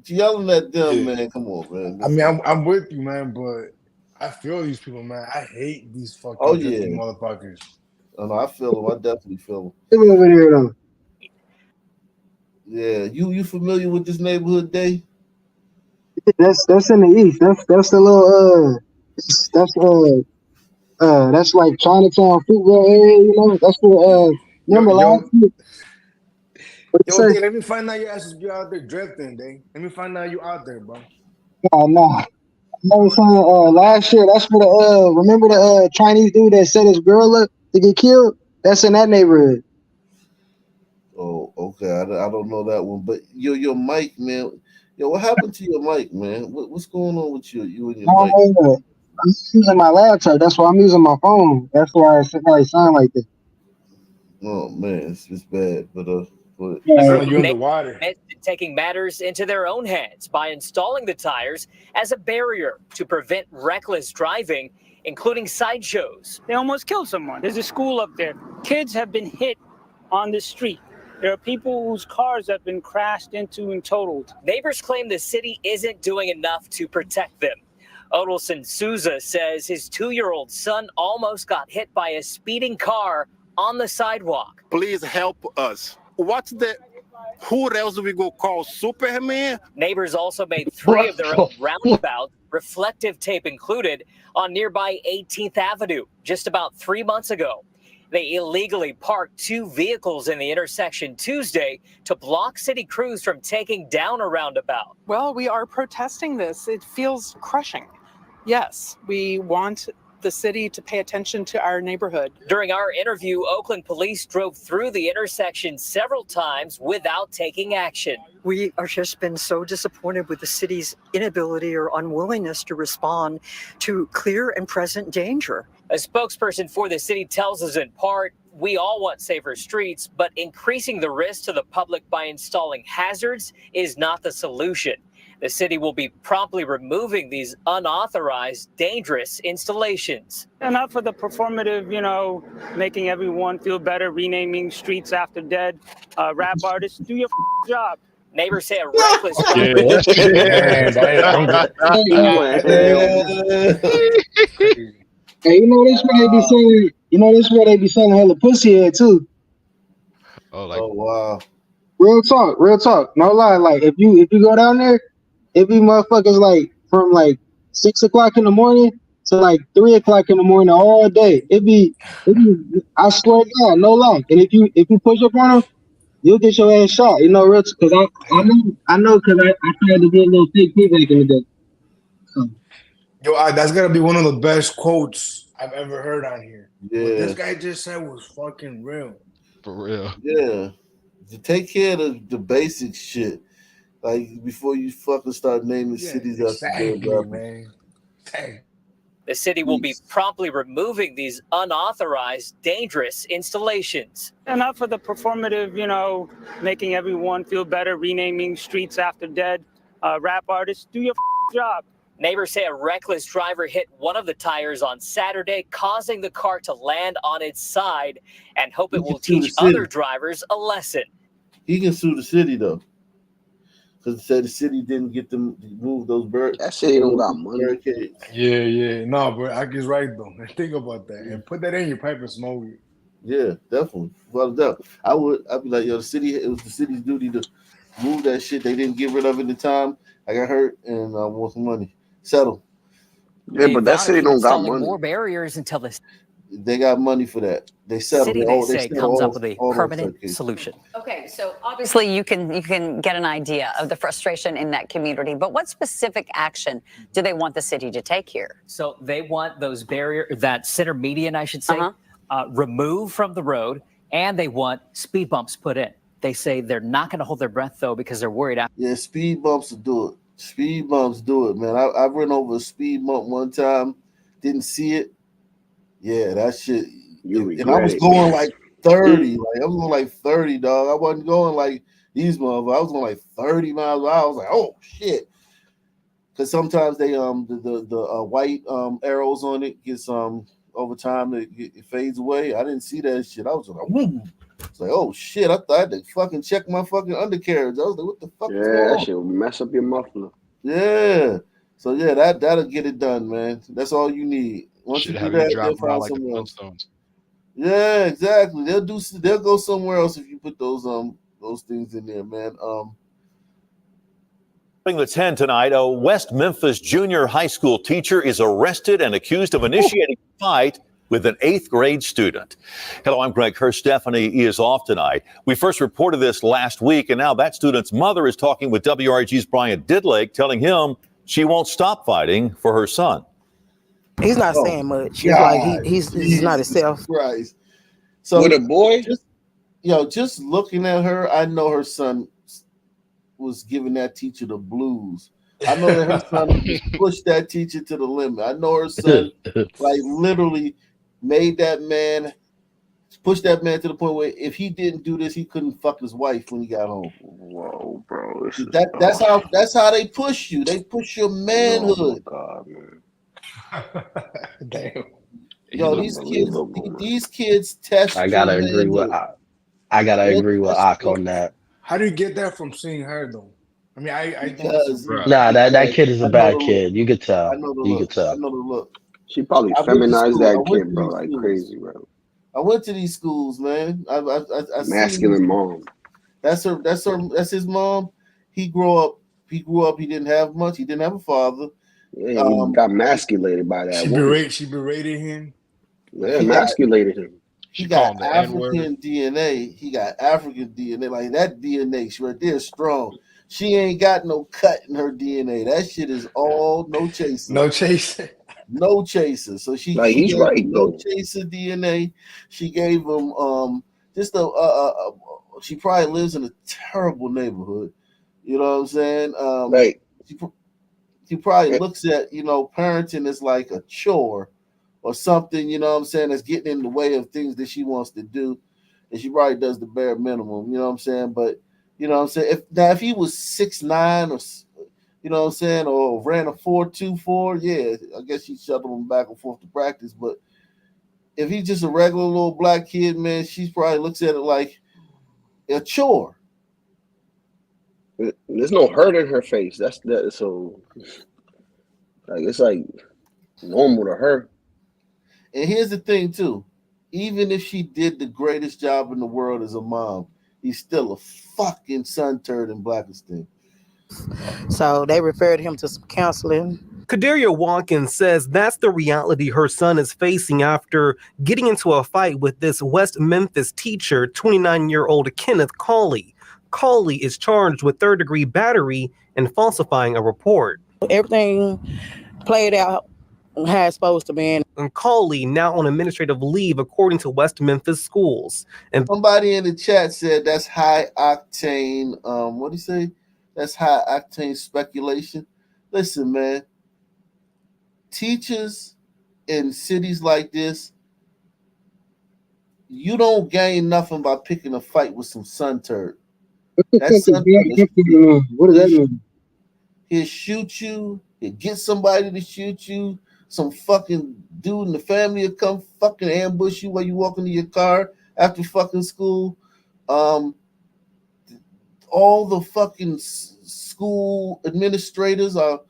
[SPEAKER 1] yelling at them, man. Come on, man.
[SPEAKER 16] I mean, I'm with you, man, but I feel these people, man. I hate these fucking drifting motherfuckers.
[SPEAKER 1] Oh, no, I feel them. I definitely feel
[SPEAKER 27] Come over here, though.
[SPEAKER 1] them. Yeah, you familiar with this neighborhood, Day?
[SPEAKER 27] That's in the east. That's the little that's like Chinatown football area. That's the remember last year?
[SPEAKER 16] Yo, Day, let me find out your ass be out there drifting, Day. Let me find out you out there, bro.
[SPEAKER 27] No. I was saying last year. That's where remember the Chinese dude that set his girl up to get killed? That's in that neighborhood.
[SPEAKER 1] Oh, okay. I don't know that one, but your mic, man. Yo, what happened to your mic, man? What's going on with you and your mic?
[SPEAKER 27] I'm using my laptop. That's why I'm using my phone. That's why it sound like that.
[SPEAKER 1] Oh man, it's bad. But
[SPEAKER 16] you in the water.
[SPEAKER 23] Taking matters into their own hands by installing the tires as a barrier to prevent reckless driving, including sideshows.
[SPEAKER 21] They almost killed someone. There's a school up there. Kids have been hit on the street. There are people whose cars have been crashed into and totaled.
[SPEAKER 23] Neighbors claim the city isn't doing enough to protect them. Odelson Souza says his 2-year-old son almost got hit by a speeding car on the sidewalk.
[SPEAKER 20] Please help us. Who else do we go call? Superman?
[SPEAKER 23] Neighbors also made 3 of their own roundabouts, reflective tape included, on nearby 18th Avenue just about 3 months ago. They illegally parked 2 vehicles in the intersection Tuesday to block city crews from taking down a roundabout.
[SPEAKER 4] Well, we are protesting this. It feels crushing. Yes, we want the city to pay attention to our neighborhood.
[SPEAKER 23] During our interview, Oakland police drove through the intersection several times without taking action.
[SPEAKER 19] We are just been so disappointed with the city's inability or unwillingness to respond to clear and present danger.
[SPEAKER 23] A spokesperson for the city tells us in part, we all want safer streets, but increasing the risk to the public by installing hazards is not the solution. The city will be promptly removing these unauthorized, dangerous installations.
[SPEAKER 21] Enough for the performative, making everyone feel better, renaming streets after dead rap artists. Do your job.
[SPEAKER 23] Neighbors say a reckless
[SPEAKER 27] Hey, this where they be selling. This where they be selling hella pussy at too.
[SPEAKER 1] Oh wow.
[SPEAKER 27] Real talk. No lie. Like if you go down there, it be motherfuckers like from like 6 o'clock in the morning to like 3 o'clock in the morning all day. It be. I swear to God, no lie. And if you push up on them, you'll get your ass shot. Real. Because I know because I tried to get a little thick pee back in the day. So.
[SPEAKER 16] Yo, that's gonna be one of the best quotes I've ever heard on here.
[SPEAKER 1] Yeah.
[SPEAKER 16] What this guy just said was fucking real.
[SPEAKER 2] For real.
[SPEAKER 1] Yeah. To take care of the basic shit. Like before you fucking start naming cities after
[SPEAKER 16] Exactly, man. Dang.
[SPEAKER 23] The city will be promptly removing these unauthorized, dangerous installations.
[SPEAKER 21] Enough for the performative, making everyone feel better, renaming streets after dead rap artists. Do your job.
[SPEAKER 23] Neighbors say a reckless driver hit one of the tires on Saturday, causing the car to land on its side, and hope it will teach other drivers a lesson.
[SPEAKER 1] He can sue the city though, because it said the city didn't get them to move those birds.
[SPEAKER 14] That city don't got money.
[SPEAKER 1] Barricades.
[SPEAKER 16] Yeah. No, but I guess right though. Think about that and put that in your pipe and smoke it.
[SPEAKER 1] Yeah, definitely. Without a doubt. I'd be like, it was the city's duty to move that shit. They didn't get rid of it in the time. I got hurt and I want some money. Settle.
[SPEAKER 14] Yeah, but that city don't got money.
[SPEAKER 23] More barriers until this.
[SPEAKER 1] They got money for that. They settle.
[SPEAKER 23] City, they say, comes up with a permanent solution.
[SPEAKER 3] Okay, so obviously you can get an idea of the frustration in that community, but what specific action do they want the city to take here?
[SPEAKER 23] So they want those that center median, I should say, removed from the road, and they want speed bumps put in. They say they're not going to hold their breath though because they're worried.
[SPEAKER 1] Yeah, speed bumps will do it. Speed bumps do it, man. I ran over a speed bump one time, didn't see it. Yeah, that shit. And I was going like 30. Like I was going like 30, dog. I wasn't going like these motherfuckers. I was going like 30 miles an hour. I was like, oh shit. Because sometimes they the white arrows on it gets over time it fades away. I didn't see that shit. I was like, whoom. It's like, oh shit, I thought I had to fucking check my fucking undercarriage. I was like, what the fuck is going on?
[SPEAKER 14] That shit will mess up your muffler.
[SPEAKER 1] Yeah. So yeah, that'll get it done, man. That's all you need. Once you do that, they'll find somewhere else. Yeah, exactly. They'll go somewhere else if you put those things in there, man.
[SPEAKER 5] The 10 tonight, a West Memphis junior high school teacher is arrested and accused of initiating a fight with an 8th grade student. Hello, I'm Greg Hurst. Stephanie is off tonight. We first reported this last week, and now that student's mother is talking with WRG's Brian Didlake, telling him she won't stop fighting for her son.
[SPEAKER 6] He's not saying much. He's like he's not himself.
[SPEAKER 1] Christ. So
[SPEAKER 14] with a boy,
[SPEAKER 1] just looking at her, I know her son was giving that teacher the blues. I know that her son pushed that teacher to the limit. I know her son like literally made that man push that man to the point where if he didn't do this, he couldn't fuck his wife when he got home.
[SPEAKER 14] Whoa, bro.
[SPEAKER 1] That's how they push you. They push your manhood.
[SPEAKER 14] Oh, God, man.
[SPEAKER 16] Damn.
[SPEAKER 1] Yo, these kids test.
[SPEAKER 9] I gotta agree with Ak on that.
[SPEAKER 16] How do you get that from seeing her though? I mean, I
[SPEAKER 9] that kid is a bad kid. You could tell.
[SPEAKER 1] I know the
[SPEAKER 9] you
[SPEAKER 1] look.
[SPEAKER 9] could tell.
[SPEAKER 1] I know the look.
[SPEAKER 14] She probably feminized that kid, bro, like crazy, bro.
[SPEAKER 1] I went to these schools, man. I
[SPEAKER 14] masculine mom.
[SPEAKER 1] That's his mom. He grew up. He didn't have much. He didn't have a father.
[SPEAKER 14] Yeah, he got emasculated by that.
[SPEAKER 16] She berated him.
[SPEAKER 14] Yeah, emasculated him.
[SPEAKER 2] She called him the N word.
[SPEAKER 1] African DNA. He got African DNA. Like that DNA right there is strong. She ain't got no cut in her DNA. That shit is all no chaser.
[SPEAKER 16] No chaser.
[SPEAKER 1] No chaser. So she
[SPEAKER 14] Like, he's
[SPEAKER 1] gave
[SPEAKER 14] right,
[SPEAKER 1] him no
[SPEAKER 14] though.
[SPEAKER 1] chaser DNA. She gave him just she probably lives in a terrible neighborhood. You know what I'm saying?
[SPEAKER 14] Like,
[SPEAKER 1] she probably looks at, parenting as like a chore or something, you know what I'm saying, that's getting in the way of things that she wants to do. And she probably does the bare minimum, you know what I'm saying? But, you know what I'm saying? If he was 6'9" or, you know what I'm saying, or ran a 4.24, yeah, I guess she'd shuttle him back and forth to practice. But if he's just a regular little black kid, man, she probably looks at it like a chore.
[SPEAKER 14] there's no hurt in her face. That's that. So, like, it's like normal to her.
[SPEAKER 1] And here's the thing, too. Even if she did the greatest job in the world as a mom, he's still a fucking sun turd in Blackiston.
[SPEAKER 6] So they referred him to some counseling.
[SPEAKER 7] Kadaria Watkins says that's the reality her son is facing after getting into a fight with this West Memphis teacher, 29-year-old Kenneth Cawley. Cawley is charged with third-degree battery and falsifying a report.
[SPEAKER 6] Everything played out how it's supposed to be.
[SPEAKER 7] And Cawley now on administrative leave, according to West Memphis schools. And
[SPEAKER 1] somebody in the chat said that's high octane. What do you say? That's high octane speculation. Listen, man. Teachers in cities like this, you don't gain nothing by picking a fight with some sun turd.
[SPEAKER 27] What does that mean?
[SPEAKER 1] He'll shoot you. He'll get somebody to shoot you. Some fucking dude in the family will come fucking ambush you while you walk into your car after fucking school. All the fucking school administrators are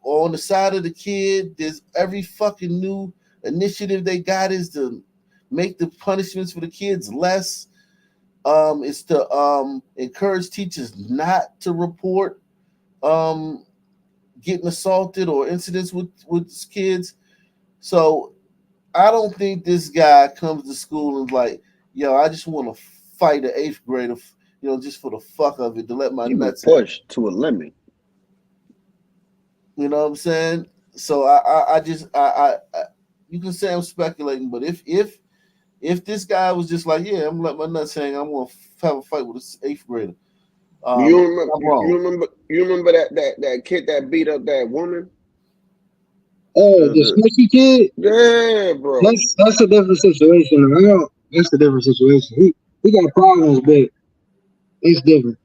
[SPEAKER 1] on the side of the kid. There's every fucking new initiative they got is to make the punishments for the kids less. It's to encourage teachers not to report getting assaulted or incidents with kids. So I don't think this guy comes to school and like, yo, I just want to fight an 8th grader, just for the fuck of it, to let my nuts
[SPEAKER 14] push to a limit.
[SPEAKER 1] You know what I'm saying? So I you can say I'm speculating, but if this guy was just like, yeah, I'm gonna let my nuts hang, I'm gonna have a fight with an 8th grader.
[SPEAKER 14] You remember that kid that beat up that woman?
[SPEAKER 27] Oh, the squishy kid?
[SPEAKER 14] Yeah, bro.
[SPEAKER 27] That's a different situation. That's a different situation. He got problems, but it's different.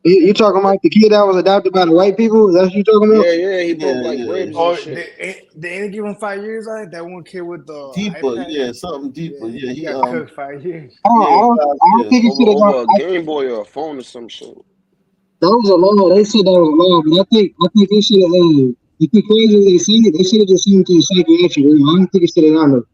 [SPEAKER 27] You talking about the kid that was adopted by the white people? Is that what you talking about?
[SPEAKER 14] Yeah, he broke ribs and shit.
[SPEAKER 16] They ain't give him 5 years on it? That one kid with the
[SPEAKER 1] deeper,
[SPEAKER 16] iPad?
[SPEAKER 1] something deeper. Yeah,
[SPEAKER 16] he got cooked 5 years.
[SPEAKER 27] I don't think he should have
[SPEAKER 14] over a Game Boy or a phone or some shit.
[SPEAKER 27] That was a law. They said that was a law, but I think they should have. You think crazy as they say it, they should have just sent him to a psychiatric room. I don't think it should have done it.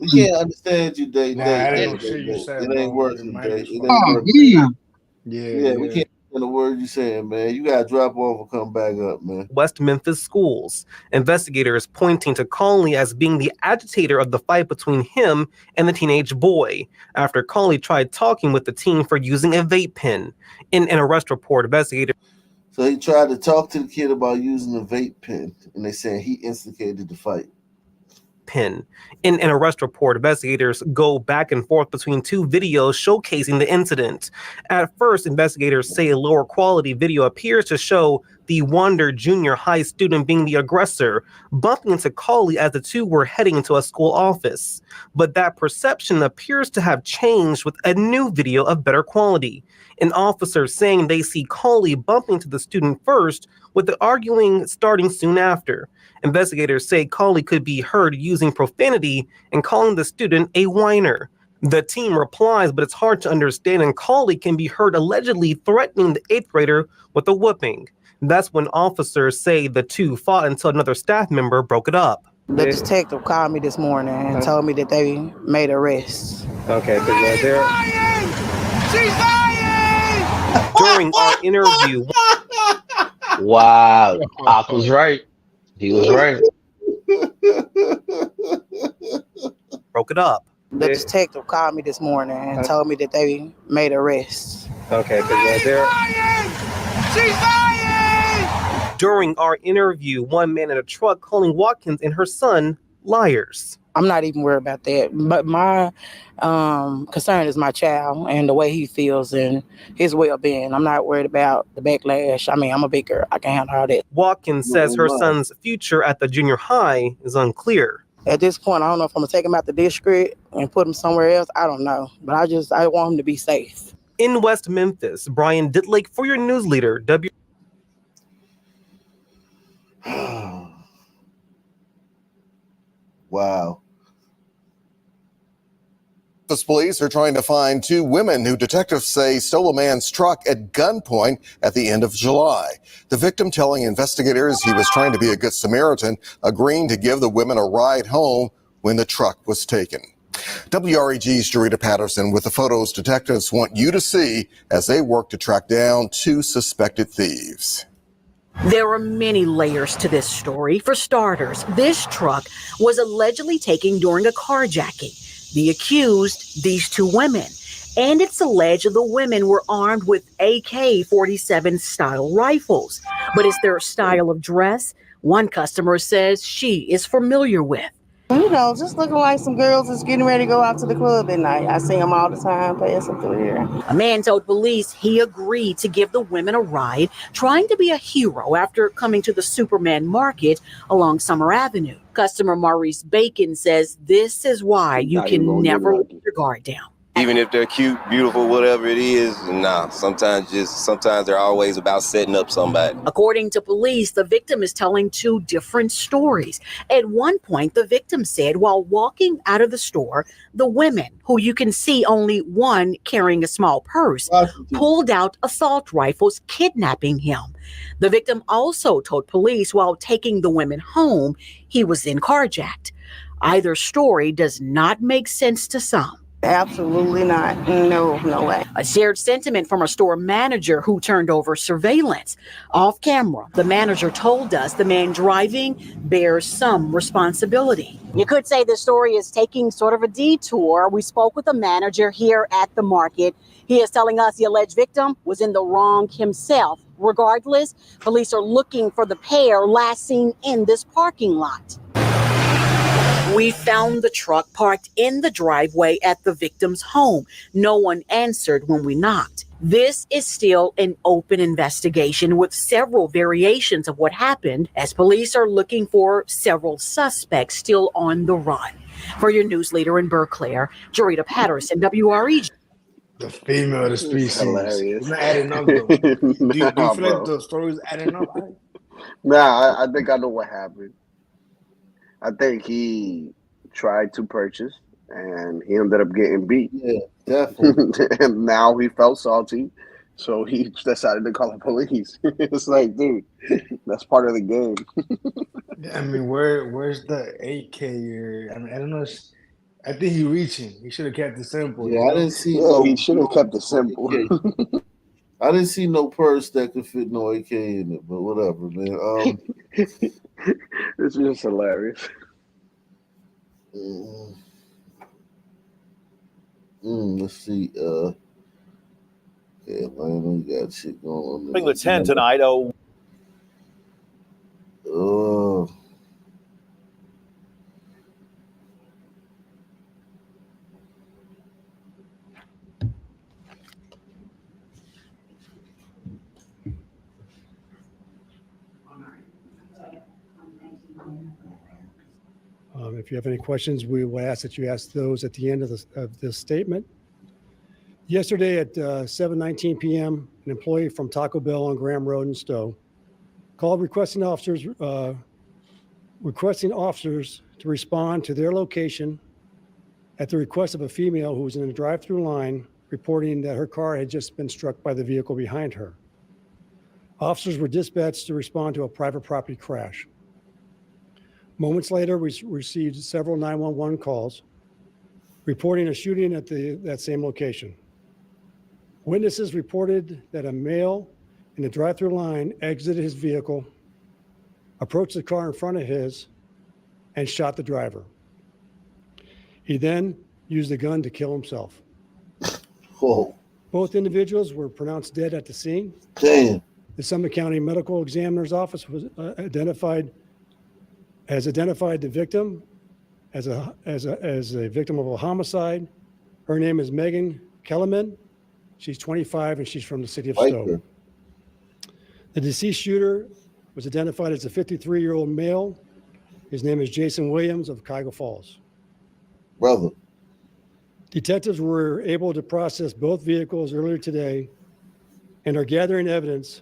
[SPEAKER 1] We can't understand you, Day.
[SPEAKER 16] That ain't no shit you said,
[SPEAKER 1] it ain't
[SPEAKER 16] bro.
[SPEAKER 1] working, Day. It ain't
[SPEAKER 27] Oh,
[SPEAKER 1] working.
[SPEAKER 27] damn.
[SPEAKER 1] Yeah, we can't understand the word you saying, man. You gotta drop off and come back up, man.
[SPEAKER 7] West Memphis schools. Investigators pointing to Cawley as being the agitator of the fight between him and the teenage boy after Cawley tried talking with the teen for using a vape pen. In an arrest report, investigators.
[SPEAKER 1] So he tried to talk to the kid about using a vape pen, and they saying he instigated the fight.
[SPEAKER 7] In an arrest report, investigators go back and forth between two videos showcasing the incident. At first, investigators say a lower quality video appears to show the Wander Junior High student being the aggressor, bumping into Cawley as the two were heading into a school office. But that perception appears to have changed with a new video of better quality. An officer saying they see Cawley bumping into the student first, with the arguing starting soon after. Investigators say Cawley could be heard using profanity and calling the student a whiner. The team replies, but it's hard to understand, and Cawley can be heard allegedly threatening the 8th grader with a whooping. That's when officers say the two fought until another staff member broke it up.
[SPEAKER 6] The detective called me this morning and told me that they made arrests.
[SPEAKER 7] Okay, because
[SPEAKER 24] She's lying!
[SPEAKER 7] During our interview.
[SPEAKER 9] Wow, Ock was right. He was right.
[SPEAKER 7] Broke it up.
[SPEAKER 6] The detective called me this morning and told me that they made arrests.
[SPEAKER 7] Okay, because
[SPEAKER 24] She's lying!
[SPEAKER 7] during our interview, one man in a truck calling Watkins and her son liars.
[SPEAKER 6] I'm not even worried about that. But my concern is my child and the way he feels and his well-being. I'm not worried about the backlash. I mean, I'm a big girl. I can handle all that.
[SPEAKER 7] Watkins says her son's future at the junior high is unclear.
[SPEAKER 6] At this point, I don't know if I'm going to take him out the district and put him somewhere else. I don't know. But I want him to be safe.
[SPEAKER 7] In West Memphis, Brian Ditlake for your news leader, W.
[SPEAKER 1] Wow.
[SPEAKER 8] Memphis police are trying to find two women who detectives say stole a man's truck at gunpoint at the end of July. The victim telling investigators he was trying to be a good Samaritan, agreeing to give the women a ride home when the truck was taken. WREG's Jarita Patterson with the photos detectives want you to see as they work to track down two suspected thieves.
[SPEAKER 10] There are many layers to this story. For starters, this truck was allegedly taken during a carjacking. The accused, these two women, and it's alleged the women were armed with AK-47 style rifles. But it's their style of dress one customer says she is familiar with.
[SPEAKER 6] You know, just looking like some girls that's getting ready to go out to the club at night. I see them all the time passing through here.
[SPEAKER 10] A man told police he agreed to give the women a ride, trying to be a hero after coming to the Superman market along Summer Avenue. Customer Maurice Bacon says this is why you can never let your guard down.
[SPEAKER 12] Even if they're cute, beautiful, whatever it is, sometimes they're always about setting up somebody.
[SPEAKER 10] According to police, the victim is telling two different stories. At one point, the victim said while walking out of the store, the women, who you can see only one carrying a small purse, pulled out assault rifles, kidnapping him. The victim also told police while taking the women home, he was then carjacked. Either story does not make sense to some.
[SPEAKER 6] Absolutely not. No way.
[SPEAKER 10] A shared sentiment from a store manager who turned over surveillance. Off camera, the manager told us the man driving bears some responsibility. You could say this story is taking sort of a detour. We spoke with a manager here at the market. He is telling us the alleged victim was in the wrong himself. Regardless, police are looking for the pair last seen in this parking lot. We found the truck parked in the driveway at the victim's home. No one answered when we knocked. This is still an open investigation with several variations of what happened, as police are looking for several suspects still on the run. For your news leader in Berkeley, Jarita Patterson, WREG.
[SPEAKER 16] The female of the species.
[SPEAKER 14] Hilarious.
[SPEAKER 16] It's not adding up though. Do you feel
[SPEAKER 14] bro.
[SPEAKER 16] like the story's adding up?
[SPEAKER 14] Nah, I think I know what happened. I think he tried to purchase and he ended up getting beat.
[SPEAKER 1] Yeah, definitely.
[SPEAKER 14] And now he felt salty, so he decided to call the police. It's like, dude, that's part of the game.
[SPEAKER 16] I mean, where's the 8K? I don't know. I think he's reaching. He should have kept it simple.
[SPEAKER 1] Yeah, I didn't see.
[SPEAKER 14] Yeah, he should have kept it simple.
[SPEAKER 1] I didn't see no purse that could fit no AK in it, but whatever, man.
[SPEAKER 14] It's just hilarious.
[SPEAKER 1] Let's see. Atlanta, you got shit going on.
[SPEAKER 5] Bring the 10 tonight.
[SPEAKER 13] If you have any questions, we will ask that you ask those at the end of this statement. Yesterday at 7:19 p.m., an employee from Taco Bell on Graham Road in Stowe called requesting officers to respond to their location at the request of a female who was in a drive-through line reporting that her car had just been struck by the vehicle behind her. Officers were dispatched to respond to a private property crash. Moments later, we received several 911 calls reporting a shooting at that same location. Witnesses reported that a male in the drive-through line exited his vehicle, approached the car in front of his, and shot the driver. He then used the gun to kill himself.
[SPEAKER 1] Whoa.
[SPEAKER 13] Both individuals were pronounced dead at the scene.
[SPEAKER 1] Damn.
[SPEAKER 13] The Summit County Medical Examiner's Office was identified the victim as a victim of a homicide. Her name is Megan Kellerman. She's 25 and she's from the city of Stowe. The deceased shooter was identified as a 53-year-old male. His name is Jason Williams of Cuyahoga Falls.
[SPEAKER 1] Brother.
[SPEAKER 13] Detectives were able to process both vehicles earlier today and are gathering evidence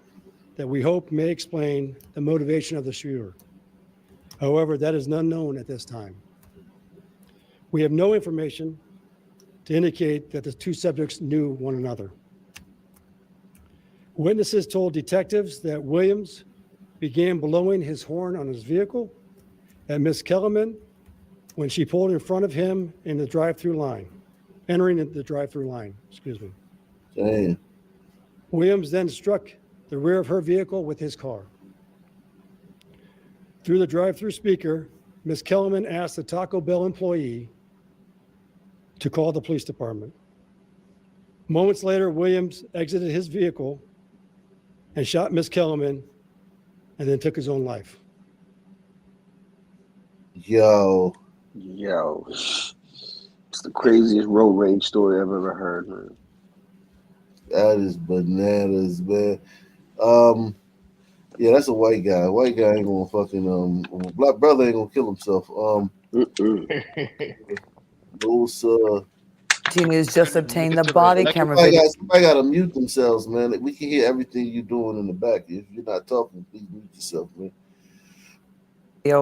[SPEAKER 13] that we hope may explain the motivation of the shooter. However, that is unknown at this time. We have no information to indicate that the two subjects knew one another. Witnesses told detectives that Williams began blowing his horn on his vehicle at Miss Kellerman when she pulled in front of him in the drive-through line, entering the drive-through line, excuse me.
[SPEAKER 1] Damn.
[SPEAKER 13] Williams then struck the rear of her vehicle with his car. Through the drive-through speaker, Miss Kellerman asked the Taco Bell employee to call the police department. Moments later, Williams exited his vehicle and shot Miss Kellerman and then took his own life.
[SPEAKER 1] Yo.
[SPEAKER 14] It's the craziest road rage story I've ever heard, man.
[SPEAKER 1] That is bananas, man. Yeah, that's a white guy. White guy ain't gonna fucking black brother ain't gonna kill himself. Those
[SPEAKER 11] News just obtained the body camera video.
[SPEAKER 1] Somebody gotta mute themselves, man. We can hear everything you're doing in the back. If you're not talking, please mute yourself, man.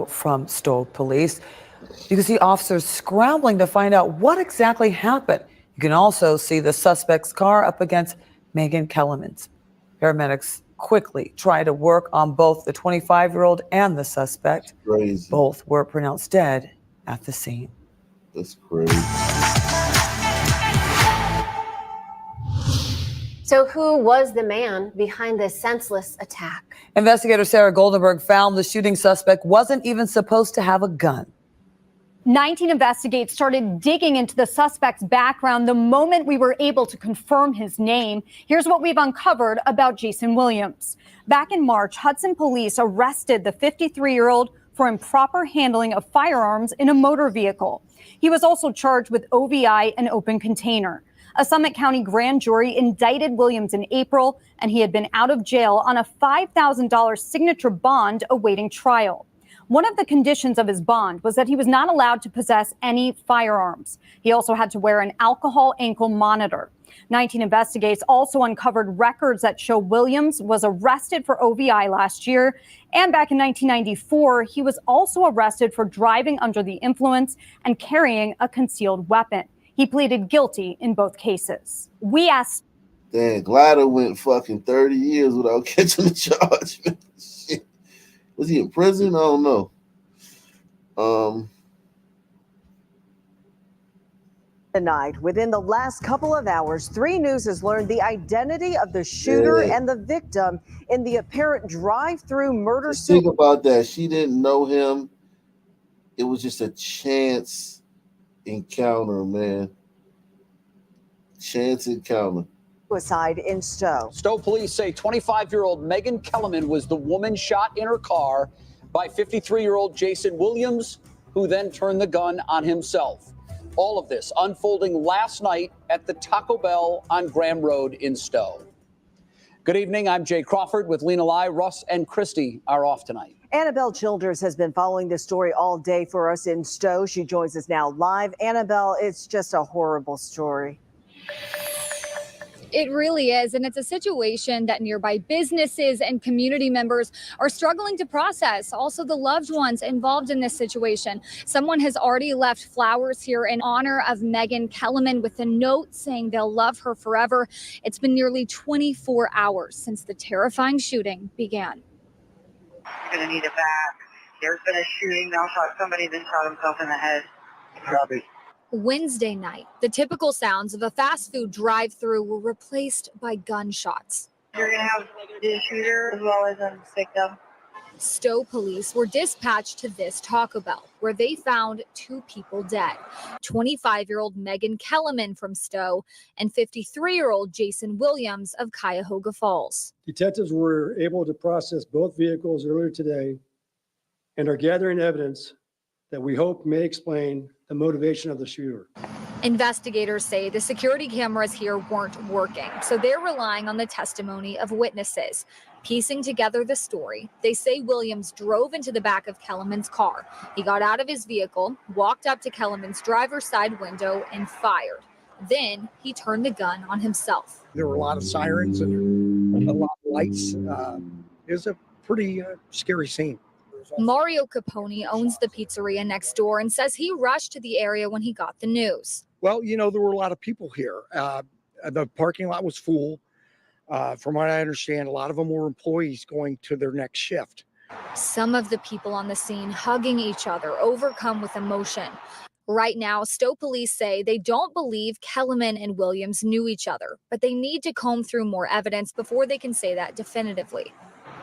[SPEAKER 11] From Stowe Police. You can see officers scrambling to find out what exactly happened. You can also see the suspect's car up against Megan Kellerman's. Paramedics quickly try to work on both the 25-year-old and the suspect.
[SPEAKER 1] Crazy.
[SPEAKER 11] Both were pronounced dead at the scene.
[SPEAKER 1] That's crazy.
[SPEAKER 15] So who was the man behind this senseless attack?
[SPEAKER 11] Investigator Sarah Goldenberg found the shooting suspect wasn't even supposed to have a gun.
[SPEAKER 17] 19 investigators started digging into the suspect's background the moment we were able to confirm his name. Here's what we've uncovered about Jason Williams. Back in March, Hudson police arrested the 53-year-old for improper handling of firearms in a motor vehicle. He was also charged with OVI and open container. A Summit County grand jury indicted Williams in April, and he had been out of jail on a $5,000 signature bond awaiting trial. One of the conditions of his bond was that he was not allowed to possess any firearms. He also had to wear an alcohol ankle monitor. 19 investigators also uncovered records that show Williams was arrested for OVI last year. And back in 1994, he was also arrested for driving under the influence and carrying a concealed weapon. He pleaded guilty in both cases. We asked.
[SPEAKER 1] Damn, Glider went fucking 30 years without catching the charge. Shit. Was he in prison? I don't know.
[SPEAKER 18] Tonight, within the last couple of hours, 3 News has learned the identity of the shooter and the victim in the apparent drive-through murder.
[SPEAKER 1] Think about that. She didn't know him. It was just a chance encounter, man. Chance encounter.
[SPEAKER 18] Suicide in Stowe.
[SPEAKER 22] Stowe police say 25-year-old Megan Kellerman was the woman shot in her car by 53-year-old Jason Williams, who then turned the gun on himself. All of this unfolding last night at the Taco Bell on Graham Road in Stowe. Good evening. I'm Jay Crawford with Lena Lai. Russ and Christy are off tonight.
[SPEAKER 18] Annabelle Childers has been following this story all day for us in Stowe. She joins us now live. Annabelle, it's just a horrible story.
[SPEAKER 25] It really is. And it's a situation that nearby businesses and community members are struggling to process. Also, the loved ones involved in this situation. Someone has already left flowers here in honor of Megan Kellerman with a note saying they'll love her forever. It's been nearly 24 hours since the terrifying shooting began.
[SPEAKER 26] You're going to need it back. There's been a shooting. Now somebody then shot himself in the head. Copy.
[SPEAKER 25] Wednesday night, the typical sounds of a fast food drive-through were replaced by gunshots.
[SPEAKER 26] You're going to have the shooter as well as the victim.
[SPEAKER 25] Stowe police were dispatched to this Taco Bell, where they found 2 people dead. 25-year-old Megan Kellerman from Stowe and 53-year-old Jason Williams of Cuyahoga Falls.
[SPEAKER 13] Detectives were able to process both vehicles earlier today and are gathering evidence that we hope may explain the motivation of the shooter.
[SPEAKER 25] Investigators say the security cameras here weren't working, so they're relying on the testimony of witnesses. Piecing together the story, they say Williams drove into the back of Kellerman's car. He got out of his vehicle, walked up to Kellerman's driver's side window, and fired. Then he turned the gun on himself.
[SPEAKER 2] There were a lot of sirens and a lot of lights. It was a pretty scary scene.
[SPEAKER 25] Mario Capone owns the pizzeria next door and says he rushed to the area when he got the news.
[SPEAKER 2] Well, you know, there were a lot of people here. The parking lot was full. From what I understand, a lot of them were employees going to their next shift.
[SPEAKER 25] Some of the people on the scene hugging each other, overcome with emotion. Right now, Stowe police say they don't believe Kellerman and Williams knew each other, but they need to comb through more evidence before they can say that definitively.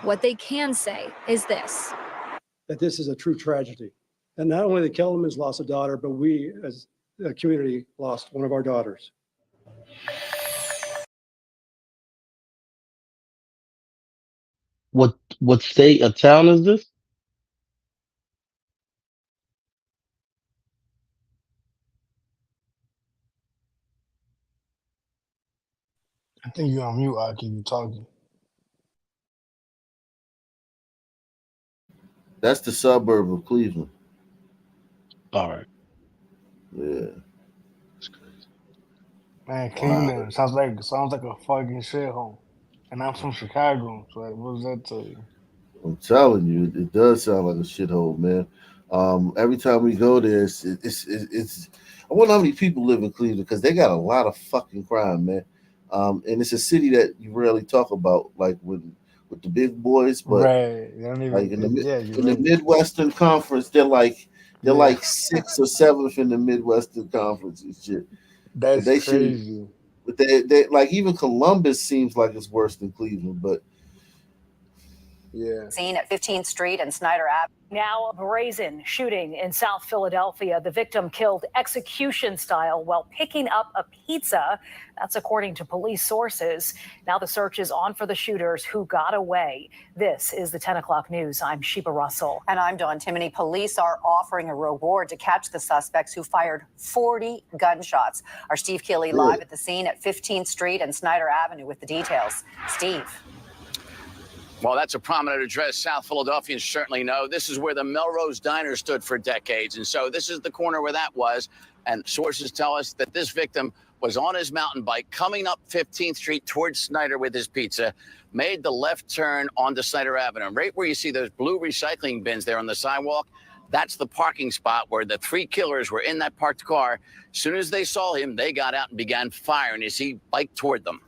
[SPEAKER 25] What they can say is this:
[SPEAKER 13] that this is a true tragedy. And not only the Kellermans lost a daughter, but we as a community lost one of our daughters.
[SPEAKER 9] What state or town is this?
[SPEAKER 16] I think you're on mute, Aki. You talking?
[SPEAKER 1] That's the suburb of Cleveland.
[SPEAKER 9] All right.
[SPEAKER 1] Yeah.
[SPEAKER 16] Man, Cleveland sounds like a fucking shithole. And I'm from Chicago, so like, what does that tell you?
[SPEAKER 1] I'm telling you, it does sound like a shithole, man. Every time we go there, it's I wonder how many people live in Cleveland because they got a lot of fucking crime, man. And it's a city that you rarely talk about, like with the big boys, but
[SPEAKER 16] Right. They don't even,
[SPEAKER 1] like in the
[SPEAKER 16] right.
[SPEAKER 1] Midwestern Conference, they're like 6th or 7th in the Midwestern Conference and shit.
[SPEAKER 16] That's
[SPEAKER 1] they
[SPEAKER 16] crazy.
[SPEAKER 1] But they like even Columbus seems like it's worse than Cleveland, but
[SPEAKER 16] yeah.
[SPEAKER 3] Scene at 15th Street and Snyder Avenue. Now, a brazen shooting in South Philadelphia. The victim killed execution style while picking up a pizza. That's according to police sources. Now the search is on for the shooters who got away. This is the 10 o'clock news. I'm Sheba Russell.
[SPEAKER 18] And I'm Dawn Timoney. Police are offering a reward to catch the suspects who fired 40 gunshots. Our Steve Keeley live at the scene at 15th Street and Snyder Avenue with the details. Steve.
[SPEAKER 4] Well, that's a prominent address South Philadelphians certainly know. This is where the Melrose Diner stood for decades. And so this is the corner where that was. And sources tell us that this victim was on his mountain bike coming up 15th Street towards Snyder with his pizza, made the left turn onto Snyder Avenue. Right where you see those blue recycling bins there on the sidewalk, that's the parking spot where the 3 killers were in that parked car. As soon as they saw him, they got out and began firing as he biked toward them.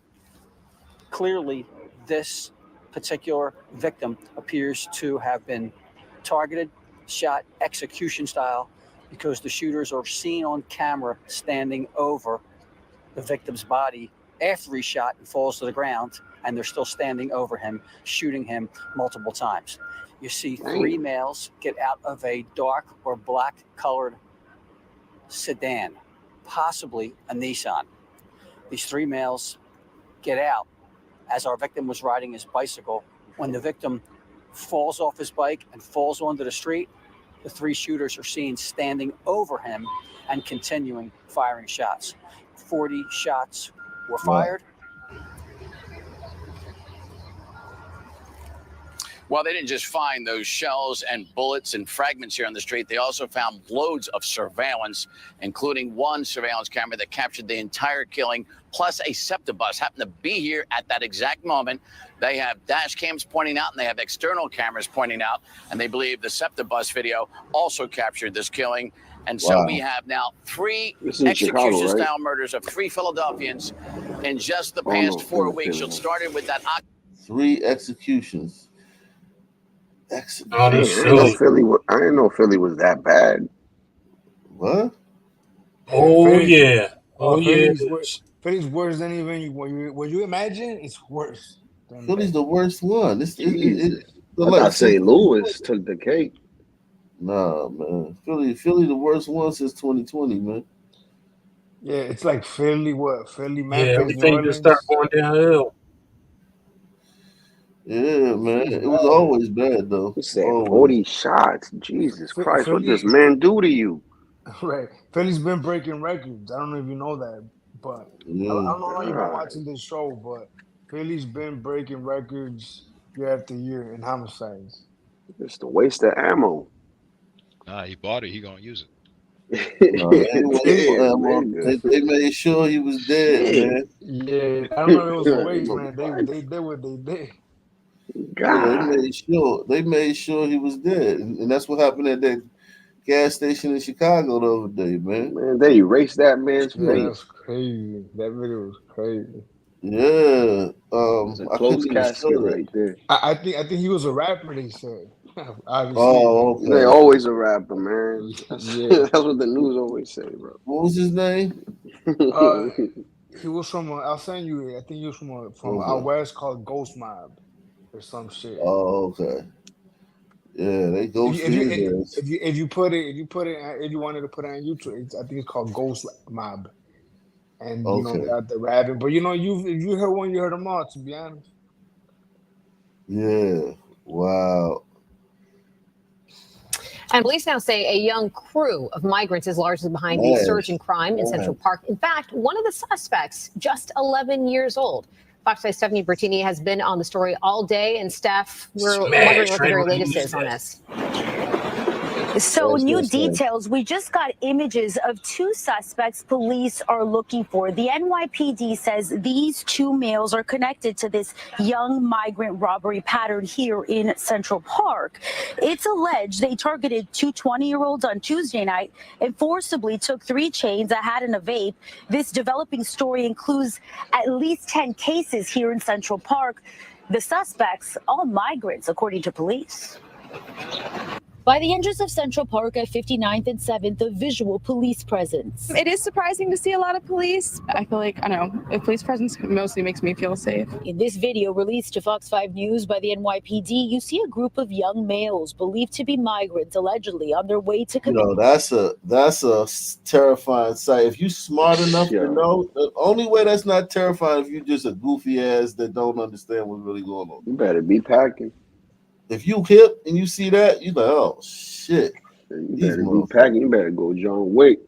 [SPEAKER 22] Clearly, this particular victim appears to have been targeted, shot execution style, because the shooters are seen on camera standing over the victim's body after he's shot and falls to the ground, and they're still standing over him, shooting him multiple times. You see 3 males get out of a dark or black colored sedan, possibly a Nissan. These 3 males get out as our victim was riding his bicycle. When the victim falls off his bike and falls onto the street, the 3 shooters are seen standing over him and continuing firing shots. 40 shots were fired.
[SPEAKER 4] Well, they didn't just find those shells and bullets and fragments here on the street. They also found loads of surveillance, including one surveillance camera that captured the entire killing, plus a SEPTA bus happened to be here at that exact moment. They have dash cams pointing out, and they have external cameras pointing out, and they believe the SEPTA bus video also captured this killing. And so we have now 3 execution-style murders of 3 Philadelphians in just the past 4 weeks. It started with that
[SPEAKER 1] 3 executions.
[SPEAKER 14] I didn't know Philly was that bad.
[SPEAKER 1] What?
[SPEAKER 16] Oh
[SPEAKER 14] yeah.
[SPEAKER 16] Philly's worse than even what you imagine. It's worse.
[SPEAKER 1] Philly's the worst one. They're
[SPEAKER 14] I
[SPEAKER 1] like
[SPEAKER 14] thought St.
[SPEAKER 1] Cincinnati.
[SPEAKER 14] Louis took the cake.
[SPEAKER 1] Nah, man. Philly, the worst one since 2020, man.
[SPEAKER 16] Yeah, it's like Philly, Philly,
[SPEAKER 7] Yeah,
[SPEAKER 16] Memphis, New
[SPEAKER 7] everything just started
[SPEAKER 16] Orleans.
[SPEAKER 7] going downhill.
[SPEAKER 1] Yeah, man.
[SPEAKER 16] Philly's
[SPEAKER 1] It was
[SPEAKER 16] bad.
[SPEAKER 1] always bad though.
[SPEAKER 14] He said
[SPEAKER 1] Always.
[SPEAKER 14] 40 shots. Jesus Christ, what this
[SPEAKER 16] Philly,
[SPEAKER 14] man do to you?
[SPEAKER 16] right? Philly's been breaking records. I don't know if you know that, but I
[SPEAKER 1] Yeah.
[SPEAKER 16] don't know how long you've been
[SPEAKER 14] God,
[SPEAKER 16] watching this show, but Philly's been breaking records year after year in homicides.
[SPEAKER 14] it's the waste of ammo.
[SPEAKER 19] Nah, he bought it. He gonna use it.
[SPEAKER 1] No, they ain't waiting for
[SPEAKER 14] Damn,
[SPEAKER 1] ammo.
[SPEAKER 14] nigga.
[SPEAKER 1] They made sure he was dead,
[SPEAKER 14] Shit.
[SPEAKER 1] man.
[SPEAKER 16] Yeah, I don't know if it was a
[SPEAKER 14] Like,
[SPEAKER 16] waste, man.
[SPEAKER 14] what?
[SPEAKER 16] They did what they did.
[SPEAKER 1] Yeah,
[SPEAKER 14] God.
[SPEAKER 1] they made sure he was dead. And that's what happened at that gas station in Chicago the other day, man.
[SPEAKER 14] Man, they erased that man's
[SPEAKER 16] Yeah,
[SPEAKER 14] face.
[SPEAKER 16] that's crazy. That video was crazy.
[SPEAKER 1] Yeah.
[SPEAKER 14] It's a
[SPEAKER 1] I couldn't
[SPEAKER 14] closed
[SPEAKER 1] even
[SPEAKER 14] casket
[SPEAKER 1] show that.
[SPEAKER 14] right there.
[SPEAKER 16] I think he was a rapper. They said, obviously.
[SPEAKER 1] Oh,
[SPEAKER 14] They
[SPEAKER 1] okay.
[SPEAKER 14] always a rapper, man. That's,
[SPEAKER 16] Yeah.
[SPEAKER 14] that's what the news always say, bro.
[SPEAKER 1] What was his name?
[SPEAKER 16] He was from. I'll send you. I think he was from out
[SPEAKER 1] Okay.
[SPEAKER 16] west called Ghost Mob or some shit.
[SPEAKER 1] Oh, okay. Yeah, they ghosted his ass.
[SPEAKER 16] If you wanted to put it on YouTube, I think it's called Ghost Mob, and
[SPEAKER 1] Okay.
[SPEAKER 16] they're rapping. But if you heard one, you heard them all. To be honest.
[SPEAKER 1] Yeah. Wow.
[SPEAKER 20] And police now say a young crew of migrants is largely behind the surge in crime in Central Park. In fact, one of the suspects, just 11 years old. Fox 5's Stephanie Bertini has been on the story all day. And Steph, we're wondering what the very latest is on this.
[SPEAKER 21] So new details. We just got images of two suspects police are looking for. The NYPD says these two males are connected to this young migrant robbery pattern here in Central Park. It's alleged they targeted two 20-year-olds on Tuesday night and forcibly took 3 chains, a hat, and a vape. This developing story includes at least 10 cases here in Central Park. The suspects, all migrants, according to police. By the entrance of Central Park at 59th and 7th, a visual police presence.
[SPEAKER 23] It is surprising to see a lot of police. I feel like, I don't know, a police presence mostly makes me feel safe.
[SPEAKER 21] In this video released to Fox 5 News by the NYPD, you see a group of young males believed to be migrants allegedly on their way to
[SPEAKER 1] You know, that's a terrifying sight. If you smart enough to know, the only way that's not terrifying if you just a goofy ass that don't understand what's really going on.
[SPEAKER 14] You better be packing.
[SPEAKER 1] If you hip and you see that, you like, oh shit.
[SPEAKER 14] You better be packing. You better go John Wick.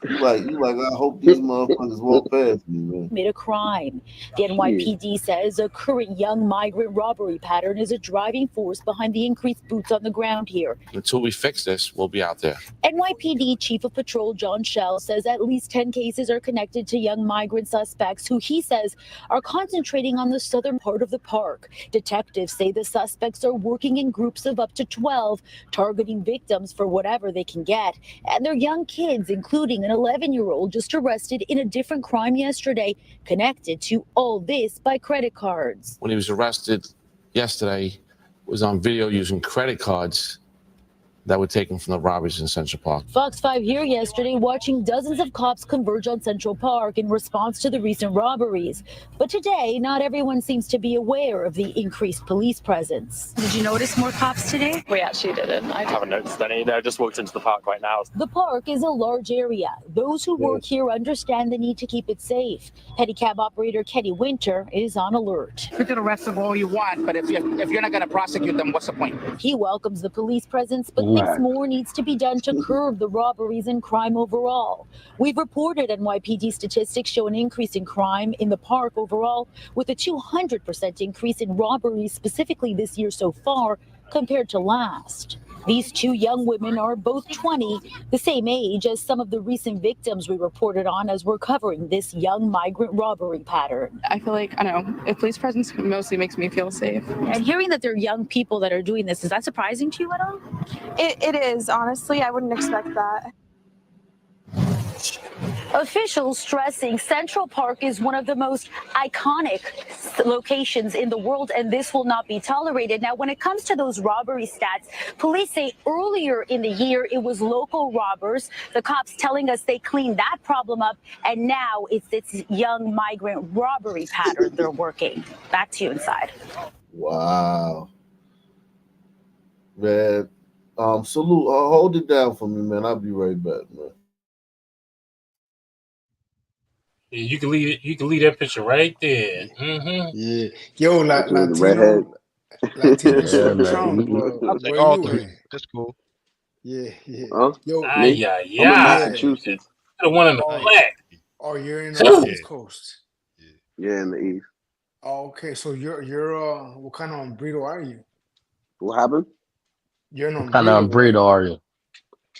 [SPEAKER 1] You like, I hope these motherfuckers walk past me, man.
[SPEAKER 21] Made a crime. The NYPD says a current young migrant robbery pattern is a driving force behind the increased boots on the ground here.
[SPEAKER 24] Until we fix this, we'll be out there.
[SPEAKER 21] NYPD Chief of Patrol John Schell says at least 10 cases are connected to young migrant suspects who he says are concentrating on the southern part of the park. Detectives say the suspects are working in groups of up to 12, targeting victims for whatever they can get. And they're young kids, including an 11-year-old just arrested in a different crime yesterday, connected to all this by credit cards.
[SPEAKER 24] When he was arrested yesterday, was on video using credit cards that were taken from the robberies in Central Park.
[SPEAKER 21] Fox 5 here yesterday watching dozens of cops converge on Central Park in response to the recent robberies. But today, not everyone seems to be aware of the increased police presence. Did you notice more cops today?
[SPEAKER 27] We actually didn't. I haven't noticed any. No, just walked into the park right now.
[SPEAKER 21] The park is a large area. Those who work here understand the need to keep it safe. Pedicab operator Kenny Winter is on alert.
[SPEAKER 28] You can arrest them all you want, but if you're not going to prosecute them, what's the point?
[SPEAKER 21] He welcomes the police presence, but thinks more needs to be done to curb the robberies and crime overall. We've reported NYPD statistics show an increase in crime in the park overall, with a 200% increase in robberies specifically this year so far compared to last. These two young women are both 20, the same age as some of the recent victims we reported on as we're covering this young migrant robbery pattern.
[SPEAKER 23] I feel like, I don't know, a police presence mostly makes me feel safe.
[SPEAKER 21] And hearing that they're young people that are doing this, is that surprising to you at all?
[SPEAKER 23] It is, honestly. I wouldn't expect that.
[SPEAKER 21] Officials stressing Central Park is one of the most iconic locations in the world, and this will not be tolerated. Now, when it comes to those robbery stats, police say earlier in the year it was local robbers. The cops telling us they cleaned that problem up, and now it's this young migrant robbery pattern they're working. Back to you inside.
[SPEAKER 1] Wow. man. Salute. Hold it down for me, man. I'll be right back, man.
[SPEAKER 5] Yeah, you can leave it. You can leave that picture right there. Mm-hmm.
[SPEAKER 16] Yeah. Yo,
[SPEAKER 14] Picture with the redhead.
[SPEAKER 16] Latino, Latino
[SPEAKER 9] Yeah,
[SPEAKER 16] super
[SPEAKER 9] man.
[SPEAKER 16] Trump.
[SPEAKER 19] I'll take
[SPEAKER 16] Where
[SPEAKER 19] all
[SPEAKER 16] you
[SPEAKER 19] three.
[SPEAKER 16] in?
[SPEAKER 19] That's cool.
[SPEAKER 16] Yeah, yeah.
[SPEAKER 14] Huh?
[SPEAKER 16] Yo,
[SPEAKER 5] Ah,
[SPEAKER 14] Me?
[SPEAKER 5] yeah,
[SPEAKER 14] I'm in
[SPEAKER 5] yeah.
[SPEAKER 16] yeah.
[SPEAKER 14] Massachusetts.
[SPEAKER 5] The one in the
[SPEAKER 16] Oh,
[SPEAKER 5] black.
[SPEAKER 16] oh, you're in
[SPEAKER 5] Ooh.
[SPEAKER 16] East Coast.
[SPEAKER 14] Yeah, in the east.
[SPEAKER 16] Oh, okay, so you're what kind of burrito are you?
[SPEAKER 14] What happened?
[SPEAKER 16] You're an
[SPEAKER 9] What kind of
[SPEAKER 16] burrito, right?
[SPEAKER 9] burrito are you?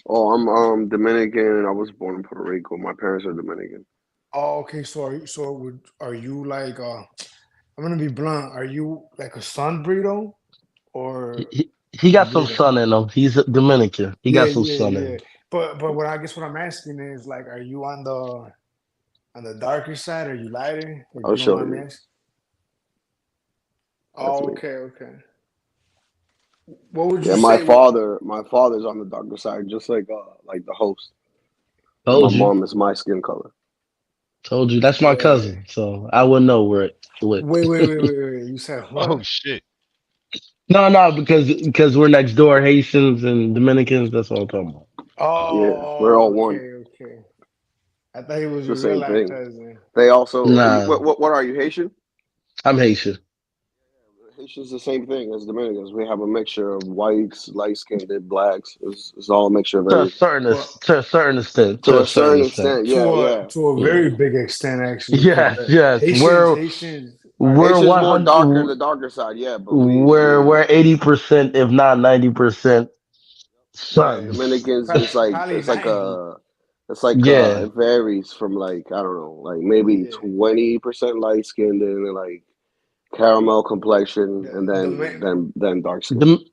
[SPEAKER 14] Oh, I'm Dominican. I was born in Puerto Rico. My parents are Dominican.
[SPEAKER 16] Oh, okay. Are you like I'm gonna be blunt. Are you like a sun burrito
[SPEAKER 9] He,
[SPEAKER 16] or
[SPEAKER 9] he, he
[SPEAKER 16] a
[SPEAKER 9] got some
[SPEAKER 16] burrito?
[SPEAKER 9] sun in him. He's a Dominican. He
[SPEAKER 16] Yeah,
[SPEAKER 9] got some
[SPEAKER 16] yeah,
[SPEAKER 9] sun in
[SPEAKER 16] yeah.
[SPEAKER 9] him.
[SPEAKER 16] But what I guess what I'm asking is like, are you on the darker side? Are you lighter? If
[SPEAKER 14] I'll
[SPEAKER 16] you don't
[SPEAKER 14] show
[SPEAKER 16] mind me
[SPEAKER 14] you.
[SPEAKER 16] asking.
[SPEAKER 14] That's
[SPEAKER 16] Oh,
[SPEAKER 14] me.
[SPEAKER 16] okay, okay. What would
[SPEAKER 14] Yeah,
[SPEAKER 16] you say?
[SPEAKER 14] my father's on the darker side, just like the host. And my
[SPEAKER 9] Told you.
[SPEAKER 14] mom is my skin color.
[SPEAKER 9] Told you. That's my
[SPEAKER 16] Yeah.
[SPEAKER 9] cousin. So I would know where it went.
[SPEAKER 16] Wait. You said
[SPEAKER 19] Oh
[SPEAKER 16] what?
[SPEAKER 19] shit.
[SPEAKER 9] No, because we're next door, Haitians and Dominicans. That's what I'm talking about.
[SPEAKER 14] Yeah, we're all
[SPEAKER 16] Oh,
[SPEAKER 14] one.
[SPEAKER 16] okay. I thought he was
[SPEAKER 14] It's the
[SPEAKER 16] your real
[SPEAKER 14] same
[SPEAKER 16] life
[SPEAKER 14] thing.
[SPEAKER 16] cousin.
[SPEAKER 14] They also.
[SPEAKER 9] Nah,
[SPEAKER 14] What are you, Haitian?
[SPEAKER 9] I'm Haitian.
[SPEAKER 14] Haitian's the same thing as Dominicans. We have a mixture of whites, light skinned, blacks. It's all a mixture of everything.
[SPEAKER 16] But
[SPEAKER 9] To a certain extent.
[SPEAKER 14] To
[SPEAKER 9] To a
[SPEAKER 14] a
[SPEAKER 9] certain
[SPEAKER 14] certain
[SPEAKER 9] extent.
[SPEAKER 14] extent, yeah, yeah.
[SPEAKER 16] to a
[SPEAKER 9] Yeah.
[SPEAKER 16] very big extent actually, because
[SPEAKER 9] Yes, yes.
[SPEAKER 16] Haitians are
[SPEAKER 9] We're
[SPEAKER 14] Haitian's more
[SPEAKER 9] 100.
[SPEAKER 14] darker, the darker side, yeah. But
[SPEAKER 9] We're 80%, if not 90%
[SPEAKER 16] yeah
[SPEAKER 9] sons.
[SPEAKER 14] Dominicans is
[SPEAKER 16] probably
[SPEAKER 14] it's like
[SPEAKER 16] 90.
[SPEAKER 9] Yeah.
[SPEAKER 14] it varies from like I don't know, like maybe
[SPEAKER 16] Yeah.
[SPEAKER 14] 20% light skinned and then like caramel complexion and
[SPEAKER 16] The
[SPEAKER 14] then dark skin.
[SPEAKER 9] Dom-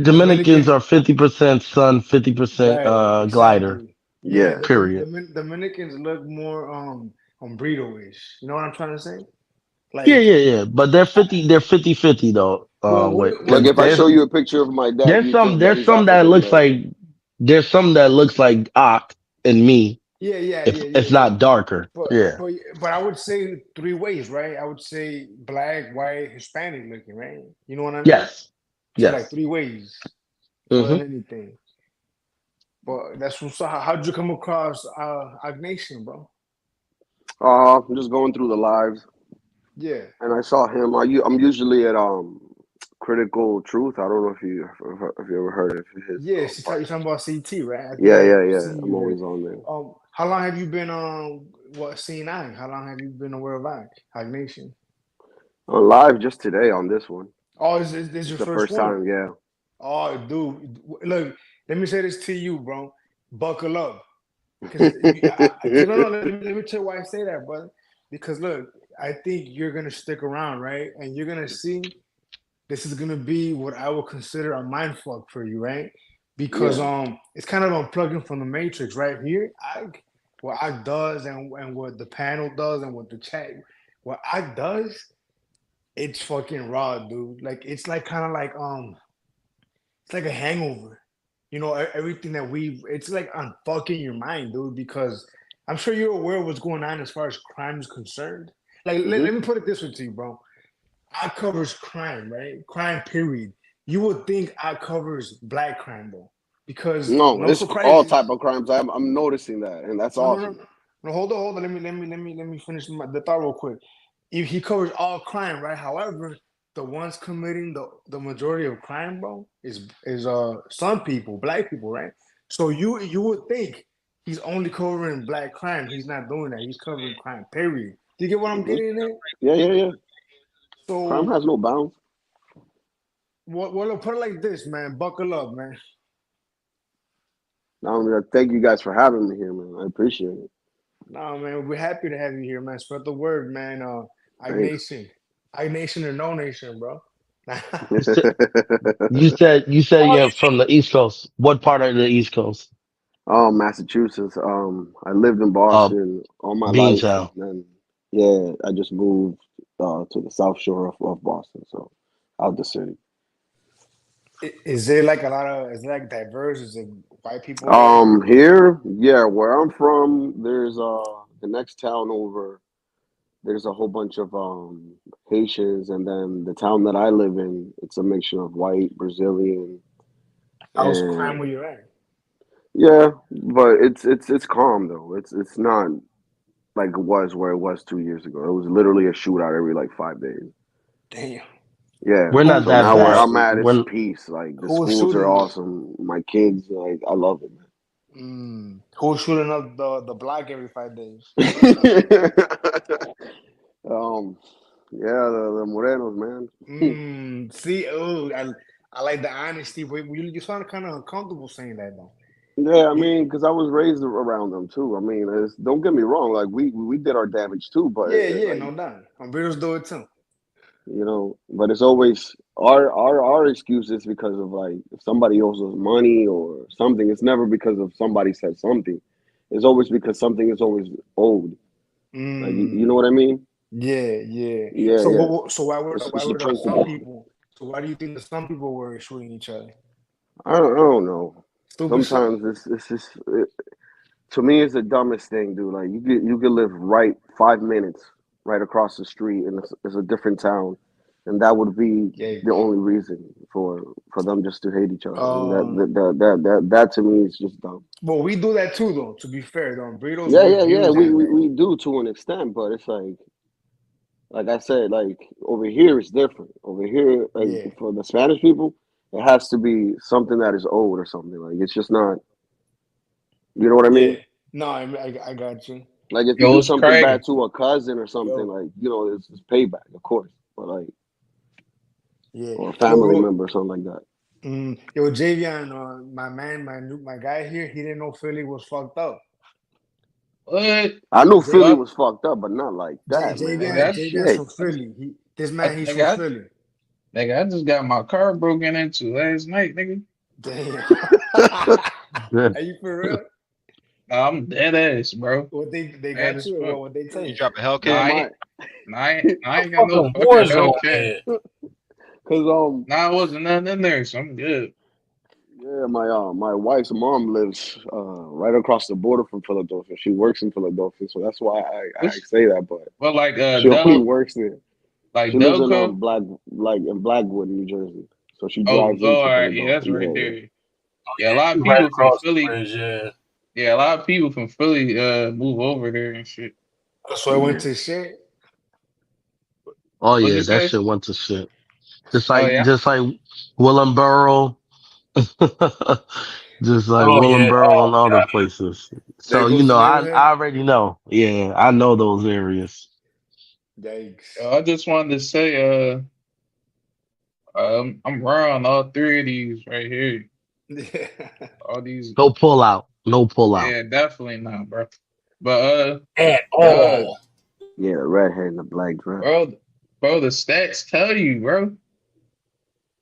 [SPEAKER 9] Dominicans
[SPEAKER 16] Dominican,
[SPEAKER 9] are 50% sun, 50%
[SPEAKER 16] right?
[SPEAKER 9] glider.
[SPEAKER 16] Exactly. Yeah,
[SPEAKER 14] Yeah.
[SPEAKER 9] Period.
[SPEAKER 16] Dominicans look more burrito-ish. You know what I'm trying to say?
[SPEAKER 9] Yeah,
[SPEAKER 16] Like,
[SPEAKER 9] yeah, yeah. But they're 50-50 though.
[SPEAKER 16] well,
[SPEAKER 14] Like
[SPEAKER 9] Cause
[SPEAKER 14] if I show you a picture of my dad, you think that
[SPEAKER 9] there's
[SPEAKER 14] he's
[SPEAKER 9] some
[SPEAKER 14] also
[SPEAKER 9] that looks
[SPEAKER 14] Dominican.
[SPEAKER 9] like Ak and me, if
[SPEAKER 16] yeah.
[SPEAKER 9] not darker.
[SPEAKER 16] But
[SPEAKER 9] Yeah.
[SPEAKER 16] but but I would say three ways, right? I would say black, white, Hispanic looking, right? You know what I mean?
[SPEAKER 9] Yes.
[SPEAKER 16] So like
[SPEAKER 9] Yes.
[SPEAKER 16] three ways more
[SPEAKER 9] Hmm.
[SPEAKER 16] than anything. But that's what's up. How'd you come across Agnation, bro?
[SPEAKER 14] I'm just going through the lives,
[SPEAKER 16] Yeah.
[SPEAKER 14] and I saw him. I'm usually at Critical Truth. I don't know if you ever heard of his
[SPEAKER 16] Yes,
[SPEAKER 14] fight.
[SPEAKER 16] you're talking about CT, right? I think
[SPEAKER 14] Yeah.
[SPEAKER 16] see
[SPEAKER 14] I'm
[SPEAKER 16] you, right?
[SPEAKER 14] always on there.
[SPEAKER 16] How long have you been on C9? How long have you been aware of Agnation?
[SPEAKER 14] On live just today on this one.
[SPEAKER 16] Oh, is
[SPEAKER 14] It's
[SPEAKER 16] your
[SPEAKER 14] the
[SPEAKER 16] first
[SPEAKER 14] first
[SPEAKER 16] one?
[SPEAKER 14] time, yeah.
[SPEAKER 16] Oh, dude, look, let me say this to you, bro. Buckle up. Because no, let me tell you why I say that, brother. Because look, I think you're gonna stick around, right? And you're gonna see this is gonna be what I would consider a mind fuck for you, right? Because
[SPEAKER 14] Yeah.
[SPEAKER 16] it's kind of unplugging from the matrix, right? Here, what I does and what the panel does and what the chat what I does, it's fucking raw, dude. Like it's like kind of like it's like a hangover. You know, everything that it's like unfucking your mind, dude, because I'm sure you're aware of what's going on as far as crime is concerned. Like, let me put it this way to you, bro. I covers crime, right? Crime, period. You would think I covers black crime, though, because
[SPEAKER 14] No,
[SPEAKER 16] no
[SPEAKER 14] it's all
[SPEAKER 16] surprises.
[SPEAKER 14] type of crimes. I'm noticing that, and that's
[SPEAKER 16] No.
[SPEAKER 14] awesome.
[SPEAKER 16] No, hold on. Let me finish the thought real quick. If he covers all crime, right? However, the ones committing the majority of crime, bro, is some people, black people, right? So you would think he's only covering black crime. He's not doing that. He's covering crime. Period. Do you get what I'm
[SPEAKER 14] Hmm.
[SPEAKER 16] getting at?
[SPEAKER 14] Yeah. Crime
[SPEAKER 16] So
[SPEAKER 14] has no bounds.
[SPEAKER 16] well, put it like this, man. Buckle up, man.
[SPEAKER 14] Thank you guys for having me here, man. I appreciate it.
[SPEAKER 16] No, man, we're happy to have you here, man. Spread the word, man. I
[SPEAKER 14] Thanks.
[SPEAKER 16] Nation, I Nation or no nation, bro.
[SPEAKER 9] You said you said you're from the East Coast. What part of the East Coast?
[SPEAKER 14] Massachusetts. I lived in
[SPEAKER 9] Uh,
[SPEAKER 14] Boston all my life, and
[SPEAKER 9] Beantown.
[SPEAKER 14] then yeah, I just moved to the South Shore of Boston, so out the city.
[SPEAKER 16] Is there like a lot of? Is it like diverse? Is it white people there?
[SPEAKER 14] Here, yeah, where I'm from, there's the next town over. There's a whole bunch of Haitians, and then the town that I live in, it's a mixture of white, Brazilian,
[SPEAKER 16] How's crime
[SPEAKER 14] and
[SPEAKER 16] where you're at?
[SPEAKER 14] yeah, but it's calm though. It's not like it was where it was 2 years ago. It was literally a shootout every like 5 days.
[SPEAKER 16] Damn.
[SPEAKER 14] Yeah.
[SPEAKER 9] We're not
[SPEAKER 16] Who
[SPEAKER 14] So
[SPEAKER 9] that
[SPEAKER 14] now where
[SPEAKER 9] bad.
[SPEAKER 14] I'm at, it's
[SPEAKER 9] When
[SPEAKER 14] peace. Like the
[SPEAKER 16] who was
[SPEAKER 14] schools are
[SPEAKER 16] shooting?
[SPEAKER 14] awesome. My kids, like I love it,
[SPEAKER 16] Who was shooting up the block every 5 days?
[SPEAKER 14] man. um, yeah, the Morenos, man.
[SPEAKER 16] See, oh, I like the honesty, but you sound kind of uncomfortable saying that though.
[SPEAKER 14] Yeah, I mean, because I was raised around them too. I mean, don't get me wrong. Like we did our damage too, but
[SPEAKER 16] Yeah,
[SPEAKER 14] like
[SPEAKER 16] no doubt. Honduras do it too.
[SPEAKER 14] but it's always our excuse is because of like if somebody owes us money or something. It's never because of somebody said something. It's always because something is always owed. Like you know what I mean?
[SPEAKER 16] Yeah.
[SPEAKER 14] Yeah,
[SPEAKER 16] So
[SPEAKER 14] yeah.
[SPEAKER 16] so why were
[SPEAKER 14] It's the
[SPEAKER 16] some
[SPEAKER 14] principle.
[SPEAKER 16] people? So why do you think that some people were shooting each other?
[SPEAKER 14] I don't know.
[SPEAKER 16] Stupid shit.
[SPEAKER 14] Sometimes it's just to me it's the dumbest thing, dude. Like you could live right 5 minutes right across the street and it's a different town, and that would be
[SPEAKER 16] Yeah.
[SPEAKER 14] the only reason for them just to hate each other. And
[SPEAKER 16] Um.
[SPEAKER 14] that to me is just dumb.
[SPEAKER 16] Well, we do that too, though. To be fair, though, burritos
[SPEAKER 14] Yeah,
[SPEAKER 16] we
[SPEAKER 14] yeah, yeah.
[SPEAKER 16] abuse that.
[SPEAKER 14] We do to an extent, but it's like I said, like over here it's different. Over here, like
[SPEAKER 16] Yeah.
[SPEAKER 14] for the Spanish people, it has to be something that is owed or something. Like it's just not. You know what I
[SPEAKER 16] Yeah.
[SPEAKER 14] mean?
[SPEAKER 16] No, I got you.
[SPEAKER 14] Like if you
[SPEAKER 5] Yo,
[SPEAKER 14] do
[SPEAKER 5] it's
[SPEAKER 14] something bad
[SPEAKER 5] cracking.
[SPEAKER 14] to a cousin or something,
[SPEAKER 16] Yo.
[SPEAKER 14] like it's payback, of course. But like
[SPEAKER 16] Yeah.
[SPEAKER 14] or a
[SPEAKER 16] Yo,
[SPEAKER 14] family
[SPEAKER 16] yo,
[SPEAKER 14] member or something like that.
[SPEAKER 16] yo, Javion, my guy here, he didn't know Philly was fucked up.
[SPEAKER 5] What?
[SPEAKER 14] I knew Philly
[SPEAKER 5] What?
[SPEAKER 14] was fucked up, but not like that,
[SPEAKER 5] Nigga,
[SPEAKER 14] man.
[SPEAKER 16] Javion's
[SPEAKER 14] Shit.
[SPEAKER 16] from Philly. This
[SPEAKER 5] I,
[SPEAKER 16] man, he's from
[SPEAKER 5] nigga,
[SPEAKER 16] Philly.
[SPEAKER 5] I just got my car broken into last night, nigga.
[SPEAKER 16] Damn.
[SPEAKER 9] Good.
[SPEAKER 16] Are you for real?
[SPEAKER 5] Nah, I'm dead ass, bro.
[SPEAKER 16] What they
[SPEAKER 5] Mad
[SPEAKER 16] got
[SPEAKER 5] as
[SPEAKER 16] you?
[SPEAKER 5] fuck.
[SPEAKER 16] What they
[SPEAKER 19] You
[SPEAKER 16] take?
[SPEAKER 19] drop a
[SPEAKER 5] Nah,
[SPEAKER 19] Hellcat?
[SPEAKER 5] I ain't got no
[SPEAKER 2] Fucking
[SPEAKER 5] fucking
[SPEAKER 2] war zone,
[SPEAKER 5] Hellcat.
[SPEAKER 2] man.
[SPEAKER 14] Cause
[SPEAKER 5] Nah, it wasn't nothing in there, so I'm good.
[SPEAKER 14] yeah, my wife's mom lives right across the border from Philadelphia. She works in Philadelphia, so that's why I
[SPEAKER 5] What's
[SPEAKER 14] say that. But
[SPEAKER 5] well, like
[SPEAKER 14] she only works there.
[SPEAKER 5] like
[SPEAKER 14] She lives in
[SPEAKER 5] Delco?
[SPEAKER 14] Blackwood, New Jersey. So she
[SPEAKER 5] Oh,
[SPEAKER 14] drives
[SPEAKER 5] all
[SPEAKER 14] into
[SPEAKER 5] right, yeah, that's
[SPEAKER 14] Philadelphia.
[SPEAKER 5] right
[SPEAKER 14] Yeah, yeah.
[SPEAKER 5] there. Yeah, a lot of
[SPEAKER 2] Right
[SPEAKER 5] people from
[SPEAKER 2] across the
[SPEAKER 5] Philly.
[SPEAKER 2] bridge, yeah.
[SPEAKER 5] Yeah, a lot of people from Philly move over there and shit.
[SPEAKER 16] So I went to shit.
[SPEAKER 9] Oh
[SPEAKER 5] What'd
[SPEAKER 9] yeah,
[SPEAKER 5] you
[SPEAKER 9] that
[SPEAKER 5] say?
[SPEAKER 9] shit went to shit. Just
[SPEAKER 5] Oh
[SPEAKER 9] like
[SPEAKER 5] yeah.
[SPEAKER 9] just like Willenboro, just like
[SPEAKER 2] Oh yeah.
[SPEAKER 9] Willenboro
[SPEAKER 2] Oh
[SPEAKER 9] and other
[SPEAKER 2] god.
[SPEAKER 9] places.
[SPEAKER 16] There
[SPEAKER 9] So
[SPEAKER 16] goes the
[SPEAKER 9] I
[SPEAKER 16] neighborhood.
[SPEAKER 9] already know. Yeah, I know those areas.
[SPEAKER 16] Yikes.
[SPEAKER 5] I just wanted to say, I'm around all three of these right here.
[SPEAKER 16] Yeah.
[SPEAKER 5] All these,
[SPEAKER 9] No pull out. No pull out.
[SPEAKER 5] yeah, definitely not, bro. But
[SPEAKER 2] At
[SPEAKER 5] dog,
[SPEAKER 2] all.
[SPEAKER 14] Yeah, the redhead in the black dress.
[SPEAKER 5] bro, the stats tell you, bro.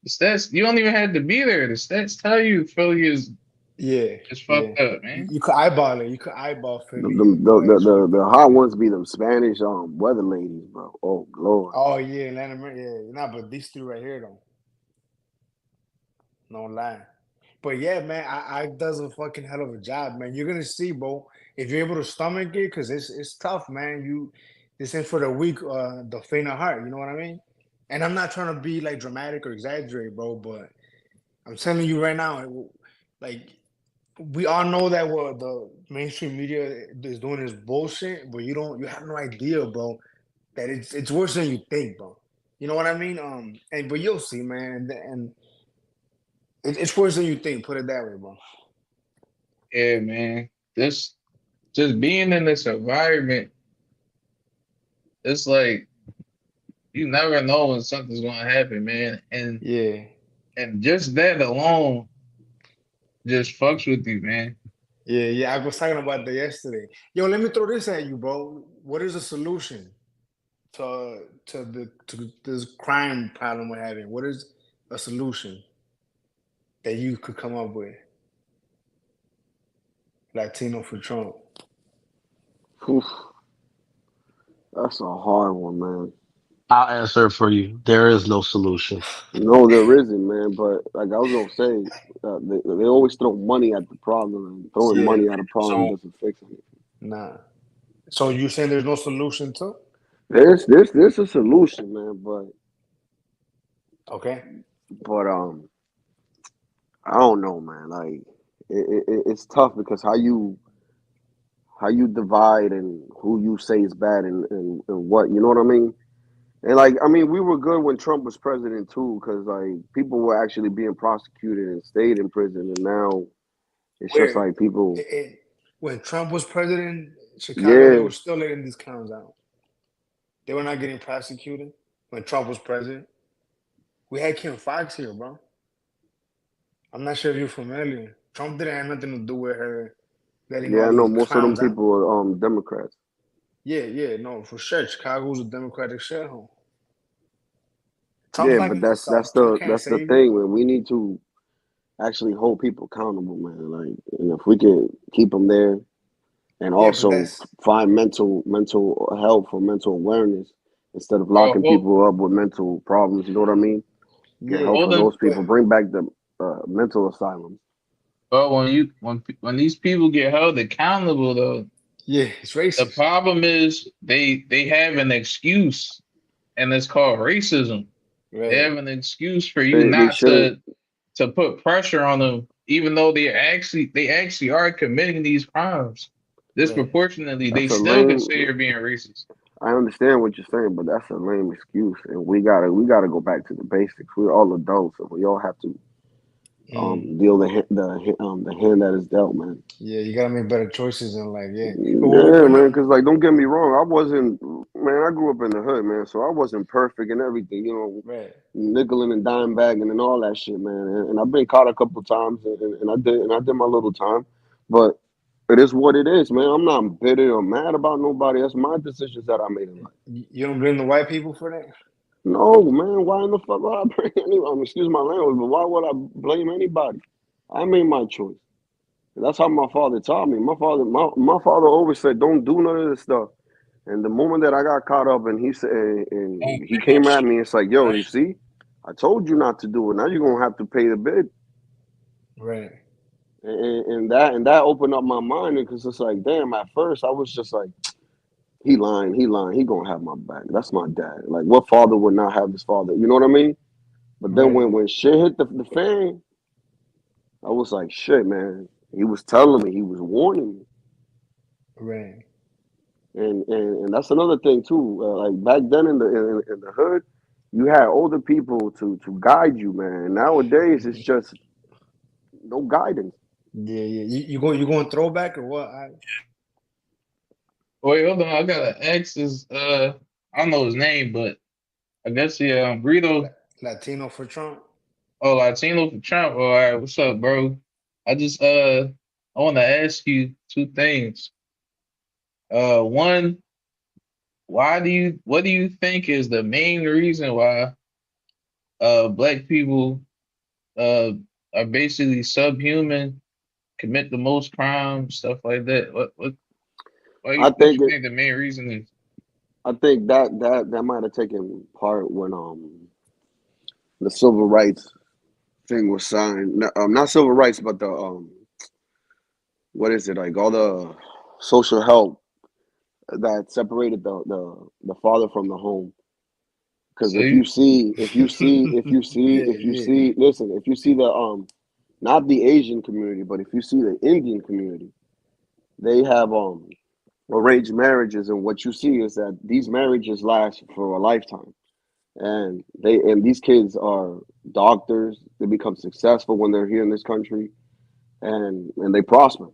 [SPEAKER 5] The stats, you don't even have to be there. The stats tell you Philly is
[SPEAKER 16] Yeah.
[SPEAKER 5] fucked up, man.
[SPEAKER 16] You could eyeball it. You could eyeball
[SPEAKER 14] The,
[SPEAKER 16] Philly
[SPEAKER 14] the,
[SPEAKER 16] and know that it's
[SPEAKER 14] the,
[SPEAKER 16] fucked
[SPEAKER 14] the
[SPEAKER 16] up.
[SPEAKER 14] hot ones be them Spanish weather ladies, bro. Oh Lord.
[SPEAKER 16] Oh yeah, Atlanta. Yeah, nah, but these three right here though, no lie. But yeah, man, I does a fucking hell of a job, man. You're gonna see, bro, if you're able to stomach it, because it's tough, man. This ain't for the weak, the faint of heart. You know what I mean? And I'm not trying to be like dramatic or exaggerate, bro, but I'm telling you right now, like we all know that what the mainstream media is doing is bullshit, but you have no idea, bro, that it's worse than you think, bro. You know what I mean? And but you'll see, man, and it's worse than you think. Put it that way, bro.
[SPEAKER 5] Yeah, man. This just being in this environment, it's like you never know when something's gonna happen, man.
[SPEAKER 16] Yeah.
[SPEAKER 5] And just that alone just fucks with you, man.
[SPEAKER 16] Yeah. I was talking about that yesterday. Yo, let me throw this at you, bro. What is the solution to this crime problem we're having? What is a solution that you could come up with? Latino for Trump.
[SPEAKER 14] Oof, that's a hard one, man.
[SPEAKER 9] I'll answer it for you. There is no solution.
[SPEAKER 14] No, there isn't, man. But like I was gonna say, they always throw money at the problem, and throwing
[SPEAKER 16] Yeah.
[SPEAKER 14] money at a problem
[SPEAKER 2] So
[SPEAKER 14] doesn't fix anything.
[SPEAKER 16] Nah. So you saying there's no solution to?
[SPEAKER 14] There's a solution, man.
[SPEAKER 16] Okay.
[SPEAKER 14] But I don't know, man. Like it's tough because how you divide and who you say is bad and what, you know what I mean? And like, I mean, we were good when Trump was president too, because like people were actually being prosecuted and stayed in prison, and now it's just
[SPEAKER 16] Where
[SPEAKER 14] like people,
[SPEAKER 16] when Trump was president, Chicago, they
[SPEAKER 14] yeah,
[SPEAKER 16] were still letting these clowns out. They were not getting prosecuted when Trump was president. We had Kim Fox here, bro. I'm not sure if you're familiar. Trump didn't have nothing to do with her letting
[SPEAKER 14] yeah,
[SPEAKER 16] all
[SPEAKER 14] I know
[SPEAKER 16] these
[SPEAKER 14] most of them
[SPEAKER 16] clowns out.
[SPEAKER 14] people are Democrats.
[SPEAKER 16] Yeah, yeah, no, for sure. Chicago was a Democratic shithole. Trump's
[SPEAKER 14] Yeah,
[SPEAKER 16] not
[SPEAKER 14] but
[SPEAKER 16] gonna Trump can't
[SPEAKER 14] that's the
[SPEAKER 16] save you.
[SPEAKER 14] thing, man. We need to actually hold people accountable, man. Like, and if we can keep them there, and
[SPEAKER 16] Yeah, but
[SPEAKER 14] also
[SPEAKER 16] that's
[SPEAKER 14] find mental health or mental awareness instead of
[SPEAKER 5] Bro,
[SPEAKER 14] locking people up with mental problems. You know what I mean? Get
[SPEAKER 16] yeah,
[SPEAKER 14] help for
[SPEAKER 5] holding,
[SPEAKER 14] those people. Bring back the mental asylums.
[SPEAKER 5] but when these people get held accountable, though,
[SPEAKER 16] yeah, it's
[SPEAKER 5] the
[SPEAKER 16] racist.
[SPEAKER 5] problem is they have an excuse, and it's called racism. They
[SPEAKER 16] Right.
[SPEAKER 5] have an excuse for you
[SPEAKER 14] They
[SPEAKER 5] not
[SPEAKER 14] shouldn't.
[SPEAKER 5] to put pressure on them, even though they actually are committing these crimes
[SPEAKER 16] Right.
[SPEAKER 5] disproportionately. They
[SPEAKER 14] That's a
[SPEAKER 5] still
[SPEAKER 14] lame.
[SPEAKER 5] consider being racist.
[SPEAKER 14] I understand what you're saying, but that's a lame excuse, and we gotta go back to the basics. We're all adults, and we all have to
[SPEAKER 16] Mm.
[SPEAKER 14] deal the hand that is dealt, man.
[SPEAKER 16] Yeah, you gotta make better choices and like yeah. But
[SPEAKER 14] Yeah, man. Because like, don't get me wrong, I wasn't, man. I grew up in the hood, man, so I wasn't perfect and everything, you know,
[SPEAKER 16] right.
[SPEAKER 14] nickel and dime bagging and all that shit, man. And I've been caught a couple times, and I did my little time, but it is what it is, man. I'm not bitter or mad about nobody. That's my decisions that I made in life.
[SPEAKER 16] You don't blame the white people for that?
[SPEAKER 14] No, man. Why in the fuck would I bring anyone? Excuse my language, but why would I blame anybody? I made my choice. That's how my father taught me. My father always said, "Don't do none of this stuff." And the moment that I got caught up, and he said, and he came at me, it's like, "Yo, you see, I told you not to do it. Now you're gonna have to pay the bid."
[SPEAKER 16] Right.
[SPEAKER 14] And that opened up my mind because it's like, damn. At first, I was just like, he lying, he lying, he gonna have my back. That's my dad. Like, what father would not have his father? You know what I mean? But then
[SPEAKER 16] Right.
[SPEAKER 14] when shit hit the fan, I was like, shit, man. He was telling me, he was warning me.
[SPEAKER 16] Right.
[SPEAKER 14] And that's another thing too. Like back then in the hood, you had older people to guide you, man. Nowadays, it's just no guidance.
[SPEAKER 16] Yeah, yeah. You going throwback or what?
[SPEAKER 5] Wait, hold on. I gotta ask this. I don't know his name, but I guess Rito.
[SPEAKER 16] Latino for Trump.
[SPEAKER 5] Oh, Latino for Trump. All right, what's up, bro? I just I want to ask you two things. One, what do you think is the main reason why black people uh are basically subhuman, commit the most crimes, stuff like that?
[SPEAKER 14] I
[SPEAKER 5] What
[SPEAKER 14] think
[SPEAKER 5] you
[SPEAKER 14] it.
[SPEAKER 5] think the main reason is?
[SPEAKER 14] I think that might have taken part when the civil rights thing was signed. Not civil rights, but the what is it, like all the social help that separated the father from the home. Because
[SPEAKER 5] So you,
[SPEAKER 14] if you
[SPEAKER 16] yeah.
[SPEAKER 14] see, listen, if you see the not the Asian community, but if you see the Indian community, they have arranged marriages, and what you see is that these marriages last for a lifetime, and these kids are doctors. They become successful when they're here in this country, and they prosper.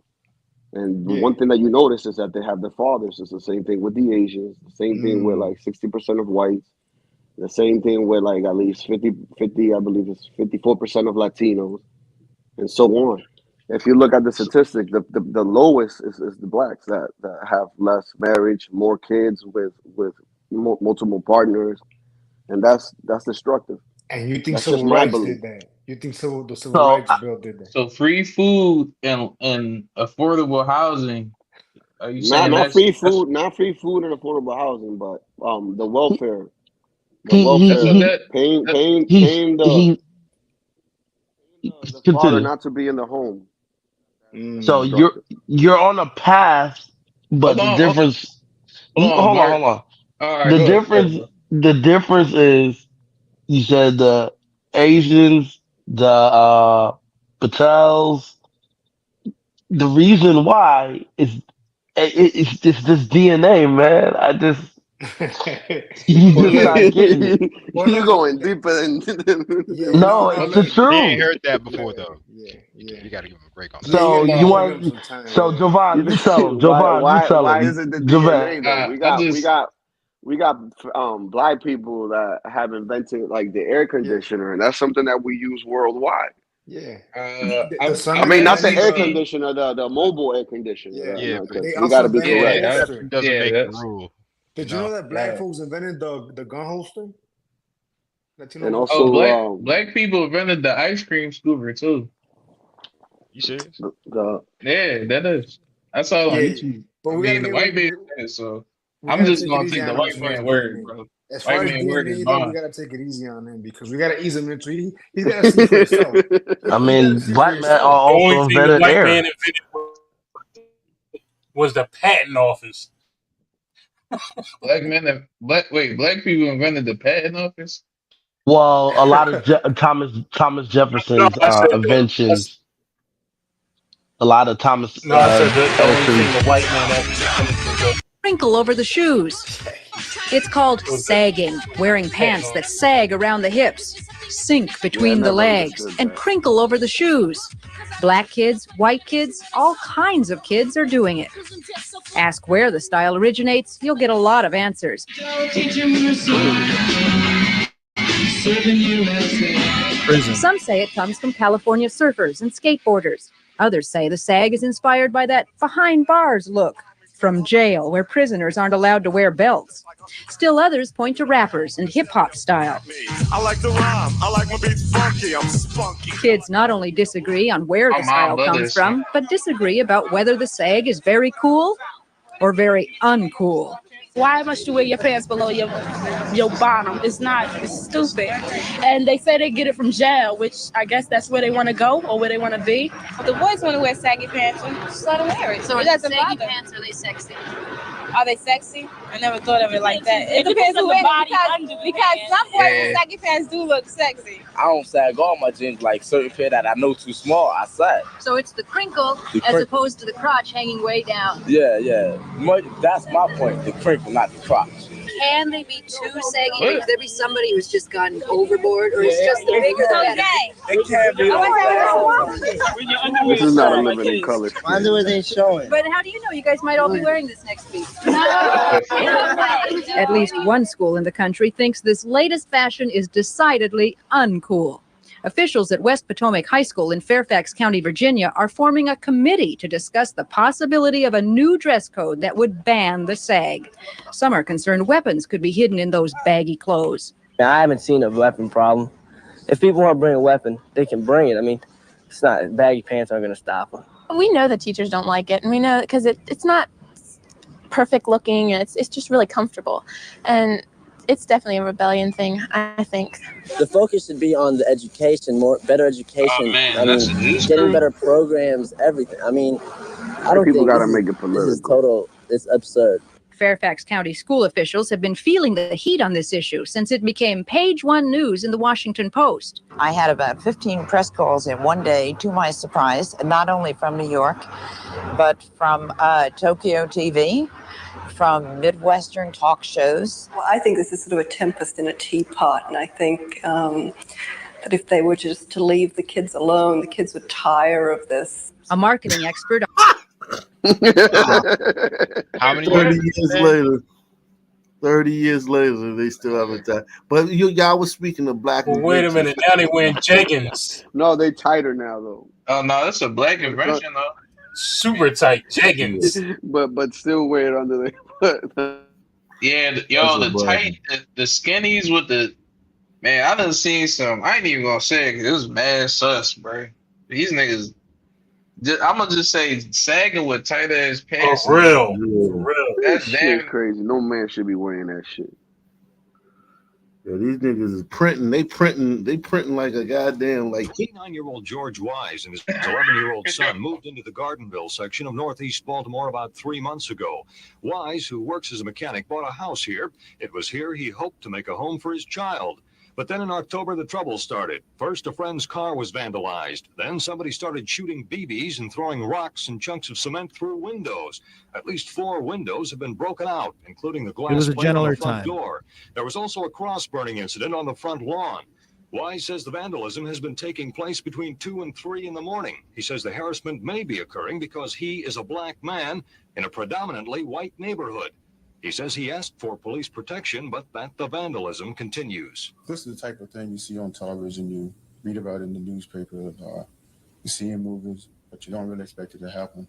[SPEAKER 14] And the
[SPEAKER 16] Yeah.
[SPEAKER 14] one thing that you notice is that they have their fathers. It's the same thing with the Asians. The same thing with
[SPEAKER 16] Mm.
[SPEAKER 14] like 60% of whites. The same thing with like at least 50, I believe it's 54% of Latinos, and so on. If you look at the statistic, the lowest is the blacks that have less marriage, more kids with multiple partners, and that's destructive.
[SPEAKER 16] And you think
[SPEAKER 14] That's just
[SPEAKER 16] civil
[SPEAKER 14] my
[SPEAKER 16] rights
[SPEAKER 14] belief.
[SPEAKER 16] did that? You think the civil
[SPEAKER 9] So
[SPEAKER 16] rights bill did that?
[SPEAKER 5] so free food and affordable housing. Are you
[SPEAKER 14] Not
[SPEAKER 5] saying
[SPEAKER 14] not
[SPEAKER 5] that's
[SPEAKER 14] free
[SPEAKER 5] that's
[SPEAKER 14] food, not free food and affordable housing, but
[SPEAKER 9] he
[SPEAKER 14] the
[SPEAKER 9] he he
[SPEAKER 5] that's what
[SPEAKER 14] welfare,
[SPEAKER 9] he,
[SPEAKER 5] that
[SPEAKER 14] paying
[SPEAKER 5] that
[SPEAKER 14] paying
[SPEAKER 9] he's
[SPEAKER 14] paying
[SPEAKER 9] he
[SPEAKER 14] the father
[SPEAKER 9] continue.
[SPEAKER 14] not to be in the home. That's
[SPEAKER 9] So
[SPEAKER 16] Mm.
[SPEAKER 14] destructive.
[SPEAKER 9] you're on a path,
[SPEAKER 5] hold
[SPEAKER 9] but the
[SPEAKER 5] on
[SPEAKER 9] difference.
[SPEAKER 5] hold on
[SPEAKER 9] Hold on,
[SPEAKER 5] Mark.
[SPEAKER 9] hold on.
[SPEAKER 5] All right,
[SPEAKER 9] The
[SPEAKER 5] go ahead,
[SPEAKER 9] difference.
[SPEAKER 5] bro.
[SPEAKER 9] The difference is you said the Asians, Patels. The reason why is it's just this DNA, man. I just you
[SPEAKER 16] But
[SPEAKER 9] just
[SPEAKER 16] look,
[SPEAKER 9] not getting it.
[SPEAKER 16] but
[SPEAKER 14] You
[SPEAKER 16] look,
[SPEAKER 14] going deeper than
[SPEAKER 16] yeah,
[SPEAKER 9] No,
[SPEAKER 16] no,
[SPEAKER 9] it's the
[SPEAKER 16] look,
[SPEAKER 19] He ain't
[SPEAKER 9] truth.
[SPEAKER 19] heard that before
[SPEAKER 16] yeah,
[SPEAKER 19] though.
[SPEAKER 16] yeah,
[SPEAKER 19] You,
[SPEAKER 16] yeah,
[SPEAKER 19] you got to give him a break on
[SPEAKER 16] yeah.
[SPEAKER 19] that.
[SPEAKER 16] You
[SPEAKER 9] So
[SPEAKER 16] gotta
[SPEAKER 9] you
[SPEAKER 16] give him
[SPEAKER 9] want
[SPEAKER 16] some time.
[SPEAKER 9] so
[SPEAKER 16] Yeah.
[SPEAKER 9] Jovan, you tell him. Jovan, you tell
[SPEAKER 14] Why
[SPEAKER 9] him.
[SPEAKER 14] is it the
[SPEAKER 9] Jovan.
[SPEAKER 14] DNA though?
[SPEAKER 5] I just
[SPEAKER 14] We got black people that have invented like the air
[SPEAKER 16] Yeah,
[SPEAKER 14] conditioner, and that's something that we use worldwide.
[SPEAKER 16] yeah. The
[SPEAKER 14] I
[SPEAKER 16] Southern
[SPEAKER 14] mean, not the
[SPEAKER 16] invented
[SPEAKER 14] air
[SPEAKER 16] the
[SPEAKER 14] conditioner, the mobile air conditioner.
[SPEAKER 16] yeah.
[SPEAKER 19] Yeah,
[SPEAKER 14] No,
[SPEAKER 19] but
[SPEAKER 14] because
[SPEAKER 16] They
[SPEAKER 14] we
[SPEAKER 16] also
[SPEAKER 14] got to be
[SPEAKER 16] invented the
[SPEAKER 14] correct.
[SPEAKER 16] holster.
[SPEAKER 19] doesn't make the
[SPEAKER 5] that's
[SPEAKER 19] rule. You
[SPEAKER 16] Did you
[SPEAKER 19] know.
[SPEAKER 16] know that black folks invented the gun holster? Latino
[SPEAKER 14] And
[SPEAKER 16] holster.
[SPEAKER 5] oh
[SPEAKER 14] also,
[SPEAKER 5] black people invented the ice cream scooper too.
[SPEAKER 19] You serious?
[SPEAKER 14] the
[SPEAKER 5] Yeah, that is. I saw it on
[SPEAKER 16] Yeah,
[SPEAKER 5] YouTube.
[SPEAKER 16] but
[SPEAKER 5] I
[SPEAKER 16] we gotta
[SPEAKER 5] mean, the
[SPEAKER 16] give
[SPEAKER 5] white man
[SPEAKER 16] him.
[SPEAKER 5] did it, so
[SPEAKER 16] We
[SPEAKER 5] I'm
[SPEAKER 16] gotta
[SPEAKER 5] just
[SPEAKER 16] take it
[SPEAKER 5] gonna
[SPEAKER 16] easy
[SPEAKER 5] take the
[SPEAKER 16] on him as
[SPEAKER 5] white
[SPEAKER 16] far as
[SPEAKER 5] man word,
[SPEAKER 16] DNA.
[SPEAKER 5] bro.
[SPEAKER 16] As
[SPEAKER 5] White
[SPEAKER 16] far as
[SPEAKER 5] man word is
[SPEAKER 16] DNA though, we
[SPEAKER 5] bond.
[SPEAKER 16] gotta take it easy on him because we gotta ease him into he's gotta see for himself.
[SPEAKER 9] I
[SPEAKER 16] You gotta
[SPEAKER 9] mean,
[SPEAKER 16] see for
[SPEAKER 9] black men
[SPEAKER 16] yourself.
[SPEAKER 6] The only
[SPEAKER 9] also
[SPEAKER 6] thing the
[SPEAKER 9] invented
[SPEAKER 6] white man
[SPEAKER 9] air.
[SPEAKER 6] invented was the patent office.
[SPEAKER 5] Black people invented the patent office.
[SPEAKER 9] Well, a lot of Thomas
[SPEAKER 6] No,
[SPEAKER 9] Jefferson's
[SPEAKER 6] I said
[SPEAKER 9] inventions. A lot of Thomas
[SPEAKER 6] no, I said the only thing
[SPEAKER 9] Edison's.
[SPEAKER 6] the white man actually invented was the
[SPEAKER 7] Crinkle over the shoes. It's called
[SPEAKER 6] was the
[SPEAKER 7] sagging, wearing
[SPEAKER 6] patent
[SPEAKER 7] pants that
[SPEAKER 6] office.
[SPEAKER 7] sag around the hips, sink
[SPEAKER 14] yeah, I
[SPEAKER 7] between the
[SPEAKER 14] never
[SPEAKER 7] legs,
[SPEAKER 14] understood
[SPEAKER 7] and
[SPEAKER 14] that.
[SPEAKER 7] crinkle over the shoes. Black kids, white kids, all kinds of kids are doing it. Ask where the style originates, you'll get a lot of answers.
[SPEAKER 6] Prison.
[SPEAKER 7] Some say it comes from California surfers and skateboarders. Others say the sag is inspired by that behind bars look from jail where prisoners aren't allowed to wear belts. Still others point to rappers and hip-hop style.
[SPEAKER 8] I like the rhyme. I like my beats funky. I'm spunky.
[SPEAKER 7] Kids not only disagree on where
[SPEAKER 5] My
[SPEAKER 7] the
[SPEAKER 5] mom
[SPEAKER 7] style
[SPEAKER 5] love
[SPEAKER 7] comes
[SPEAKER 5] that shit.
[SPEAKER 7] from, but disagree about whether the sag is very cool or very uncool.
[SPEAKER 23] Why must you wear your pants below your bottom? It's stupid. And they say they get it from jail, which I guess that's where they want to go or where they want to be. The boys want to wear saggy pants, and just let them wear it.
[SPEAKER 7] So
[SPEAKER 23] it doesn't
[SPEAKER 7] saggy
[SPEAKER 23] bother.
[SPEAKER 7] pants, are they sexy?
[SPEAKER 23] Are they sexy? I never thought of it like that. It depends who wears it because some boys with saggy pants do look sexy.
[SPEAKER 10] I don't sag all my jeans, like certain pair that I know too small, I sag.
[SPEAKER 7] So it's the crinkle as opposed to the crotch hanging way down.
[SPEAKER 10] Yeah. That's my point, the crinkle, not the crotch.
[SPEAKER 7] Can they be too saggy?
[SPEAKER 5] What?
[SPEAKER 7] Could there be somebody who's just gone overboard, or is just the bigger the better?
[SPEAKER 10] It can't be
[SPEAKER 14] This is not a living in color.
[SPEAKER 10] My underwear ain't showing.
[SPEAKER 7] But how do you know? You guys might all be wearing this next week. At least one school in the country thinks this latest fashion is decidedly uncool. Officials at West Potomac High School in Fairfax County, Virginia, are forming a committee to discuss the possibility of a new dress code that would ban the sag. Some are concerned weapons could be hidden in those baggy clothes.
[SPEAKER 10] I haven't seen a weapon problem. If people want to bring a weapon, they can bring it. I mean, it's not baggy pants aren't going to stop them.
[SPEAKER 23] We know that teachers don't like it, and we know because it's not perfect looking, and it's just really comfortable. And it's definitely a rebellion thing, I think.
[SPEAKER 10] The focus should be on the education, better education.
[SPEAKER 5] Oh, man,
[SPEAKER 10] I
[SPEAKER 5] that's
[SPEAKER 10] mean,
[SPEAKER 5] true.
[SPEAKER 10] getting better programs, everything. I mean, I don't
[SPEAKER 14] People
[SPEAKER 10] think
[SPEAKER 14] gotta make it
[SPEAKER 10] this is
[SPEAKER 14] political.
[SPEAKER 10] it's absurd.
[SPEAKER 7] Fairfax County school officials have been feeling the heat on this issue since it became page one news in the Washington Post.
[SPEAKER 11] I had about 15 press calls in one day, to my surprise, not only from New York, but from Tokyo TV, from Midwestern talk shows.
[SPEAKER 12] Well, I think this is sort of a tempest in a teapot, and I think that if they were just to leave the kids alone, the kids would tire of this.
[SPEAKER 7] A marketing expert.
[SPEAKER 19] How many
[SPEAKER 1] 30
[SPEAKER 19] years?
[SPEAKER 1] years later. 30 years later, they still haven't died. But y'all was speaking of black.
[SPEAKER 6] Well, wait a minute. Now they wearing jeggings.
[SPEAKER 14] No, they tighter now though.
[SPEAKER 5] Oh no, that's a black invention though.
[SPEAKER 6] Super tight jeggings.
[SPEAKER 14] but still wear it under the.
[SPEAKER 5] Yeah, the skinnies with the man. I done seen some. I ain't even gonna say it 'cause it was mad sus, bro. These niggas. I'm gonna just say sagging with tight ass pants.
[SPEAKER 6] For real.
[SPEAKER 14] That's shit crazy. No man should be wearing that shit.
[SPEAKER 1] Yeah, these niggas is printing. They printing like a goddamn like.
[SPEAKER 15] 29-year-old George Wise and his 11-year-old son moved into the Gardenville section of Northeast Baltimore about 3 months ago. Wise, who works as a mechanic, bought a house here. It was here he hoped to make a home for his child. But then in October, the trouble started. First, a friend's car was vandalized. Then somebody started shooting BBs and throwing rocks and chunks of cement through windows. At least 4 windows have been broken out, including the glass
[SPEAKER 3] was a
[SPEAKER 15] plate on the
[SPEAKER 3] gentler
[SPEAKER 15] front
[SPEAKER 3] time.
[SPEAKER 15] door. There was also a cross-burning incident on the front lawn. Wise says the vandalism has been taking place between 2 and 3 in the morning. He says the harassment may be occurring because he is a black man in a predominantly white neighborhood. He says he asked for police protection, but that the vandalism continues.
[SPEAKER 4] This is the type of thing you see on television, you read about it in the newspaper, you see in movies, but you don't really expect it to happen.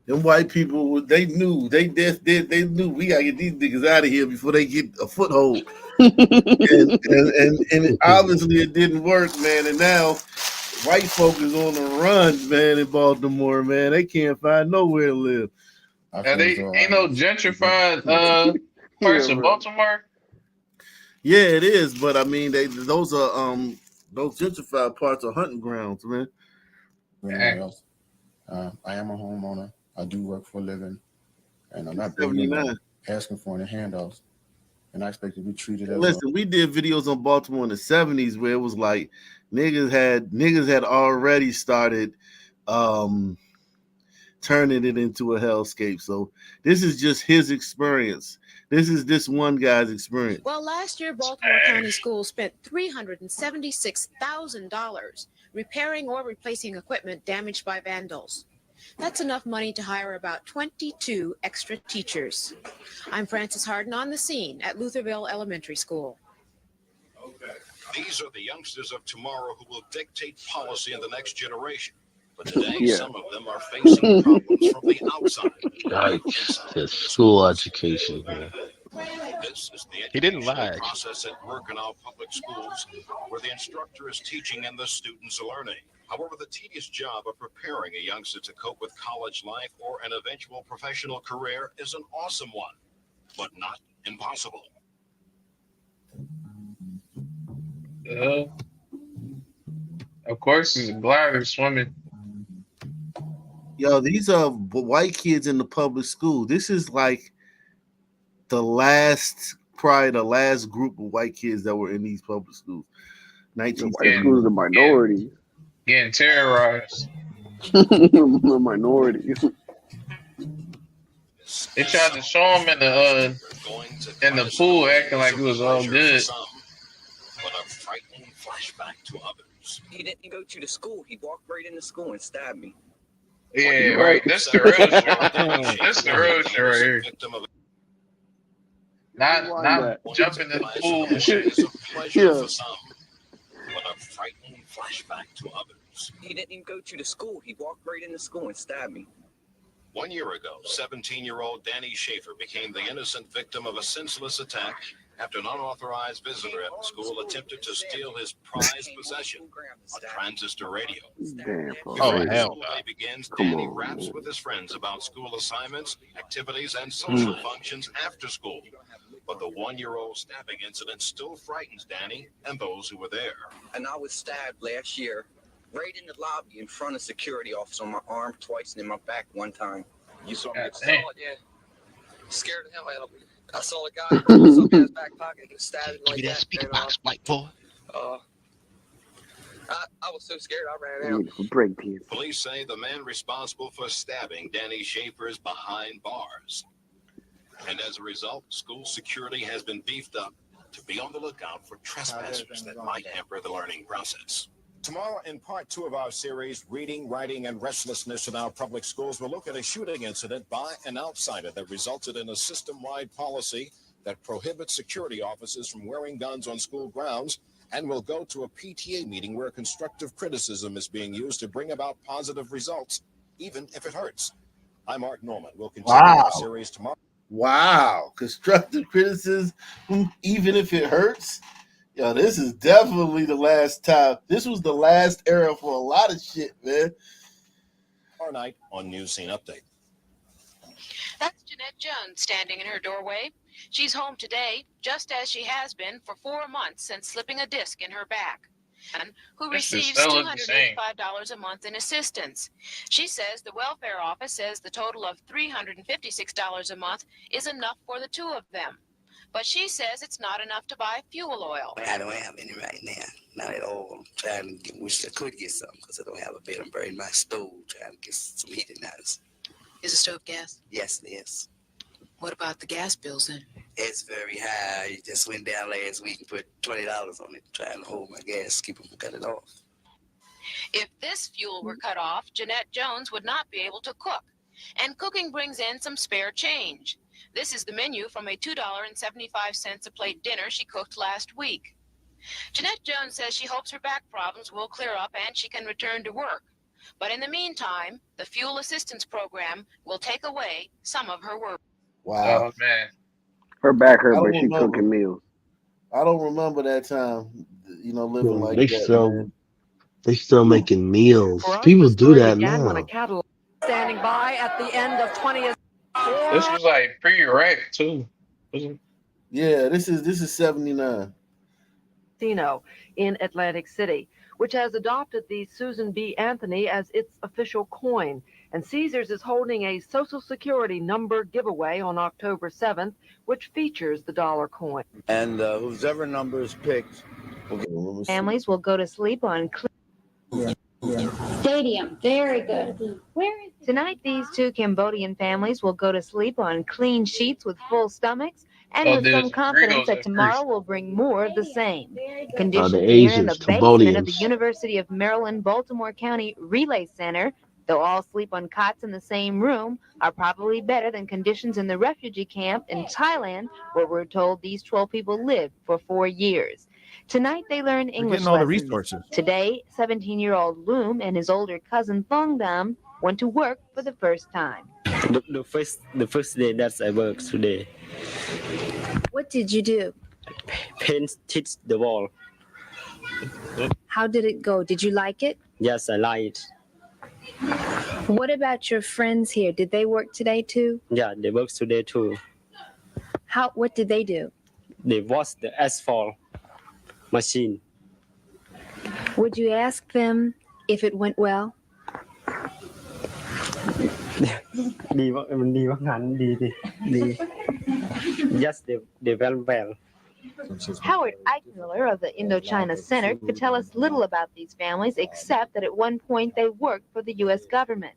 [SPEAKER 1] Them white people, they knew we gotta get these niggas out of here before they get a foothold. and obviously it didn't work, man. And now white folk is on the run, man, in Baltimore, man. They can't find nowhere to live.
[SPEAKER 5] They ain't no gentrified parts of Baltimore.
[SPEAKER 1] Yeah, it is, but I mean, those gentrified parts are hunting grounds, man.
[SPEAKER 4] Else. I am a homeowner. I do work for a living, and I'm not begging asking for any handouts. And I expect to be treated as.
[SPEAKER 1] Listen, we did videos on Baltimore in the 70s where it was like niggas had already started turning it into a hellscape. So this is just his experience. This is this one guy's experience.
[SPEAKER 13] Well, last year, Baltimore County Schools spent $376,000 repairing or replacing equipment damaged by vandals. That's enough money to hire about 22 extra teachers. I'm Frances Harden on the scene at Lutherville Elementary School.
[SPEAKER 15] These are the youngsters of tomorrow who will dictate policy in the next generation. But today, some of them are facing problems from the outside.
[SPEAKER 9] Yikes. School education. Yeah.
[SPEAKER 15] This is the
[SPEAKER 19] He didn't lie.
[SPEAKER 15] process at work in our public schools, where the instructor is teaching and the students are learning. However, the tedious job of preparing a youngster to cope with college life or an eventual professional career is an awesome one, but not impossible.
[SPEAKER 5] Of course, he's glad he's swimming.
[SPEAKER 1] Yo, these are white kids in the public school. This is like probably the last group of white kids that were in these public schools.
[SPEAKER 14] White schools are minorities.
[SPEAKER 5] Getting terrorized.
[SPEAKER 14] The minorities.
[SPEAKER 5] They tried to show him in the pool, acting like it was all good.
[SPEAKER 15] But a frightening flashback to others.
[SPEAKER 17] He didn't go to the school. He walked right into school and stabbed me.
[SPEAKER 5] Yeah, right. That's the real shit. That's the real shit right here. Not jumping in the pool and shit.
[SPEAKER 15] For some, but a frightening flashback to others.
[SPEAKER 17] He didn't even go to the school. He walked right into school and stabbed me.
[SPEAKER 15] 1 year ago, 17-year-old Danny Schaefer became the innocent victim of a senseless attack after an unauthorized visitor at the school attempted to steal his prized possession, a transistor radio. Before school day begins, Danny raps with his friends about school assignments, activities, and social functions after school. But the 1-year-old stabbing incident still frightens Danny and those who were there.
[SPEAKER 17] And I was stabbed last year, right in the lobby in front of security officer, on my arm twice and in my back one time. You saw me? Yeah. Scared the hell out of me. I saw a guy in some guy's back pocket and stabbed him like that. Speaker box, white boy. I was so scared I ran out.
[SPEAKER 15] Police say the man responsible for stabbing Danny Schaefer is behind bars. And as a result, school security has been beefed up to be on the lookout for trespassers that might hamper the learning process.
[SPEAKER 18] Tomorrow, in part 2 of our series, Reading, Writing, and Restlessness in Our Public Schools, we'll look at a shooting incident by an outsider that resulted in a system-wide policy that prohibits security officers from wearing guns on school grounds, and we'll go to a PTA meeting where constructive criticism is being used to bring about positive results, even if it hurts. I'm Art Norman. We'll continue our series tomorrow.
[SPEAKER 1] Wow. Constructive criticism, even if it hurts? Yo, this is definitely the last time. This was the last era for a lot of shit, man.
[SPEAKER 18] Tomorrow night on News Scene Update.
[SPEAKER 13] That's Jeanette Jones standing in her doorway. She's home today, just as she has been for 4 months since slipping a disc in her back. And who receives $285 a month in assistance. She says the welfare office says the total of $356 a month is enough for the two of them. But she says it's not enough to buy fuel oil.
[SPEAKER 3] I don't have any right now. Not at all. I'm trying to wish I could get some because I don't have a bed. I'm burning my stove trying to get some heating house.
[SPEAKER 13] Is the stove gas?
[SPEAKER 3] Yes, it is.
[SPEAKER 13] What about the gas bills then?
[SPEAKER 3] It's very high. It just went down last week and put $20 on it, trying to hold my gas, keep them from cutting it off.
[SPEAKER 13] If this fuel were cut off, Jeanette Jones would not be able to cook. And cooking brings in some spare change. This is the menu from a $2.75 a plate dinner she cooked last week. Jeanette Jones says she hopes her back problems will clear up and she can return to work. But in the meantime, the fuel assistance program will take away some of her work.
[SPEAKER 1] Wow.
[SPEAKER 5] Oh, man.
[SPEAKER 14] Her back
[SPEAKER 1] I
[SPEAKER 14] hurt,
[SPEAKER 1] don't
[SPEAKER 14] but she
[SPEAKER 1] remember.
[SPEAKER 14] cooking meals.
[SPEAKER 1] I don't remember that time, living like
[SPEAKER 9] They
[SPEAKER 1] that,
[SPEAKER 9] still
[SPEAKER 1] man.
[SPEAKER 9] they still making meals.
[SPEAKER 20] For us,
[SPEAKER 9] People
[SPEAKER 20] the
[SPEAKER 9] do
[SPEAKER 20] story
[SPEAKER 9] that
[SPEAKER 20] began when a
[SPEAKER 9] now.
[SPEAKER 20] catalog standing by at the end of 20th.
[SPEAKER 5] This was like pre-rap too. Wasn't
[SPEAKER 1] Yeah, this is 79.
[SPEAKER 20] Casino in Atlantic City, which has adopted the Susan B. Anthony as its official coin. And Caesars is holding a Social Security number giveaway on October 7th, which features the dollar coin.
[SPEAKER 22] And whoever number is picked
[SPEAKER 24] Families will go to sleep on Stadium. Very good. Tonight, these two Cambodian families will go to sleep on clean sheets with full stomachs and with some
[SPEAKER 5] there's
[SPEAKER 24] confidence
[SPEAKER 5] burritos
[SPEAKER 24] that
[SPEAKER 5] at
[SPEAKER 24] tomorrow
[SPEAKER 5] first.
[SPEAKER 24] will bring more of the same.
[SPEAKER 9] The
[SPEAKER 24] Conditions here in the
[SPEAKER 9] Asians,
[SPEAKER 24] basement of the
[SPEAKER 9] Cambodians.
[SPEAKER 24] University of Maryland, Baltimore County Relay Center, though all sleep on cots in the same room, are probably better than conditions in the refugee camp in Thailand, where we're told these 12 people lived for 4 years. Tonight, they learn English
[SPEAKER 25] getting all the
[SPEAKER 24] lessons.
[SPEAKER 25] resources.
[SPEAKER 24] Today, 17-year-old Loom and his older cousin Thongdam went to work for the first time.
[SPEAKER 10] The first day that I work today,
[SPEAKER 24] What did you do?
[SPEAKER 10] paint the wall.
[SPEAKER 24] How did it go? Did you like it?
[SPEAKER 10] Yes, I like it.
[SPEAKER 24] What about your friends here? Did they work today too?
[SPEAKER 10] Yeah, they work today too.
[SPEAKER 24] What did they do?
[SPEAKER 10] They wash the asphalt machine.
[SPEAKER 24] Would you ask them if it went well?
[SPEAKER 10] ดีว่ามันดีว่างานดีดิดี Yes, they well.
[SPEAKER 24] Howard Eichmiller of the Indochina Center could tell us little about these families except that at one point they worked for the U.S. government.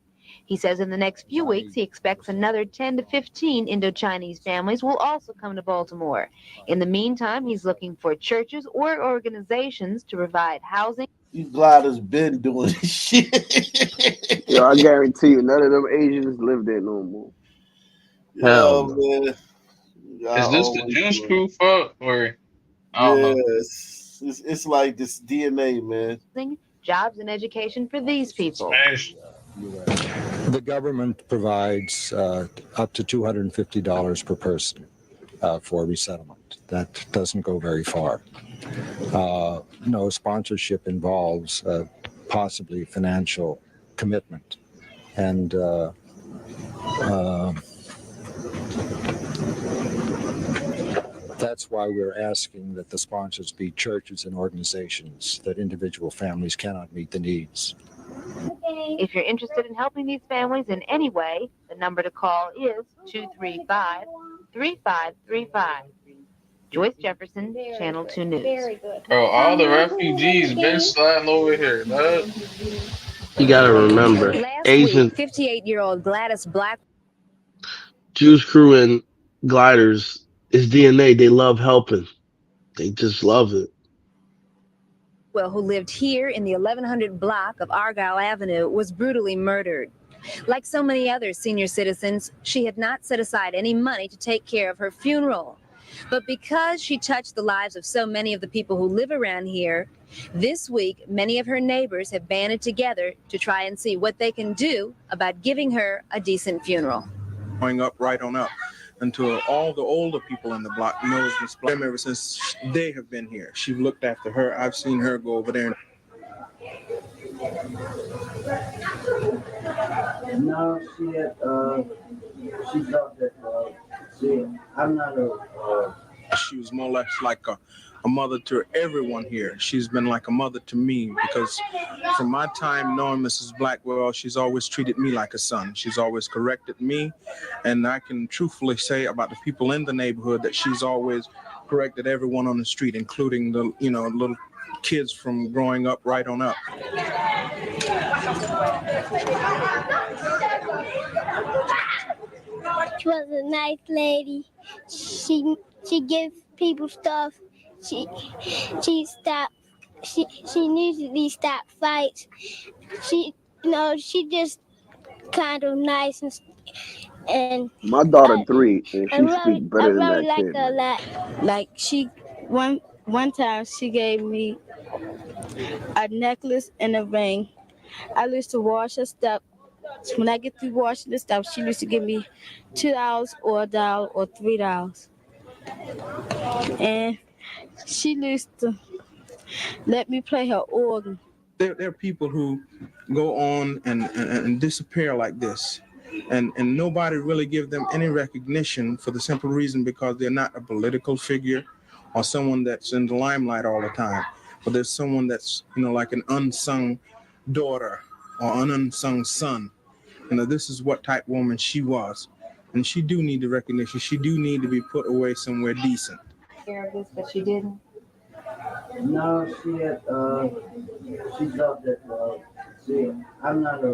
[SPEAKER 24] He says in the next few weeks he expects another 10 to 15 Indochinese families will also come to Baltimore. In the meantime, he's looking for churches or organizations to provide housing.
[SPEAKER 1] You gliders been doing this shit.
[SPEAKER 14] Yo, I guarantee you, none of them Asians live there no more.
[SPEAKER 1] Yo, man.
[SPEAKER 5] Is this the Juice Crew fuck or I don't know?
[SPEAKER 1] It's like this DNA, man.
[SPEAKER 24] Jobs and education for these people.
[SPEAKER 25] The government provides up to $250 per person for resettlement. That doesn't go very far. No sponsorship involves possibly financial commitment. And that's why we're asking that the sponsors be churches and organizations, that individual families cannot meet the needs.
[SPEAKER 24] If you're interested in helping these families in any way, the number to call is 235-3535. Joyce Jefferson, Channel 2 News.
[SPEAKER 5] Bro, all the refugees been sliding over here, dog.
[SPEAKER 9] You gotta remember,
[SPEAKER 24] Last
[SPEAKER 9] Asian
[SPEAKER 24] week, 58-year-old Gladys Black
[SPEAKER 9] Jews crew and gliders is DNA. They love helping. They just love it.
[SPEAKER 24] who lived here in the 1100 block of Argyle Avenue, was brutally murdered. Like so many other senior citizens, she had not set aside any money to take care of her funeral. But because she touched the lives of so many of the people who live around here, this week, many of her neighbors have banded together to try and see what they can do about giving her a decent funeral.
[SPEAKER 26] Going up, right on up, until all the older people in the block knows this block ever since they have been here. She looked after her. I've seen her go over there.
[SPEAKER 27] No, she thought that I'm not
[SPEAKER 26] She was more or less like a a mother to everyone here. She's been like a mother to me because from my time knowing Mrs. Blackwell, she's always treated me like a son. She's always corrected me. And I can truthfully say about the people in the neighborhood that she's always corrected everyone on the street, including the, little kids from growing up right on up.
[SPEAKER 2] She was a nice lady. She gives people stuff. She usually stopped fights. She just kind of nice and
[SPEAKER 14] My daughter 3, and she speaks better than that
[SPEAKER 2] like
[SPEAKER 14] kid.
[SPEAKER 2] her a lot. Like one time she gave me a necklace and a ring. I used to wash her stuff. When I get through washing the stuff, she used to give me $2 or $1 or $3. And she used to let me play her organ.
[SPEAKER 26] There are people who go on and disappear like this. And nobody really give them any recognition for the simple reason because they're not a political figure or someone that's in the limelight all the time. But there's someone that's, like an unsung daughter or an unsung son. This is what type of woman she was. And she do need the recognition. She do need to be put away somewhere decent.
[SPEAKER 8] Care of this, but she didn't.
[SPEAKER 11] No, she had, she thought that, see, I'm not a...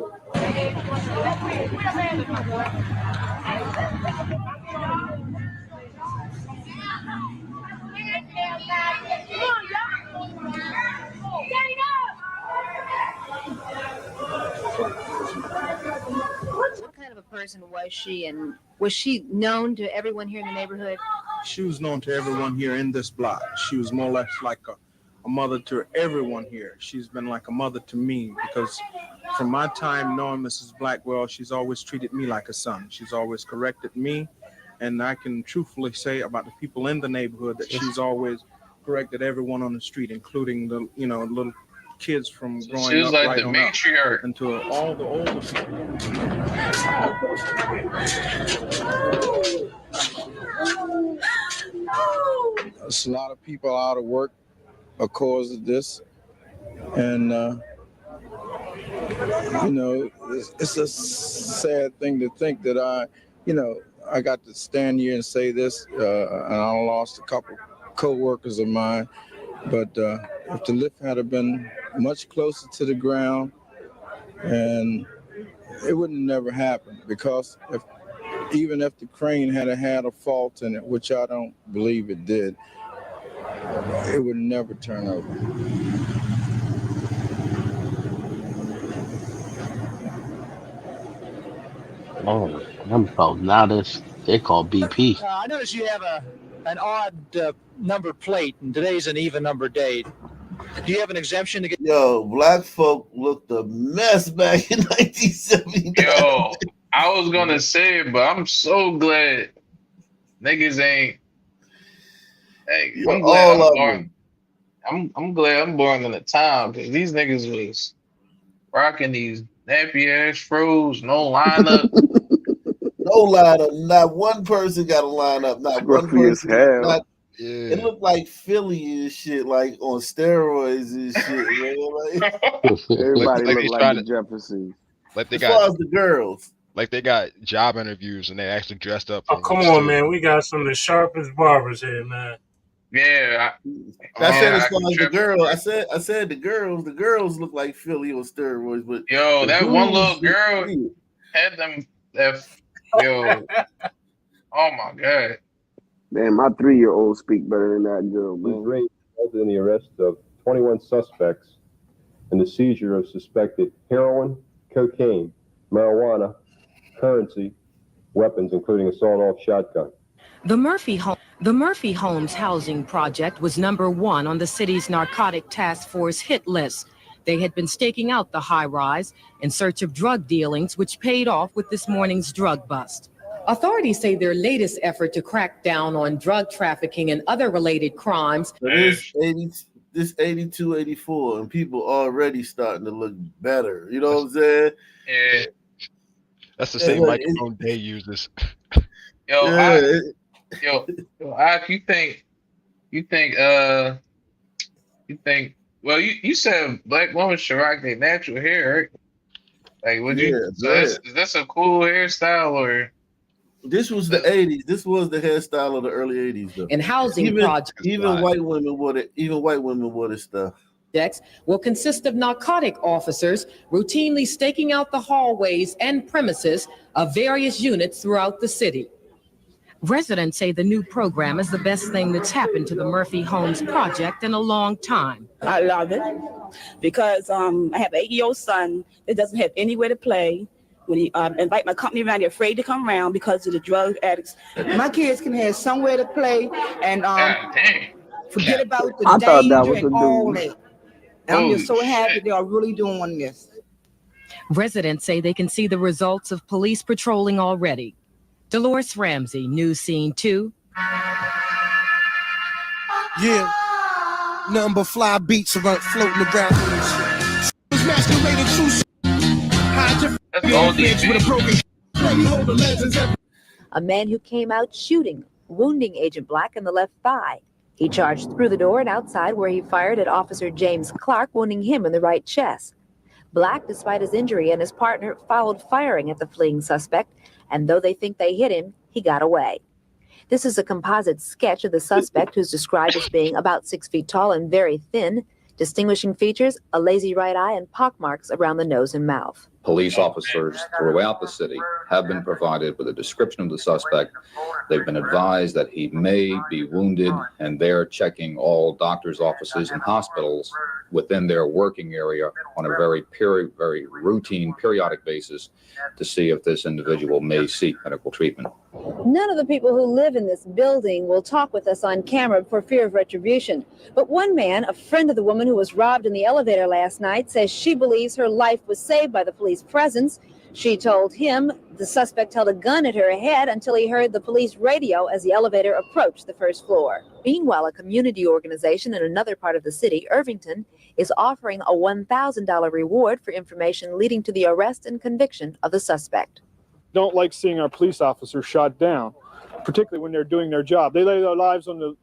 [SPEAKER 7] What kind of a person was she, and was she known to everyone here in the neighborhood?
[SPEAKER 26] She was known to everyone here in this block. She was more or less like a mother to everyone here. She's been like a mother to me because from my time knowing Mrs. Blackwell, she's always treated me like a son. She's always corrected me. And I can truthfully say about the people in the neighborhood that she's always corrected everyone on the street, including the, little kids from growing
[SPEAKER 5] She was
[SPEAKER 26] up
[SPEAKER 5] like
[SPEAKER 26] right
[SPEAKER 5] the
[SPEAKER 26] on
[SPEAKER 5] matriarch.
[SPEAKER 26] up until all the older people. There's a lot of people out of work because of this. And, it's a sad thing to think that I got to stand here and say this, and I lost a couple co-workers of mine. But if the lift had been much closer to the ground, and it would have never happened, because even if the crane had a fault in it, which I don't believe it did, it would never turn over.
[SPEAKER 9] So now they call BP.
[SPEAKER 16] I notice you have an odd number plate, and today's an even number day. Do you have an exemption to get?
[SPEAKER 1] Yo, black folk looked a mess back in 1979.
[SPEAKER 5] Yo, I was gonna say it, but I'm so glad niggas ain't. Hey,
[SPEAKER 1] I'm glad I'm born.
[SPEAKER 5] I'm glad I'm born in a time because these niggas was rocking these nappy ass froze, no lineup.
[SPEAKER 1] No lineup. Not one person got a lineup. Not one person. It looked like Philly and shit, like on steroids and shit.
[SPEAKER 14] Everybody looked like the Jeffersons.
[SPEAKER 19] Like they
[SPEAKER 1] as far as the girls.
[SPEAKER 19] Like they got job interviews and they actually dressed up.
[SPEAKER 6] Oh, come on, man. We got some of the sharpest barbers here, man.
[SPEAKER 5] Yeah.
[SPEAKER 1] I said as far as the girl, I said the girls look like Philly on steroids, but
[SPEAKER 5] yo, that one little girl had them yo. Oh my God.
[SPEAKER 14] Man, my 3-year-old speak better than that girl, man.
[SPEAKER 21] This raid resulted in the arrest of 21 suspects and the seizure of suspected heroin, cocaine, marijuana, currency, weapons, including a sawed-off shotgun.
[SPEAKER 23] The Murphy Homes housing project was #1 on the city's narcotic task force hit list. They had been staking out the high-rise in search of drug dealings, which paid off with this morning's drug bust. Authorities say their latest effort to crack down on drug trafficking and other related crimes.
[SPEAKER 1] This 82, 84, and people already starting to look better. You know what I'm saying?
[SPEAKER 5] Yeah.
[SPEAKER 19] That's the same microphone they use this.
[SPEAKER 5] Yo,
[SPEAKER 1] Yeah.
[SPEAKER 5] Yo, if you think You think well you said black women should rock their natural hair, right? Like would you
[SPEAKER 1] Yeah,
[SPEAKER 5] so
[SPEAKER 1] go ahead.
[SPEAKER 5] is this a cool hairstyle or
[SPEAKER 1] This was the '80s. This was the hairstyle of the early '80s, though.
[SPEAKER 23] In housing
[SPEAKER 1] Even
[SPEAKER 23] projects.
[SPEAKER 1] even white women wore it. Even white women wore this stuff.
[SPEAKER 23] Will consist of narcotic officers routinely staking out the hallways and premises of various units throughout the city. Residents say the new program is the best thing that's happened to the Murphy Homes project in a long time.
[SPEAKER 3] I love it because I have an 8-year-old son that doesn't have anywhere to play. When he invite my company around, they're afraid to come around because of the drug addicts. My kids can have somewhere to play and forget about the danger and all that. I'm just so happy they are really doing this.
[SPEAKER 23] Residents say they can see the results of police patrolling already. Dolores Ramsey, News Scene 2.
[SPEAKER 4] Yeah, nothing but fly beats around floating around.
[SPEAKER 24] A man who came out shooting, wounding Agent Black in the left thigh. He charged through the door and outside where he fired at Officer James Clark, wounding him in the right chest. Black, despite his injury, and his partner followed firing at the fleeing suspect, and though they think they hit him, he got away. This is a composite sketch of the suspect, who's described as being about 6 feet tall and very thin. Distinguishing features, a lazy right eye and pockmarks around the nose and mouth.
[SPEAKER 12] Police officers throughout the city have been provided with a description of the suspect. They've been advised that he may be wounded, and they're checking all doctors' offices and hospitals within their working area on a very routine, periodic basis to see if this individual may seek medical treatment.
[SPEAKER 24] None of the people who live in this building will talk with us on camera for fear of retribution. But one man, a friend of the woman who was robbed in the elevator last night, says she believes her life was saved by the police presence. She told him the suspect held a gun at her head until he heard the police radio as the elevator approached the first floor. Meanwhile, a community organization in another part of the city, Irvington, is offering a $1,000 reward for information leading to the arrest and conviction of the suspect.
[SPEAKER 15] Don't like seeing our police officers shot down, particularly when they're doing their job. They lay their lives on the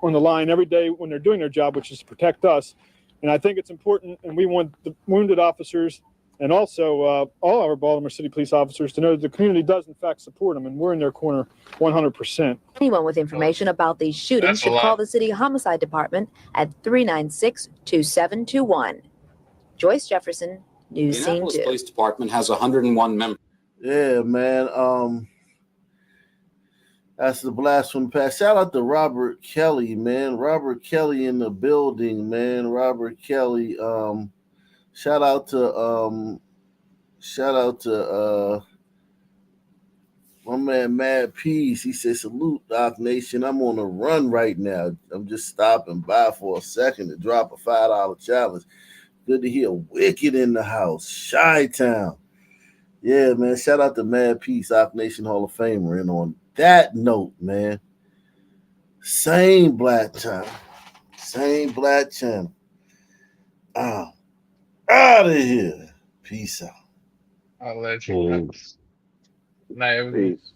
[SPEAKER 15] line every day when they're doing their job, which is to protect us. And I think it's important, and we want the wounded officers and also all our Baltimore City police officers to know that the community does, in fact, support them, and we're in their corner 100%.
[SPEAKER 24] Anyone with information about these shootings should call the city homicide department at 396-2721. Joyce Jefferson, News Scene 2.
[SPEAKER 17] Indianapolis Police Department has 101 members.
[SPEAKER 1] Yeah, man. That's the blast from the past. Shout out to Robert Kelly, man. Robert Kelly in the building, man. Robert Kelly. Shout out to my man Mad Peace. He said, salute, Doc Nation. I'm on a run right now. I'm just stopping by for a second to drop a $5 challenge. Good to hear Wicked in the house. Chi-Town. Yeah, man. Shout out to Mad Peace, Doc Nation Hall of Famer. And on that note, man, same black channel. Out of here. Peace out.
[SPEAKER 5] I'll let you. Night, everybody.
[SPEAKER 14] Peace.